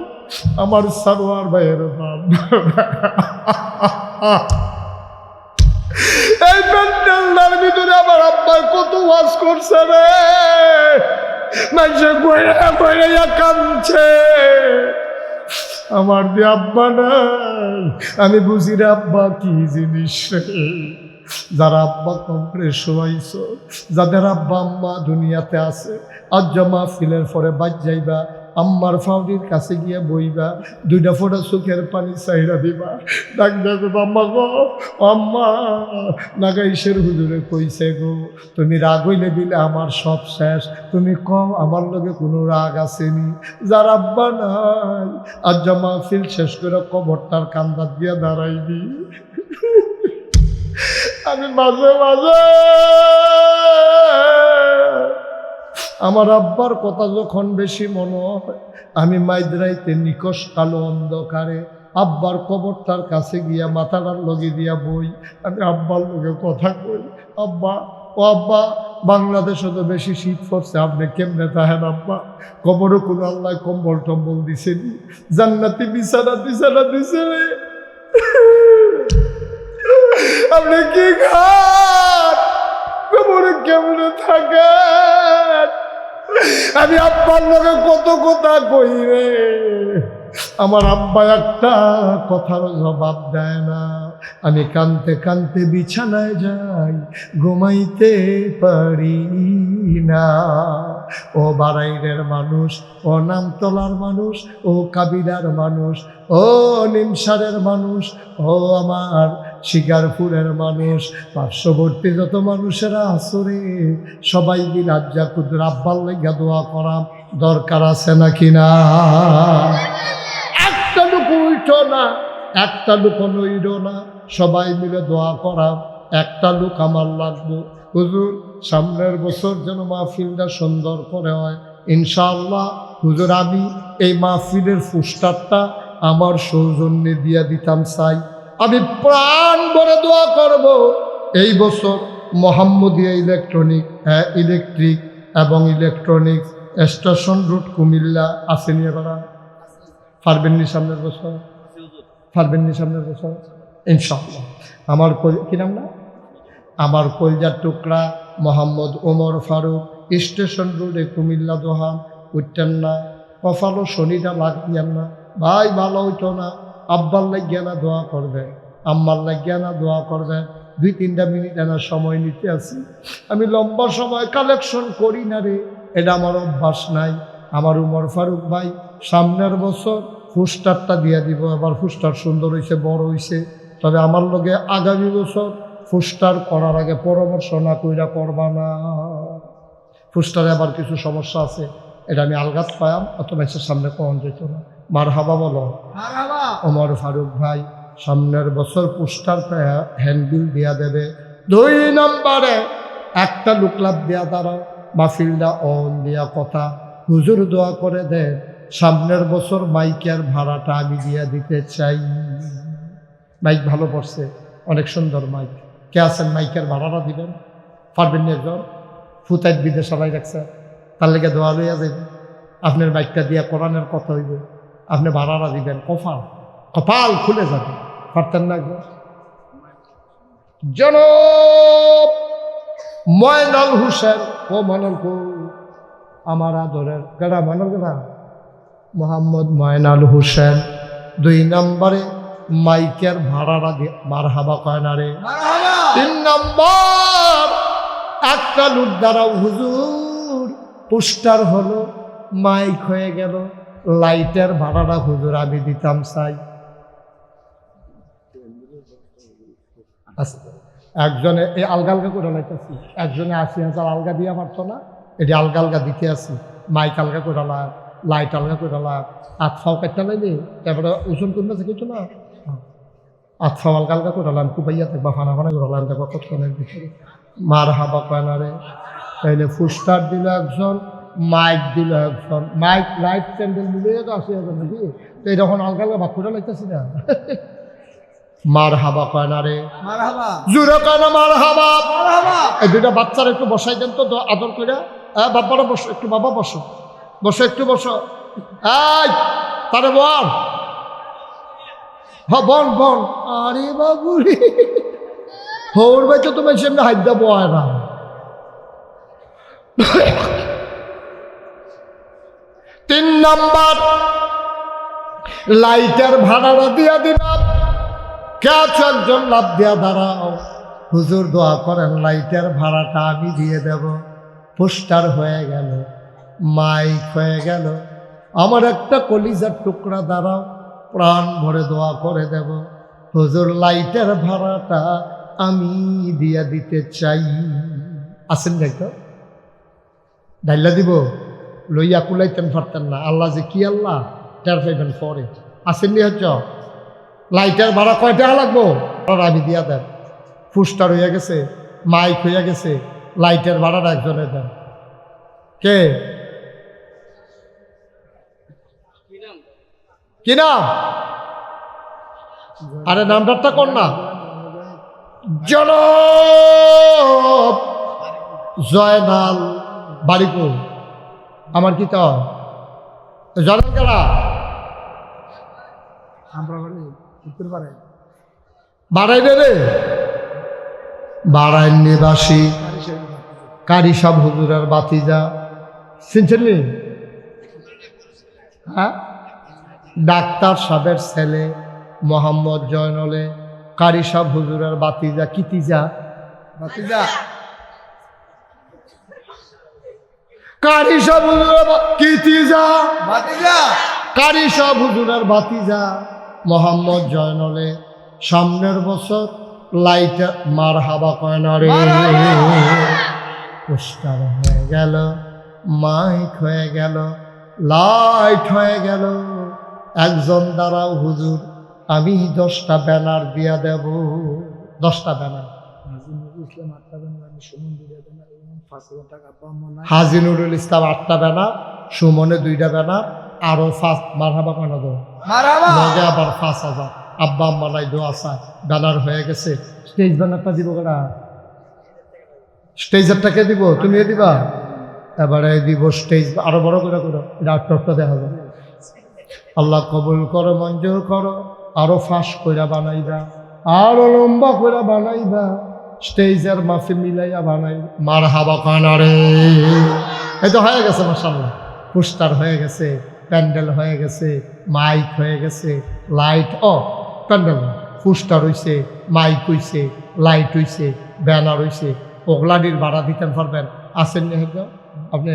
আমার সারোয়ার ভাইয়ের বাপ। এই প্যান্ডেলটার ভিতরে আমার আব্বা কত ওয়াজ করছে রে, মানুষে কইরা কইরা কাঁদছে। আমার যে আব্বা নাই, আমি বুঝি রে আব্বা কি জিনিস। যারা আব্বা কমপ্রে শোয়াইছ, যাদের আব্বা আম্মা দুনিয়াতে আছে, আজ মাহফিলের পরে বাদ যাইবা, আম্মার ফাউডির কাছে গিয়ে বইবা, 2টা ফোঁটা চোখের পানি চাইরা দিবা, ডাক দেবে, আম্মা গো, আম্মা নাগাইশের হুজুরে কইছে গো, তুমি রাগ হইলে দিলে আমার সব শেষ, তুমি কম আমার লগে কোনো রাগ আসেনি। যার আব্বা নাই, আজ মাহফিল শেষ করে কবরটার কান্দাত দিয়ে দাঁড়াইবি। আমি মাঝে মাঝে আমার আব্বার কথা যখন বেশি মনে হয়, আমি মাইদ্রাইতে নিকশ কালো অন্ধকারে আব্বার কবরটার কাছে গিয়া মাথাটার লগে দিয়া বই, আমি আব্বার লগে কথা কই, আব্বা ও আব্বা, বাংলাদেশে তো বেশি শীত পড়ছে, আপনি কেমনে থাকেন আব্বা? কবরও কোনো আল্লাহ কম্বল টম্বল দিছেনি, জান্নাতি বিছানা টিছানা দিছে রে, আপনি কি খান, কবরে কেমনে থাকেন? আমি আব্বার লগে কত কথা কই রে, আমার আব্বা একটা কথার জবাব দেয় না। আমি কানতে কানতে বিছানায় যাই, ঘুমাইতে পারি না। ও বারাইরের মানুষ, ও নামতলার মানুষ, ও কাবিলার মানুষ, ও নিমসারের মানুষ, ও আমার শিকারপুরের মানুষ, পার্শ্ববর্তী যত মানুষেরা আসরে সবাই মিলাজ্জা কুদুর আব্বার লেগা দোয়া করা দরকার আছে নাকি না? একটা লুকু উঠো না, একটা লুকো নইল না, সবাই মিলে দোয়া করা। একটা লোক আমার লাগবো, হুজুর সামনের বছর যেন মাহফিলটা সুন্দর করে হয় ইনশাআল্লাহ। হুজুর আমি এই মাহফিলের পোস্টারটা আমার সৌজন্যে দিয়া দিতাম চাই। আমি প্রাণ ভরে দোয়া করব এই বছর মোহাম্মদিয়া ইলেকট্রিক এবং ইলেকট্রনিক্স স্টেশন রোড কুমিল্লা আসেনি এবার পারবেননি সামনের বছর, পারবেননি সামনের বছর ইনশাআল্লাহ। আমার কি নাম না, আমার কলজার টুকরা মোহাম্মদ ওমর ফারুক স্টেশন রোডে কুমিল্লা দোহান উঠতেন না, কপালও শনিটা লাগতেন না ভাই, ভালো হইতো না। আব্বার লাগিয়া না দোয়া করবে, আম্মার লাগিয়া না দোয়া করবে। 2-3 মিনিট এনা সময় নিতে আসি, আমি লম্বা সময় কালেকশন করি না রে, এটা আমার অভ্যাস নাই। আমার উমর ফারুক ভাই সামনের বছর পোস্টারটা দিয়ে দিব, আবার পোস্টার সুন্দর হয়েছে, বড় হয়েছে। তবে আমার লগে আগামী বছর পোস্টার করার আগে পরামর্শ না কইরা করবা না। পোস্টারে আবার কিছু সমস্যা আছে, এটা আমি আলগাত পায়াম, অত মানুষের সামনে কখন যেত না। মার হাবা বলো ওমর ফারুক ভাই সামনের বছর পোস্টারটা হ্যান্ডবিল দিয়া দেবে। 2 নম্বরে একটা লুকলাপ দেয়া দাঁড়াও, মাহফিলটা অন দিয়া কথা হুজুর দোয়া করে দেন সামনের বছর মাইকের ভাড়াটা আমি দিয়া দিতে চাই। মাইক ভালো পড়ছে, অনেক সুন্দর মাইক। কে আছেন মাইকের ভাড়াটা দিবেন? পারবেন না? একজন ফুতাইত বিদেশ সবাই রাখছে, তার লেগে দোয়া লইয়া যাইবে। আপনার মাইকটা দিয়া কোরআনের কথা হইব, আপনি ভাড়াটা দিবেন, কপাল কপাল খুলে যাবে। পারতেন না? একজন জনাব ময়নাল হোসেন, ও ময়নাল কো আমার আদরের গেড়া, ময়নাল গেড়া মোহাম্মদ ময়নাল হোসেন 2 নম্বরে মাইকের ভাড়াটা দিয়ে মার হাবা কয় না রে। 3 নম্বর একটা লুট দ্বারা হুজুর পোস্টার হলো, মাইক হয়ে গেল, লাইটের ভাড়াটা হুজুর আমি দিতাম চাই। একজনে এই আলগা আলগা করে লাইতেছি, একজনে 80,000 আলগা দিয়া পারতো না, এটি আলগা আলগা দিতে আসি। মাইক আলগা করে লাইট আলগা করে আতফাও কাটতে লাইলে তারপরে ওজন করতে কিছু না, আতফাও আলগা আলগা করে কুপাইয়া থাকবা, ফানা ফানা করে দেখবা কতক্ষণের ভিতরে। মার হাবা কয় না রে। তাইলে পোস্টার দিল একজন, মাইক দিল একজন, মাইক লাইট ক্যান্ডেল মিলে তো 80,000 নাকি, তো এই যখন আলগা আলগা ভাগ করে লাইতেছি না। মার হাবা কয় না রে, জুড়ে কয় না মার হাবা। এই 2টা বাচ্চারা একটু বসাই দেন তো আদর করে। বাবারা বসো একটু, বাবা বসো, বসো একটু বসো। এই তারে বল, বল বল। আরে বাবু রে, হৌর ভাই তো তোমার সামনে হাইদা বয় না। 3 নম্বর লাইটের ভাড়াটা দিয়া দিলাম। কেউ একজন লাভ দিয়া দাঁড়াও, হুজুর দোয়া করেন লাইটের ভাড়াটা আমি দিয়ে দেব। পোস্টার হয়ে গেল, মাইক হয়ে গেল, আমার একটা কলিজার টুকরা দাঁড়াও, প্রাণ ভরে দোয়া করে দেব, হুজুর লাইটের ভাড়াটা আমি দিয়া দিতে চাই। আসেন দেখো, ডাইলা দিব, লইয়া কুলাইতেন পারতেন না। আল্লাহ যে কি আল্লাহ টের পাইবেন পরে। আসেননি হচ্ছ লাইটের ভাড়া কয় টাকা লাগবো আমি দিয়া দেন। পোস্টার হইয়া গেছে, মাইক হইয়া গেছে, লাইটের ভাড়াটা একজনে দেন। কে কি নাম? আরে নামটা কোন না? জনাব জয়নাল বাড়িপুর। আমার কি তো জয়নাল কেনা বাড়াই দেবে। বাড়াই নিবাসী কারি সাহ হুজুরের বাতিজা, চিনছেননি? হ্যাঁ, ডাক্তার সাহেবের ছেলে মোহাম্মদ জয়নলে কারি সাহ হুজুরের বাতিজা। কিতিজা? বাতিজা কারি সাহ হুজুরের কিতিজা ভাতিজা কারি সাহ হুজুরের ভাতিজা মোহাম্মদ জয়নলে সামনের বছর লাইট মার হাবা কয় না রে। পোস্টার হয়ে গেল, মাইক হয়ে গেল, লাইট হয়ে গেল। একজন দাঁড়াও হুজুর, আমি 10টা ব্যানার দিয়া দেব। 10টা ব্যানার। হাজি নুরুল ইসলাম 8টা ব্যানার, সুমনে 2টা ব্যানার, আরো 5 মারহাবা কেন দেবো লগে আবার 5,000। আব্বা আম্মা নাই দোয়া চায়, ব্যানার হয়ে গেছে। স্টেজ ব্যানারটা দিব কেনা? স্টেজেরটাকে দিব, তুমি দিবা? এবারে দিব স্টেজ আরো বড় করে করো, এটা টপটা দেখা যাবে। আল্লাহ কবুল করো, মঞ্জুর করো। আরো ফাঁস কইরা বানাইবা, আরো লম্বা কইরা বানাইবা, স্টেজের মাফে মিলাইয়া বানাই। মার হাবা কানারে। এই তো হয়ে গেছে মাশাআল্লাহ। পোস্টার হয়ে গেছে, প্যান্ডেল হয়ে গেছে, মাইক হয়ে গেছে, লাইট প্যান্ডেল পোস্টার হইছে, মাইক হইছে, লাইট হইছে, ব্যানার হইছে। ওগলাডির ভাড়া দিতেন পারবেন? আসেন না আপনি?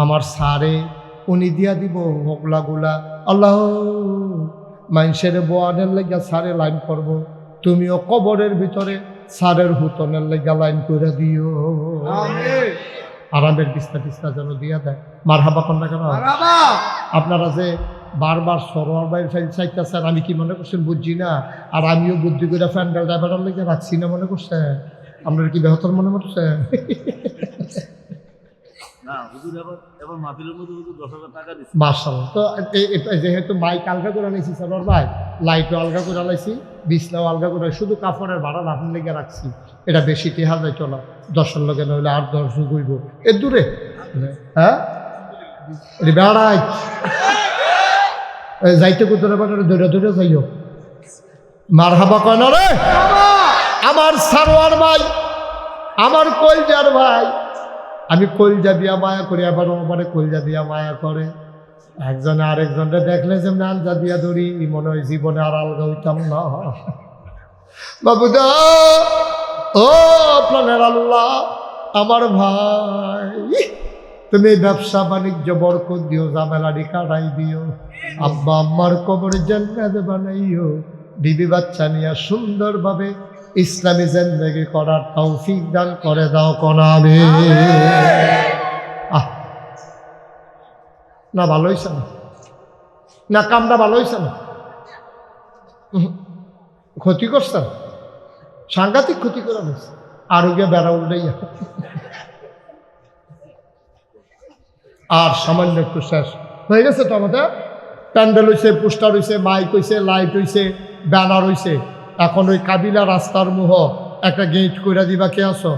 আমার সারে উনি দিয়া দিব ওগলাগুলা। আল্লাহ মানুষের বোয়ানের লেগা সারে লাইন করব, তুমিও কবরের ভিতরে সারের হুতনের লেগা লাইন করে দিও। আরামের বিস্তা টিস্তা যেন দিয়া দেয়। মার হাবা কন্যা কেন? আপনারা যে বারবার সরোয়ার বাইর ফাইল চাইতেছেন, আমি কি মনে করছেন বুঝছি না? আর আমিও বুদ্ধি করে প্যান্ডেল ড্রাইভারের লেগে রাখছি না মনে করছেন? আপনারা কি বেহতর মনে করছেন? মাশাআল্লাহ। তো যেহেতু মাইক আলগা করে লাইছি সরোয়ার ভাই, লাইটও আলগা করে লাইছি, বিছনাও আলগা করে, শুধু কাপড়ের ভাড়া আপনার লেগে রাখছি। এটা বেশি টেহা যায় চলো, 10-এর লগে নইলে 8-10 হইব। এর দূরে হ্যাঁ বেড়াই যাইতে কুতরে বাটারে দৌড়ে দৌড়ে যাইও। মার হাবা কয় না রে আমার সারোয়ার ভাই, আমার কলজার ভাই। আমি কলজা দিয়া মায়া করি, আবার আমার কলজা দিয়া মায়া করে। একজনে আরেকজনকে দেখলে যে আলজা দিয়া ধরি, মনে হয় জীবনে আর আলগা হইতাম না। বাবুদা ও প্রাণের আল্লাহ, আমার ভাই তুমি ব্যবসা বাণিজ্য বরকত দিও, ঝামেলাটি কাটাই দিও। আব্বা আম্মার কবর জান্নাত বানাইও, বিবি বাচ্চা নিয়ে সুন্দরভাবে ইসলামী জিন্দেগি করার তৌফিক দান করে দাও কোনাবে। না ভালো হইছে না, না কামটা ভালো হইছে না, ক্ষতি করছে, সাংঘাতিক ক্ষতি করে নিচ্ছে। আরো গিয়ে বেড়া উল্টাইয়া আর সামান্য একটু শেষ হয়ে গেছে তো আমাদের। প্যান্ডেল হইছে, পোস্টার হইছে, মাইক হইছে, লাইট হইছে, ব্যানার হইছে। এখন ওই কাবিলা রাস্তার মুহ একটা গেট কইরা দিবা। কে আছো?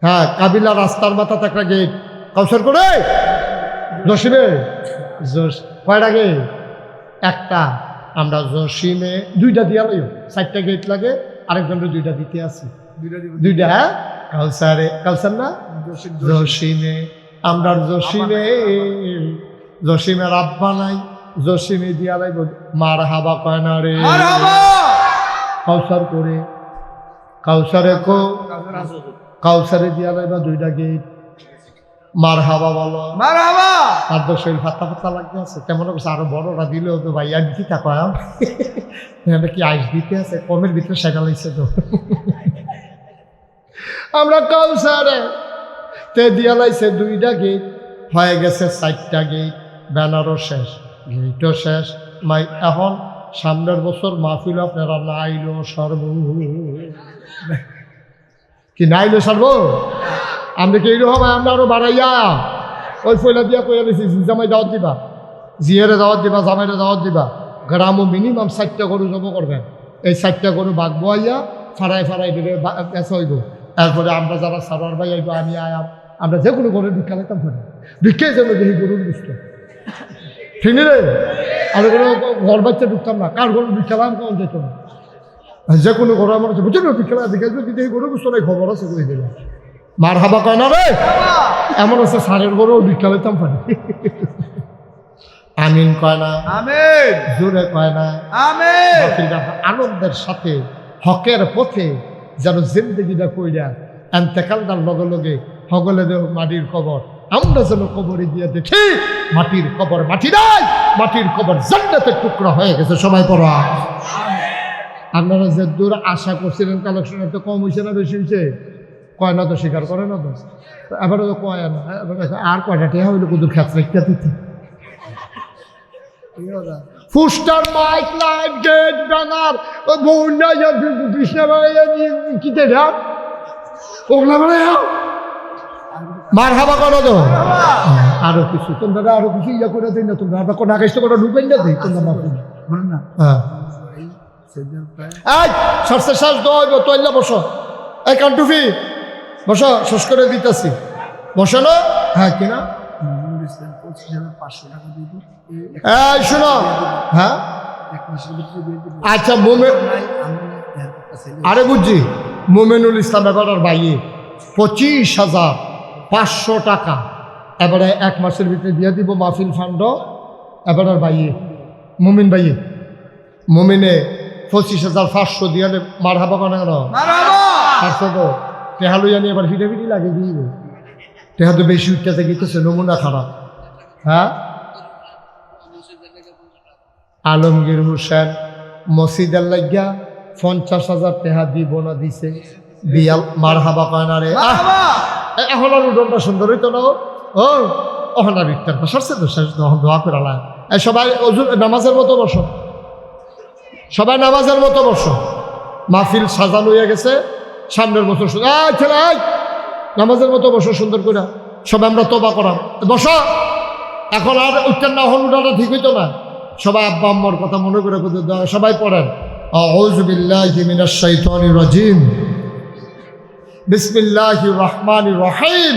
হ্যাঁ, কাবিলা রাস্তার মাথাতে একটা গেট কাউসার করে জসিমে কয়টা গেট? একটা। আমরা জসিমে 2টা দিয়া লইও, 4টা গেট লাগে, আরেকজনের 2টা দিতে আছি। 2টা হ্যাঁ, কাউসার না জসিমে। আমরা জসিমের আব্বা নাই, জসিমে দিয়া লাইব। মার হাবা কয় না রে কাউসার করে, কাউসারে দিয়া লাইবা 2টা গেট। মার হাবা বলো, মার হাবা। আর তো শরীর ফাত্তা ফাত্তা লাগতে আছে, কেমন করছে? আরো বড়রা দিলেও তো ভাই আর দিতে থাকো, কি আইস দিতে আছে, কমের ভিতরে সেটা লাগছে তো। আমরা কাউসারে তে দিয়া লাইছে 2টা গেট, হয়ে গেছে 4টা গেট, ব্যানারও শেষ, গেটও শেষ। এখন সামনের বছর মাহফিল আপনারা নাইলো সর্ব কি নাইলো সর্ব আমরা কি এইরকম আমরা আরো বাড়াইয়া ওই ফয়লা দিয়া কইয়া দিছি, জামাই দাওয়াত দিবা, জিয়ারে দাওয়াত দিবা, জামাইরে দাওয়াত দিবা। গ্রামও মিনিমাম 4টা গরু জব করবেন। এই 4টা গরু বাঘ বইয়া ফাড়াই ফাড়াই দিলে বেচা হইব। এরপরে আমরা যারা সারোয়ার ভাই আইব, আমি আয়াম, আমরা যে কোনো গরুর ভিক্ষা লাইতাম পারি, ভিক্ষাই যেন দেখি গরুর বুঝতো ঠিক রে। আর কোনো ঘর বাচ্চা ঢুকতাম না, কার গরুর ভিক্ষা লাম কেমন যেত না, যে কোনো গরু আমার বুঝে না ভিক্ষা দেখে যদি গরু বুঝতো না, খবর আছে করে দিলাম। মার হাবা কয় না রে এমন আছে, সারের গরু ভিক্ষা লাইতাম পারি। আমিন কয় না, আমিন জোরে কয় না, আমিন। আনন্দের সাথে হকের পথে যেন জিন্দগিটা কইরা এন্তেকালটার লগে লগে সকলে দেও মাটির কবর, আমরা যেন কবরে গিয়ে দেখি মাটির কবর মাটি নাই, মাটির কবর জান্নাতের টুকরা হয়ে গেছে। সবাই পড়া। আপনারা যে দূর আশা করছিলেন কালেকশন একটা কম হয়েছে না বেশি হয়েছে? কয় না তো, স্বীকার করে না তো, এবারে তো কয় না, আর কয়টা টেহা হইলে কুদুর ক্ষেত্রে দিতে ফুস্টার মাইক লাইট গেট ব্যানার বন্যা কৃষ্ণা কি ওগুলা মানে মার হাবা করো তো আরো কিছু তোমরা আরো কিছু ইয়া করে দিই না, তোমরা আমরা কোনো আকাশ তো কোনো ঢুকেন না দিই তোমরা না। হ্যাঁ এই সরষে শ্বাস দইব তৈলা বসো, এই কান্টুফি বসো, শেষ করে দিতেছি বসো না। হ্যাঁ কিনা এই শোনো, হ্যাঁ আচ্ছা আরে বুঝছি, মোমেনুল ইসলাম এবার ভাইয়ে 25,500 টাকা এবারে 1 মাসের ভিতরে দিয়ে দিব মাহফিল ফান্ড। এবার ভাইয়ে মুমিন ভাইয়ে মুমিনে 25,500 দিয়ে মার হাবা কেন তো টেহালু জানি এবার ফিটাফিটি লাগে দিয়ে টেহা তো বেশি উঠতে গেছে, নমুনা খারাপ। হ্যাঁ আলমগীর হোসেন মসজিদের লাগিয়া 50,000 টাকা দিব না দিছে বিয়াল মার হাবা কয়না রে। এখন আর উদনটা সুন্দর হইতো না ও ওখানে বিকটার সরছে তো শেষ দোয়া করে আলায়। সবাই নামাজের মতো বসো, সবাই নামাজের মতো বসো। মাহফিল সাজানো হয়ে গেছে, সামনের বছর ছেলে নামাজের মতো বসো সুন্দর করে। সবাই আমরা তোবা করাম বসো। এখন আর উত্তর না হল উঠাটা ঠিক হইতো না। সবাই আব্বা আম্মার কথা মনে করে সবাই পড়েন আউযু বিল্লাহি মিনাশ শাইতানির রাজিম বিসমিল্লাহির রহমানির রহিম।